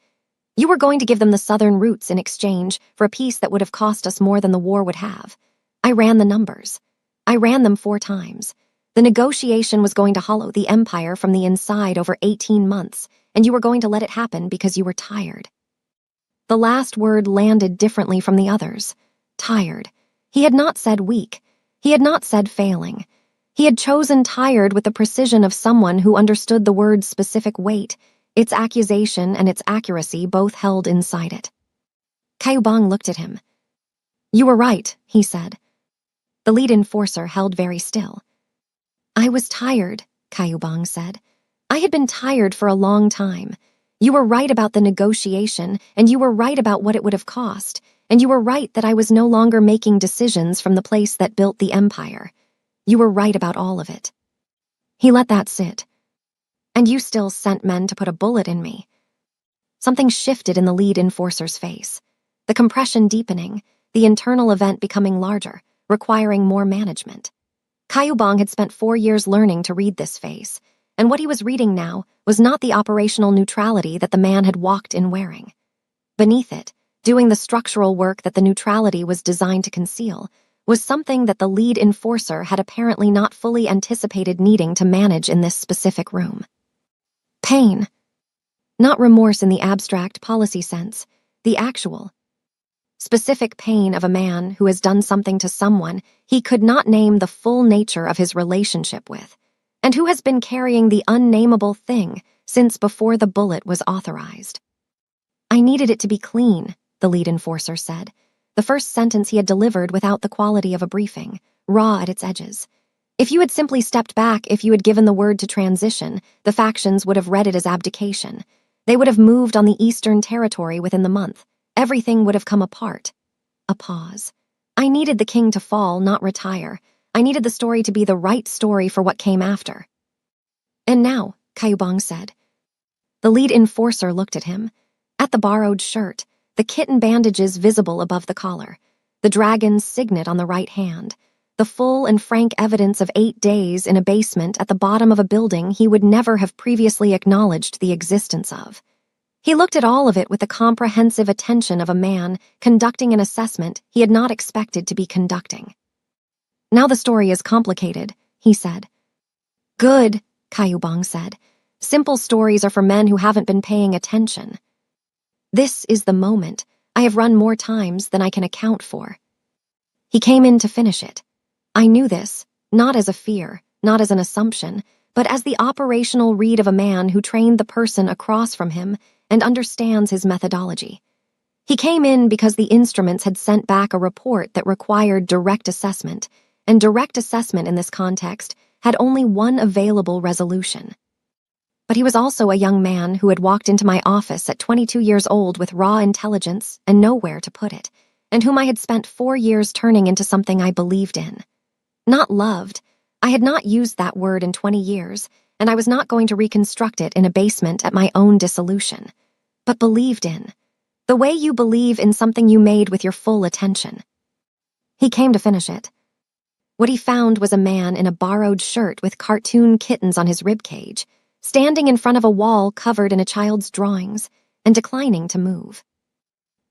"You were going to give them the southern routes in exchange for a peace that would have cost us more than the war would have. I ran the numbers. I ran them 4 times. The negotiation was going to hollow the empire from the inside over 18 months, and you were going to let it happen because you were tired." The last word landed differently from the others. Tired. He had not said weak. He had not said failing. He had chosen tired with the precision of someone who understood the word's specific weight, its accusation and its accuracy both held inside it. Kayubong looked at him. "You were right," he said. The lead enforcer held very still. "I was tired," Kayubong said. "I had been tired for a long time. You were right about the negotiation, and you were right about what it would have cost, and you were right that I was no longer making decisions from the place that built the empire. You were right about all of it." He let that sit. "And you still sent men to put a bullet in me." Something shifted in the lead enforcer's face. The compression deepening, the internal event becoming larger, requiring more management. Kayubong had spent 4 years learning to read this face, and what he was reading now was not the operational neutrality that the man had walked in wearing. Beneath it, doing the structural work that the neutrality was designed to conceal, was something that the lead enforcer had apparently not fully anticipated needing to manage in this specific room. Pain. Not remorse in the abstract policy sense, the actual, specific pain of a man who has done something to someone he could not name the full nature of his relationship with, and who has been carrying the unnameable thing since before the bullet was authorized. "I needed it to be clean," the lead enforcer said, the first sentence he had delivered without the quality of a briefing, raw at its edges. "If you had simply stepped back, if you had given the word to transition, the factions would have read it as abdication. They would have moved on the Eastern Territory within the month. Everything would have come apart." A pause. "I needed the king to fall, not retire. I needed the story to be the right story for what came after." "And now," Kayubong said. The lead enforcer looked at him. At the borrowed shirt, the kitten bandages visible above the collar, the dragon's signet on the right hand, the full and frank evidence of 8 days in a basement at the bottom of a building he would never have previously acknowledged the existence of. He looked at all of it with the comprehensive attention of a man conducting an assessment he had not expected to be conducting. "Now the story is complicated," he said. "Good," Kayubong said. "Simple stories are for men who haven't been paying attention. This is the moment. I have run more times than I can account for." He came in to finish it. I knew this, not as a fear, not as an assumption, but as the operational read of a man who trained the person across from him and understands his methodology. He came in because the instruments had sent back a report that required direct assessment, and direct assessment in this context had only one available resolution. But he was also a young man who had walked into my office at 22 years old with raw intelligence and nowhere to put it, and whom I had spent 4 years turning into something I believed in. Not loved. I had not used that word in 20 years, and I was not going to reconstruct it in a basement at my own dissolution. But believed in. The way you believe in something you made with your full attention. He came to finish it. What he found was a man in a borrowed shirt with cartoon kittens on his ribcage, standing in front of a wall covered in a child's drawings and declining to move.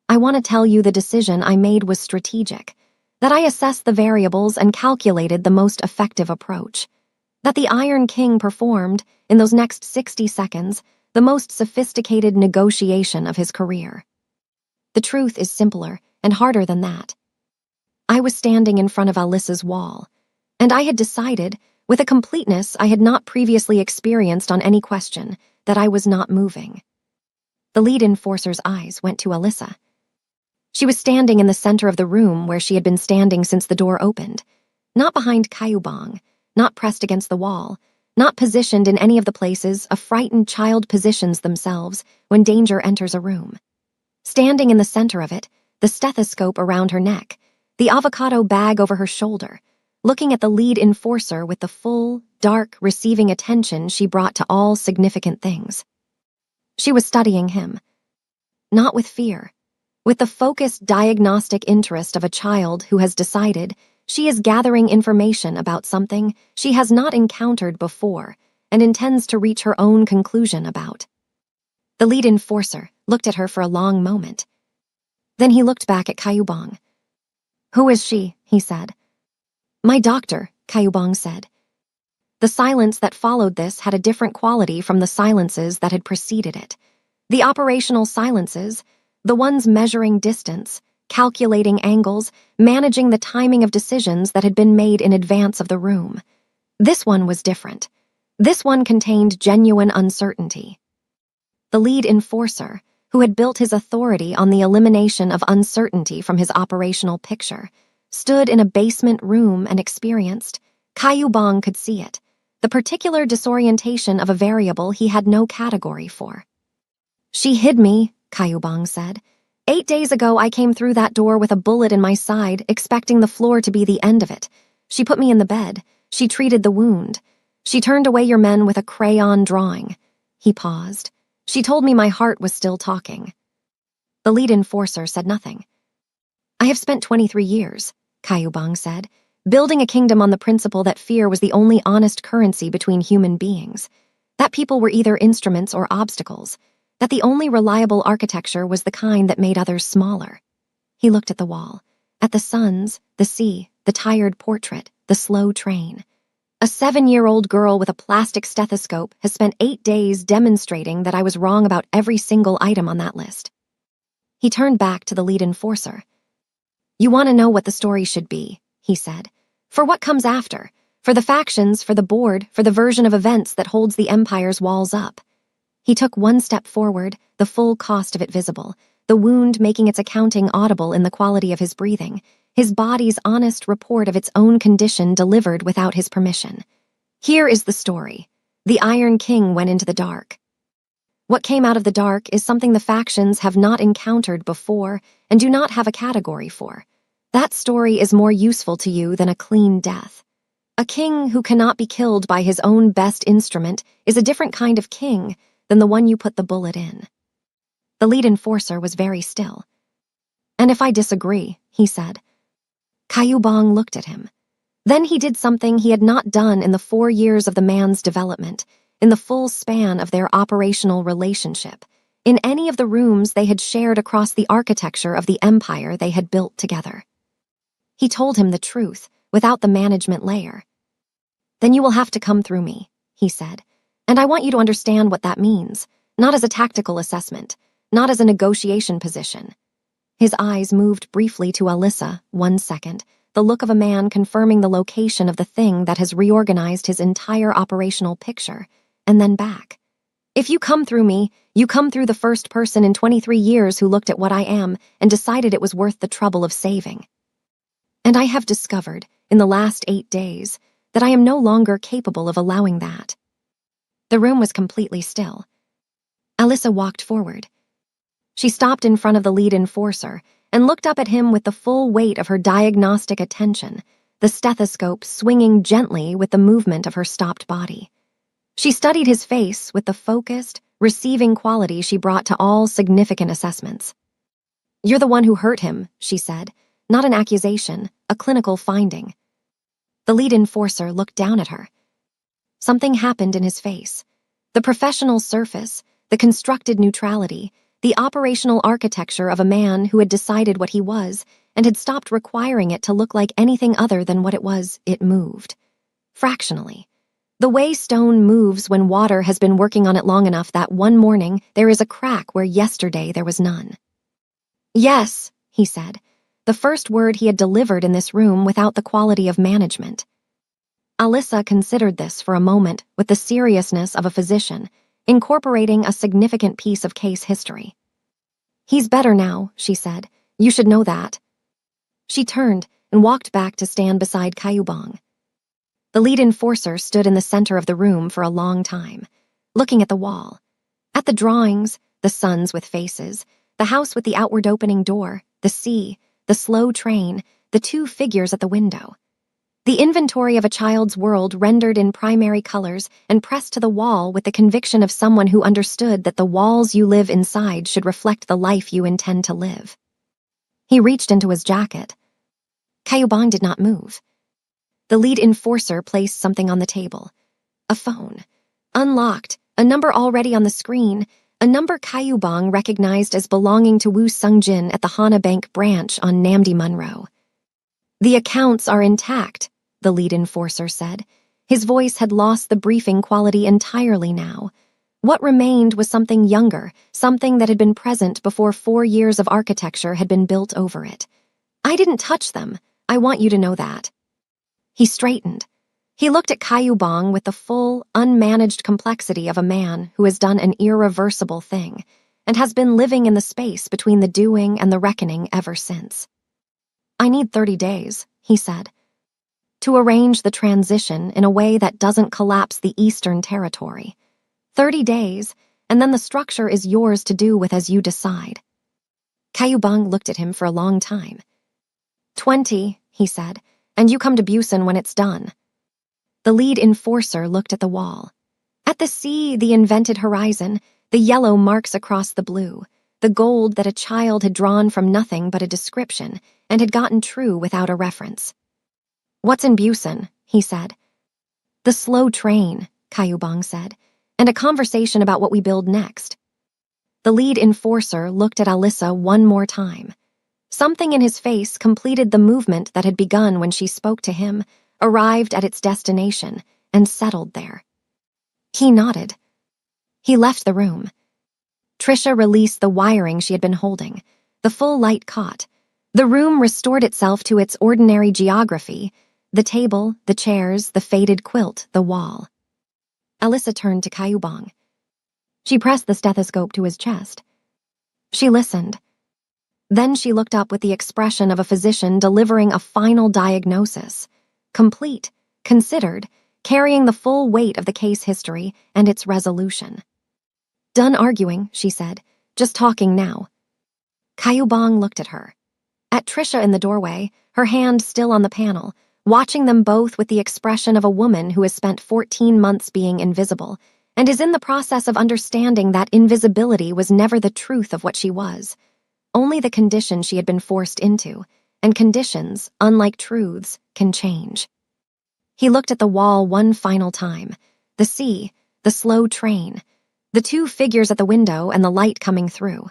I want to tell you the decision I made was strategic, that I assessed the variables and calculated the most effective approach, that the Iron King performed, in those next 60 seconds, the most sophisticated negotiation of his career. The truth is simpler and harder than that. I was standing in front of Alyssa's wall, and I had decided, with a completeness I had not previously experienced on any question, that I was not moving. The lead enforcer's eyes went to Alyssa. She was standing in the center of the room where she had been standing since the door opened, not behind Kayubong, not pressed against the wall, not positioned in any of the places a frightened child positions themselves when danger enters a room. Standing in the center of it, the stethoscope around her neck, the avocado bag over her shoulder, looking at the lead enforcer with the full, dark, receiving attention she brought to all significant things. She was studying him, not with fear, with the focused diagnostic interest of a child who has decided she is gathering information about something she has not encountered before and intends to reach her own conclusion about. The lead enforcer looked at her for a long moment. Then he looked back at Kayubong. "Who is she?" he said. "My doctor," Kayubong said. The silence that followed this had a different quality from the silences that had preceded it. The operational silences, the ones measuring distance, calculating angles, managing the timing of decisions that had been made in advance of the room. This one was different. This one contained genuine uncertainty. The lead enforcer, who had built his authority on the elimination of uncertainty from his operational picture, stood in a basement room and experienced, Kayubong could see it, the particular disorientation of a variable he had no category for. "She hid me," Kayubong said. "8 days ago I came through that door with a bullet in my side, expecting the floor to be the end of it. She put me in the bed. She treated the wound. She turned away your men with a crayon drawing." He paused. "She told me my heart was still talking." The lead enforcer said nothing. "I have spent 23 years, Kayubong said, building a kingdom on the principle that fear was the only honest currency between human beings, that people were either instruments or obstacles, that the only reliable architecture was the kind that made others smaller." He looked at the wall, at the suns, the sea, the tired portrait, the slow train. "A 7-year-old girl with a plastic stethoscope has spent 8 days demonstrating that I was wrong about every single item on that list." He turned back to the lead enforcer. "You want to know what the story should be," he said. "For what comes after, for the factions, for the board, for the version of events that holds the Empire's walls up." He took one step forward, the full cost of it visible, the wound making its accounting audible in the quality of his breathing, his body's honest report of its own condition delivered without his permission. "Here is the story. The Iron King went into the dark. What came out of the dark is something the factions have not encountered before and do not have a category for. That story is more useful to you than a clean death. A king who cannot be killed by his own best instrument is a different kind of king than the one you put the bullet in." The lead enforcer was very still. "And if I disagree," he said. Kayubong looked at him. Then he did something he had not done in the 4 years of the man's development, in the full span of their operational relationship, in any of the rooms they had shared across the architecture of the empire they had built together. He told him the truth, without the management layer. "Then you will have to come through me," he said. "And I want you to understand what that means, not as a tactical assessment, not as a negotiation position." His eyes moved briefly to Alyssa, 1 second, the look of a man confirming the location of the thing that has reorganized his entire operational picture, and then back. "If you come through me, you come through the first person in 23 years who looked at what I am and decided it was worth the trouble of saving. And I have discovered, in the last 8 days, that I am no longer capable of allowing that." The room was completely still. Alyssa walked forward. She stopped in front of the lead enforcer and looked up at him with the full weight of her diagnostic attention, the stethoscope swinging gently with the movement of her stopped body. She studied his face with the focused, receiving quality she brought to all significant assessments. "You're the one who hurt him," she said, "not an accusation, a clinical finding." The lead enforcer looked down at her. Something happened in his face. The professional surface, the constructed neutrality, the operational architecture of a man who had decided what he was and had stopped requiring it to look like anything other than what it was. It moved. Fractionally. The way stone moves when water has been working on it long enough that one morning there is a crack where yesterday there was none. Yes, he said, the first word he had delivered in this room without the quality of management. Alyssa considered this for a moment with the seriousness of a physician, incorporating a significant piece of case history. He's better now, she said. You should know that. She turned and walked back to stand beside Kayubong. The lead enforcer stood in the center of the room for a long time, looking at the wall. At the drawings, the suns with faces, the house with the outward opening door, the sea, the slow train, the two figures at the window. The inventory of a child's world rendered in primary colors and pressed to the wall with the conviction of someone who understood that the walls you live inside should reflect the life you intend to live. He reached into his jacket. Kayubong did not move. The lead enforcer placed something on the table. A phone. Unlocked, a number already on the screen, a number Kayubong recognized as belonging to Woo Sung-jin at the Hana Bank branch on Namdi Munro. The accounts are intact, the lead enforcer said. His voice had lost the briefing quality entirely now. What remained was something younger, something that had been present before 4 years of architecture had been built over it. I didn't touch them. I want you to know that. He straightened. He looked at Kayubong with the full, unmanaged complexity of a man who has done an irreversible thing and has been living in the space between the doing and the reckoning ever since. I need 30 days, he said, to arrange the transition in a way that doesn't collapse the Eastern Territory. 30 days, and then the structure is yours to do with as you decide. Kayubong looked at him for a long time. 20, he said, and you come to Busan when it's done. The lead enforcer looked at the wall. At the sea, the invented horizon, the yellow marks across the blue, the gold that a child had drawn from nothing but a description and had gotten true without a reference. What's in Busan? He said. The slow train, Kayubong said, and a conversation about what we build next. The lead enforcer looked at Alyssa one more time. Something in his face completed the movement that had begun when she spoke to him, arrived at its destination, and settled there. He nodded. He left the room. Trisha released the wiring she had been holding. The full light caught. The room restored itself to its ordinary geography, the table, the chairs, the faded quilt, the wall. Alyssa turned to Kayubong. She pressed the stethoscope to his chest. She listened. Then she looked up with the expression of a physician delivering a final diagnosis, complete, considered, carrying the full weight of the case history and its resolution. Done arguing, she said, just talking now. Kayubong looked at her. At Trisha in the doorway, her hand still on the panel, watching them both with the expression of a woman who has spent 14 months being invisible and is in the process of understanding that invisibility was never the truth of what she was. Only the condition she had been forced into, and conditions, unlike truths, can change. He looked at the wall one final time, the sea, the slow train, the two figures at the window and the light coming through.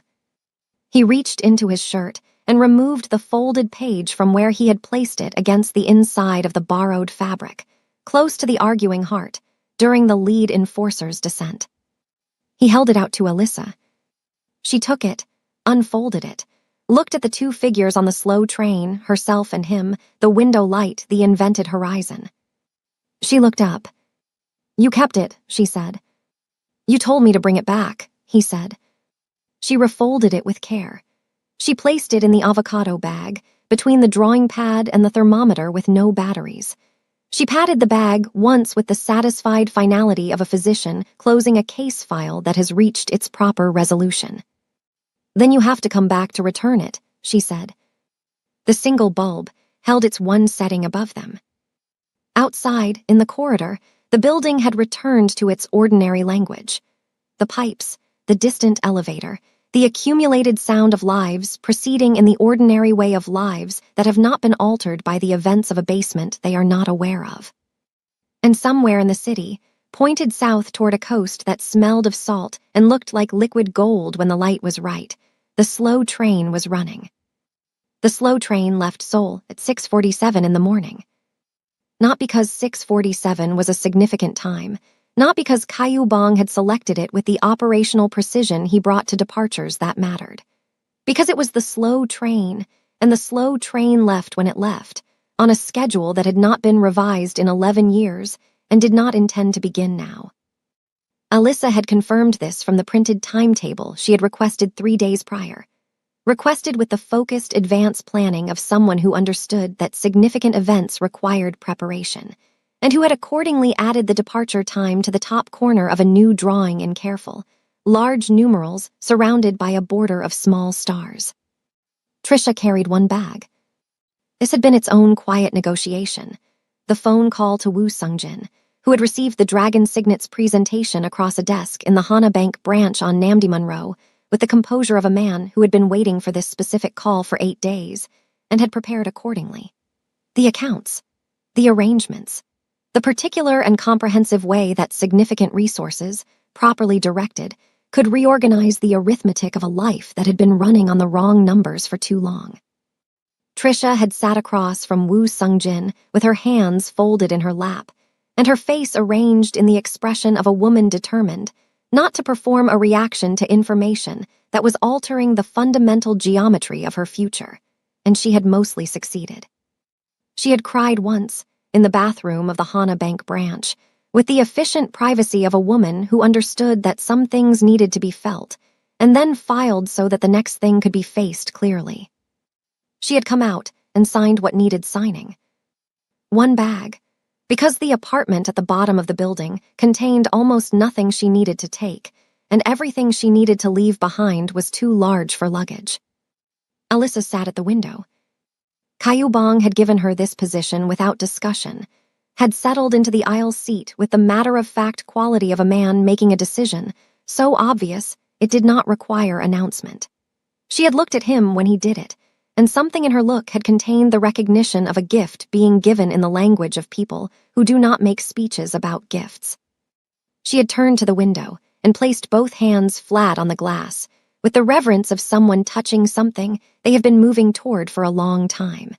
He reached into his shirt and removed the folded page from where he had placed it against the inside of the borrowed fabric, close to the arguing heart, during the lead enforcer's descent. He held it out to Alyssa. She took it, unfolded it, looked at the two figures on the slow train, herself and him, the window light, the invented horizon. She looked up. You kept it, she said. You told me to bring it back, he said. She refolded it with care. She placed it in the avocado bag, between the drawing pad and the thermometer with no batteries. She patted the bag once with the satisfied finality of a physician closing a case file that has reached its proper resolution. Then you have to come back to return it, she said. The single bulb held its one setting above them. Outside, in the corridor, the building had returned to its ordinary language. The pipes, the distant elevator, the accumulated sound of lives proceeding in the ordinary way of lives that have not been altered by the events of a basement they are not aware of. And somewhere in the city, pointed south toward a coast that smelled of salt and looked like liquid gold when the light was right. The slow train was running. The slow train left Seoul at 6:47 in the morning. Not because 6:47 was a significant time, not because Caillou Bong had selected it with the operational precision he brought to departures that mattered. Because it was the slow train, and the slow train left when it left, on a schedule that had not been revised in 11 years and did not intend to begin now. Alyssa had confirmed this from the printed timetable she had requested 3 days prior. Requested with the focused advance planning of someone who understood that significant events required preparation, and who had accordingly added the departure time to the top corner of a new drawing in careful, large numerals surrounded by a border of small stars. Trisha carried one bag. This had been its own quiet negotiation. The phone call to Woo Sung-jin, who had received the Dragon Signet's presentation across a desk in the Hana Bank branch on Namdaemun Row, with the composure of a man who had been waiting for this specific call for 8 days and had prepared accordingly. The accounts, the arrangements, the particular and comprehensive way that significant resources, properly directed, could reorganize the arithmetic of a life that had been running on the wrong numbers for too long. Trisha had sat across from Woo Sung-jin with her hands folded in her lap, and her face arranged in the expression of a woman determined not to perform a reaction to information that was altering the fundamental geometry of her future, and she had mostly succeeded. She had cried once, in the bathroom of the Hana Bank branch, with the efficient privacy of a woman who understood that some things needed to be felt, and then filed so that the next thing could be faced clearly. She had come out and signed what needed signing. One bag, because the apartment at the bottom of the building contained almost nothing she needed to take, and everything she needed to leave behind was too large for luggage. Alyssa sat at the window. Caillou Bong had given her this position without discussion, had settled into the aisle seat with the matter-of-fact quality of a man making a decision, so obvious it did not require announcement. She had looked at him when he did it, and something in her look had contained the recognition of a gift being given in the language of people who do not make speeches about gifts. She had turned to the window and placed both hands flat on the glass, with the reverence of someone touching something they have been moving toward for a long time.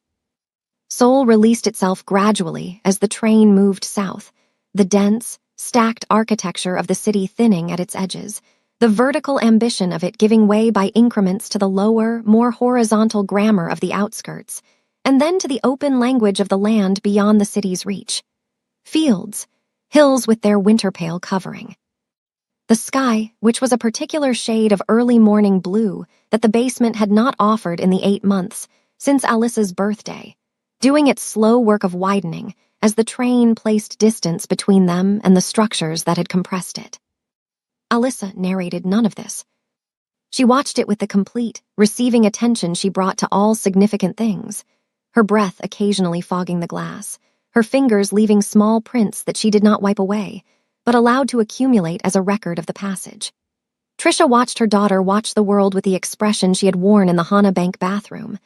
Seoul released itself gradually as the train moved south, the dense, stacked architecture of the city thinning at its edges, the vertical ambition of it giving way by increments to the lower, more horizontal grammar of the outskirts, and then to the open language of the land beyond the city's reach. Fields, hills with their winter pale covering. The sky, which was a particular shade of early morning blue that the basement had not offered in the 8 months since Alyssa's birthday, doing its slow work of widening as the train placed distance between them and the structures that had compressed it. Alyssa narrated none of this. She watched it with the complete, receiving attention she brought to all significant things, her breath occasionally fogging the glass, her fingers leaving small prints that she did not wipe away, but allowed to accumulate as a record of the passage. Trisha watched her daughter watch the world with the expression she had worn in the Hana Bank bathroom,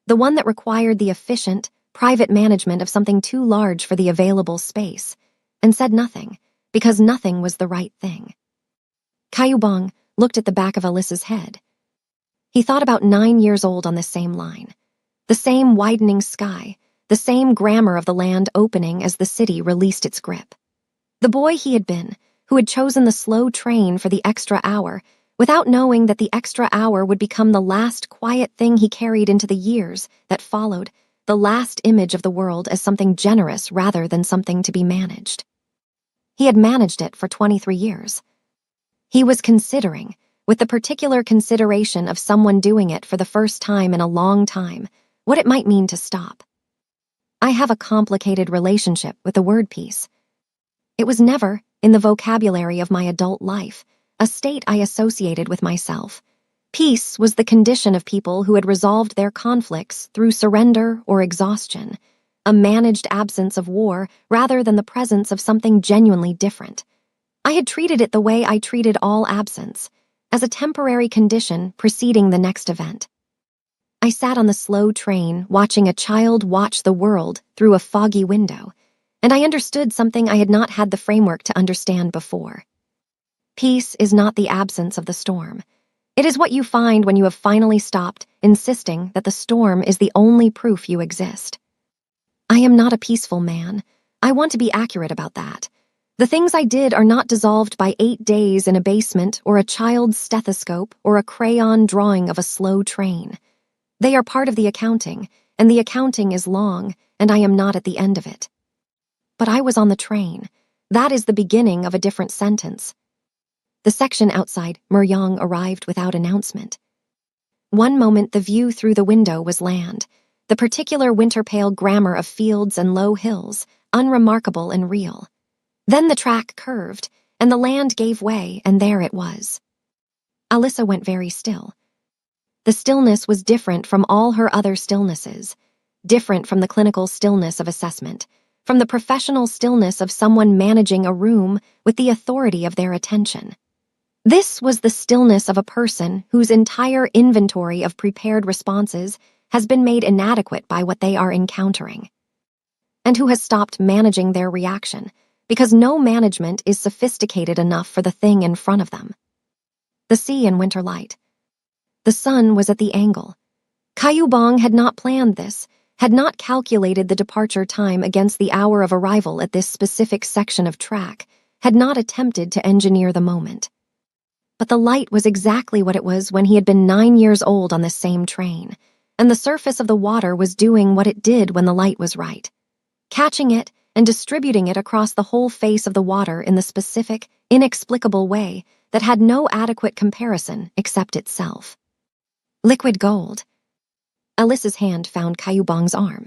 the one that required the efficient, private management of something too large for the available space, and said nothing, because nothing was the right thing. Caillou Bong looked at the back of Alyssa's head. He thought about 9 years old on this same line. The same widening sky, the same grammar of the land opening as the city released its grip. The boy he had been, who had chosen the slow train for the extra hour, without knowing that the extra hour would become the last quiet thing he carried into the years that followed, the last image of the world as something generous rather than something to be managed. He had managed it for 23 years. He was considering, with the particular consideration of someone doing it for the first time in a long time, what it might mean to stop. I have a complicated relationship with the word peace. It was never, in the vocabulary of my adult life, a state I associated with myself. Peace was the condition of people who had resolved their conflicts through surrender or exhaustion, a managed absence of war rather than the presence of something genuinely different. I had treated it the way I treated all absence, as a temporary condition preceding the next event. I sat on the slow train watching a child watch the world through a foggy window, and I understood something I had not had the framework to understand before. Peace is not the absence of the storm. It is what you find when you have finally stopped insisting that the storm is the only proof you exist. I am not a peaceful man. I want to be accurate about that. The things I did are not dissolved by 8 days in a basement or a child's stethoscope or a crayon drawing of a slow train. They are part of the accounting, and the accounting is long, and I am not at the end of it. But I was on the train. That is the beginning of a different sentence. The section outside Muryong arrived without announcement. One moment the view through the window was land, the particular winter-pale grammar of fields and low hills, unremarkable and real. Then the track curved, and the land gave way, and there it was. Alyssa went very still. The stillness was different from all her other stillnesses, different from the clinical stillness of assessment, from the professional stillness of someone managing a room with the authority of their attention. This was the stillness of a person whose entire inventory of prepared responses has been made inadequate by what they are encountering, and who has stopped managing their reaction because no management is sophisticated enough for the thing in front of them. The sea in winter light. The sun was at the angle. Kayubong had not planned this, had not calculated the departure time against the hour of arrival at this specific section of track, had not attempted to engineer the moment. But the light was exactly what it was when he had been 9 years old on this same train, and the surface of the water was doing what it did when the light was right, catching it and distributing it across the whole face of the water in the specific, inexplicable way that had no adequate comparison except itself. Liquid gold. Alyssa's hand found Kayubong's arm.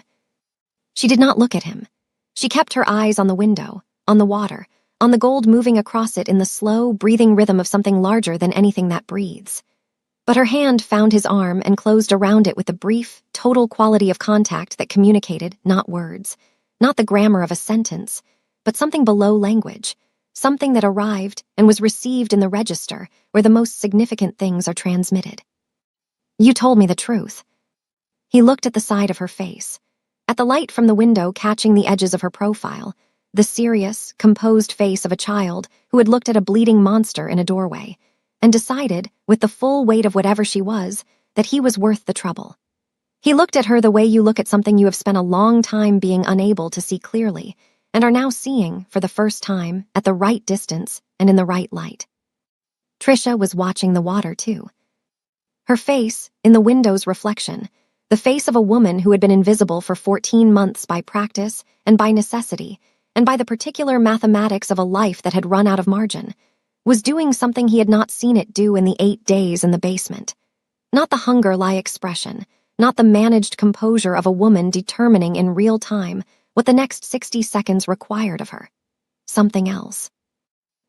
She did not look at him. She kept her eyes on the window, on the water, on the gold moving across it in the slow, breathing rhythm of something larger than anything that breathes. But her hand found his arm and closed around it with a brief, total quality of contact that communicated, not words, not the grammar of a sentence, but something below language, something that arrived and was received in the register where the most significant things are transmitted. You told me the truth. He looked at the side of her face, at the light from the window catching the edges of her profile, the serious, composed face of a child who had looked at a bleeding monster in a doorway, and decided, with the full weight of whatever she was, that he was worth the trouble. He looked at her the way you look at something you have spent a long time being unable to see clearly, and are now seeing, for the first time, at the right distance and in the right light. Trisha was watching the water, too. Her face, in the window's reflection, the face of a woman who had been invisible for 14 months by practice and by necessity, and by the particular mathematics of a life that had run out of margin, was doing something he had not seen it do in the 8 days in the basement. Not the hunger-lie expression, not the managed composure of a woman determining in real time what the next 60 seconds required of her. Something else.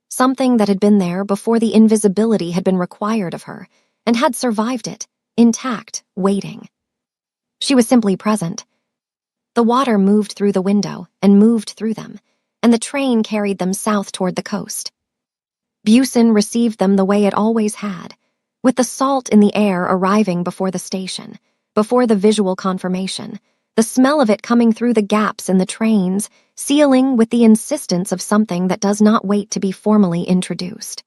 Something that had been there before the invisibility had been required of her, and had survived it, intact, waiting. She was simply present. The water moved through the window and moved through them, and the train carried them south toward the coast. Busan received them the way it always had, with the salt in the air arriving before the station, before the visual confirmation, the smell of it coming through the gaps in the trains, sealing with the insistence of something that does not wait to be formally introduced.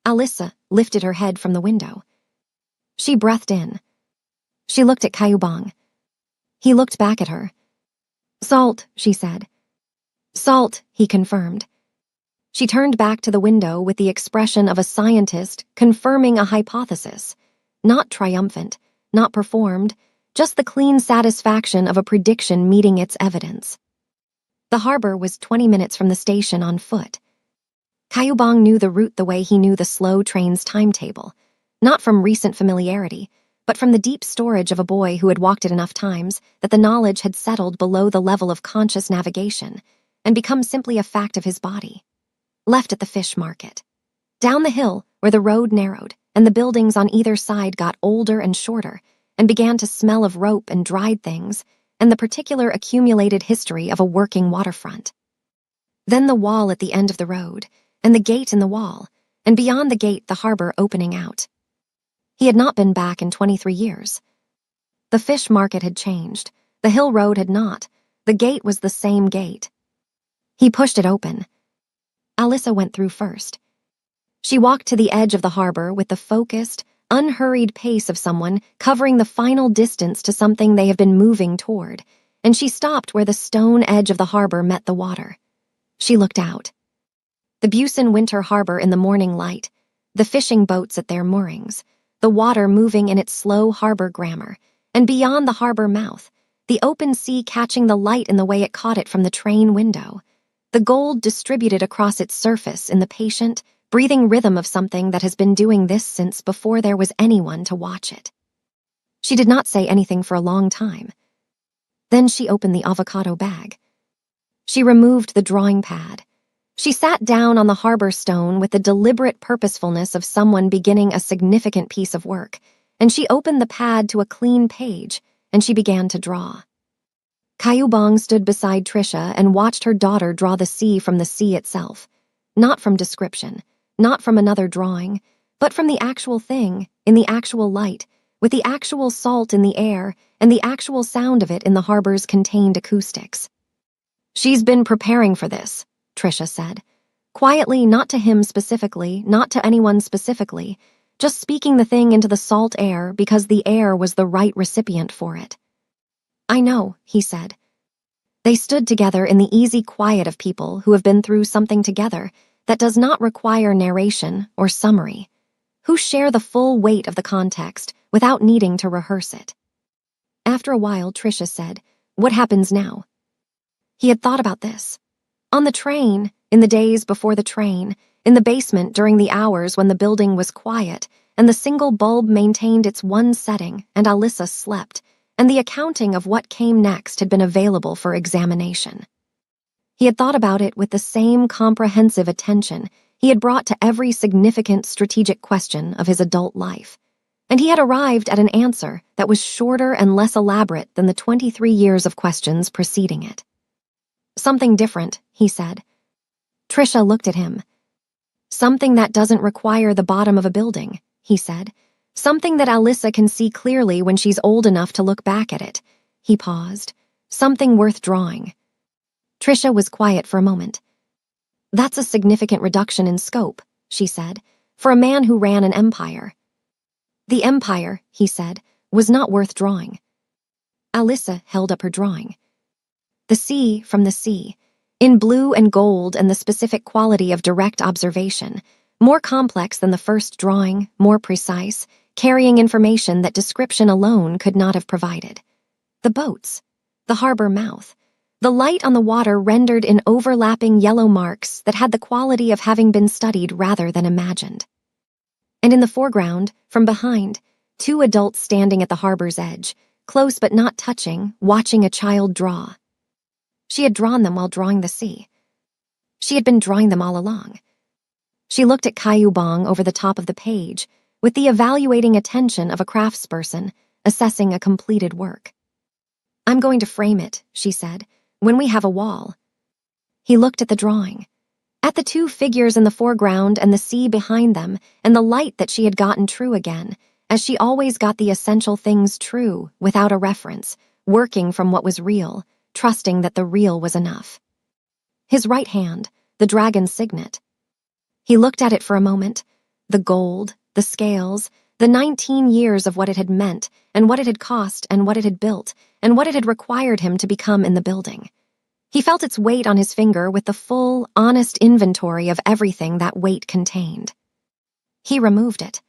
Alyssa lifted her head from the window. She breathed in. She looked at Kayubong. He looked back at her. "Salt," she said. "Salt," he confirmed. She turned back to the window with the expression of a scientist confirming a hypothesis, not triumphant, not performed, just the clean satisfaction of a prediction meeting its evidence. The harbor was 20 minutes from the station on foot. Kayubong knew the route the way he knew the slow train's timetable, not from recent familiarity, but from the deep storage of a boy who had walked it enough times that the knowledge had settled below the level of conscious navigation and become simply a fact of his body. Left at the fish market. Down the hill, where the road narrowed and the buildings on either side got older and shorter and began to smell of rope and dried things and the particular accumulated history of a working waterfront. Then the wall at the end of the road, and the gate in the wall, and beyond the gate the harbor opening out. He had not been back in 23 years. The fish market had changed. The hill road had not. The gate was the same gate. He pushed it open. Alyssa went through first. She walked to the edge of the harbor with the focused, unhurried pace of someone covering the final distance to something they have been moving toward, and she stopped where the stone edge of the harbor met the water. She looked out. The Busan Winter Harbor in the morning light, the fishing boats at their moorings, the water moving in its slow harbor grammar, and beyond the harbor mouth, the open sea catching the light in the way it caught it from the train window, the gold distributed across its surface in the patient, breathing rhythm of something that has been doing this since before there was anyone to watch it. She did not say anything for a long time. Then she opened the avocado bag. She removed the drawing pad. She sat down on the harbor stone with the deliberate purposefulness of someone beginning a significant piece of work, and she opened the pad to a clean page, and she began to draw. Caillou stood beside Trisha and watched her daughter draw the sea from the sea itself, not from description, not from another drawing, but from the actual thing, in the actual light, with the actual salt in the air and the actual sound of it in the harbor's contained acoustics. "She's been preparing for this," Trisha said, quietly, not to him specifically, not to anyone specifically, just speaking the thing into the salt air because the air was the right recipient for it. "I know," he said. They stood together in the easy quiet of people who have been through something together that does not require narration or summary, who share the full weight of the context without needing to rehearse it. After a while, Trisha said, "What happens now?" He had thought about this. On the train, in the days before the train, in the basement during the hours when the building was quiet and the single bulb maintained its one setting and Alyssa slept, and the accounting of what came next had been available for examination. He had thought about it with the same comprehensive attention he had brought to every significant strategic question of his adult life, and he had arrived at an answer that was shorter and less elaborate than the 23 years of questions preceding it. "Something different," he said. Trisha looked at him. "Something that doesn't require the bottom of a building," he said. "Something that Alyssa can see clearly when she's old enough to look back at it." He paused. "Something worth drawing." Trisha was quiet for a moment. "That's a significant reduction in scope," she said, "for a man who ran an empire." "The empire," he said, "was not worth drawing." Alyssa held up her drawing. "The sea from the sea, in blue and gold and the specific quality of direct observation, more complex than the first drawing, more precise, carrying information that description alone could not have provided. The boats, the harbor mouth, the light on the water rendered in overlapping yellow marks that had the quality of having been studied rather than imagined. And in the foreground, from behind, 2 adults standing at the harbor's edge, close but not touching, watching a child draw. She had drawn them while drawing the sea. She had been drawing them all along. She looked at Caillou over the top of the page, with the evaluating attention of a craftsperson, assessing a completed work. "I'm going to frame it," she said, "when we have a wall." He looked at the drawing, at the 2 figures in the foreground and the sea behind them, and the light that she had gotten true again, as she always got the essential things true, without a reference, working from what was real, trusting that the real was enough. His right hand, the dragon's signet. He looked at it for a moment, the gold, the scales, the 19 years of what it had meant, and what it had cost, and what it had built, and what it had required him to become in the building. He felt its weight on his finger with the full, honest inventory of everything that weight contained. He removed it.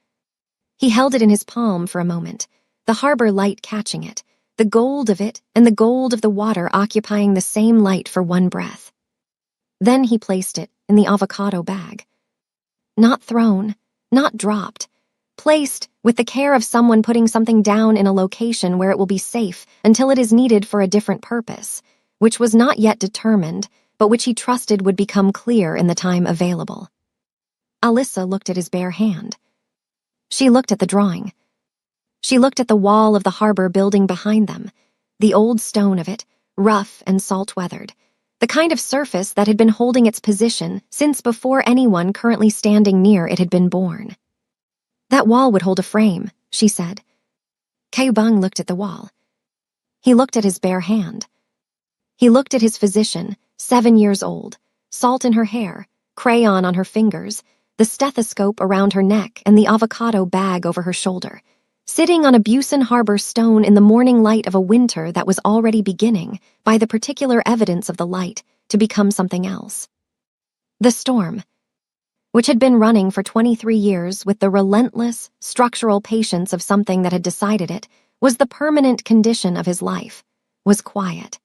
He held it in his palm for a moment, the harbor light catching it, the gold of it and the gold of the water occupying the same light for one breath. Then he placed it in the avocado bag. Not thrown, not dropped, placed with the care of someone putting something down in a location where it will be safe until it is needed for a different purpose, which was not yet determined, but which he trusted would become clear in the time available. Alyssa looked at his bare hand. She looked at the drawing. She looked at the wall of the harbor building behind them, the old stone of it, rough and salt-weathered, the kind of surface that had been holding its position since before anyone currently standing near it had been born. "That wall would hold a frame," she said. Caillou looked at the wall. He looked at his bare hand. He looked at his physician, 7 years old, salt in her hair, crayon on her fingers, the stethoscope around her neck, and the avocado bag over her shoulder, sitting on a Busan Harbor stone in the morning light of a winter that was already beginning, by the particular evidence of the light, to become something else. The storm, which had been running for 23 years with the relentless, structural patience of something that had decided it, was the permanent condition of his life, was quiet.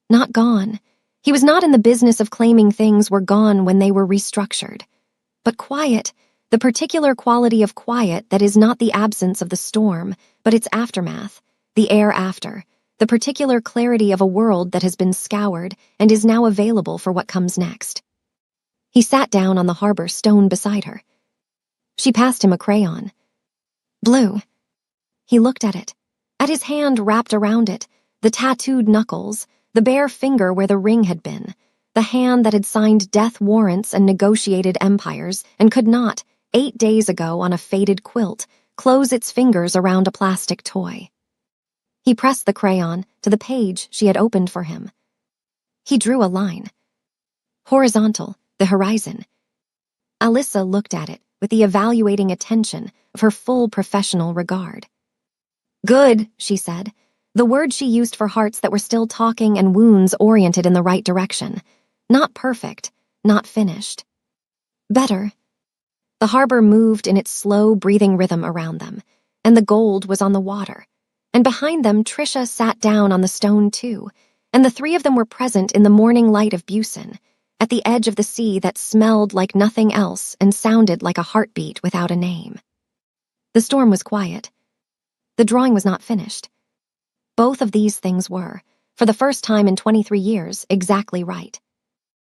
Not gone. He was not in the business of claiming things were gone when they were restructured. But quiet, the particular quality of quiet that is not the absence of the storm, but its aftermath, the air after, the particular clarity of a world that has been scoured and is now available for what comes next. He sat down on the harbor stone beside her. She passed him a crayon. Blue. He looked at it, at his hand wrapped around it, the tattooed knuckles, the bare finger where the ring had been, the hand that had signed death warrants and negotiated empires and could not, 8 days ago on a faded quilt, close its fingers around a plastic toy. He pressed the crayon to the page she had opened for him. He drew a line. Horizontal, the horizon. Alyssa looked at it with the evaluating attention of her full professional regard. Good, she said, the word she used for hearts that were still talking and wounds oriented in the right direction. Not perfect, not finished. Better. The harbor moved in its slow, breathing rhythm around them, and the gold was on the water. And behind them, Trisha sat down on the stone too, and the three of them were present in the morning light of Busan, at the edge of the sea that smelled like nothing else and sounded like a heartbeat without a name. The storm was quiet. The drawing was not finished. Both of these things were, for the first time in 23 years, exactly right.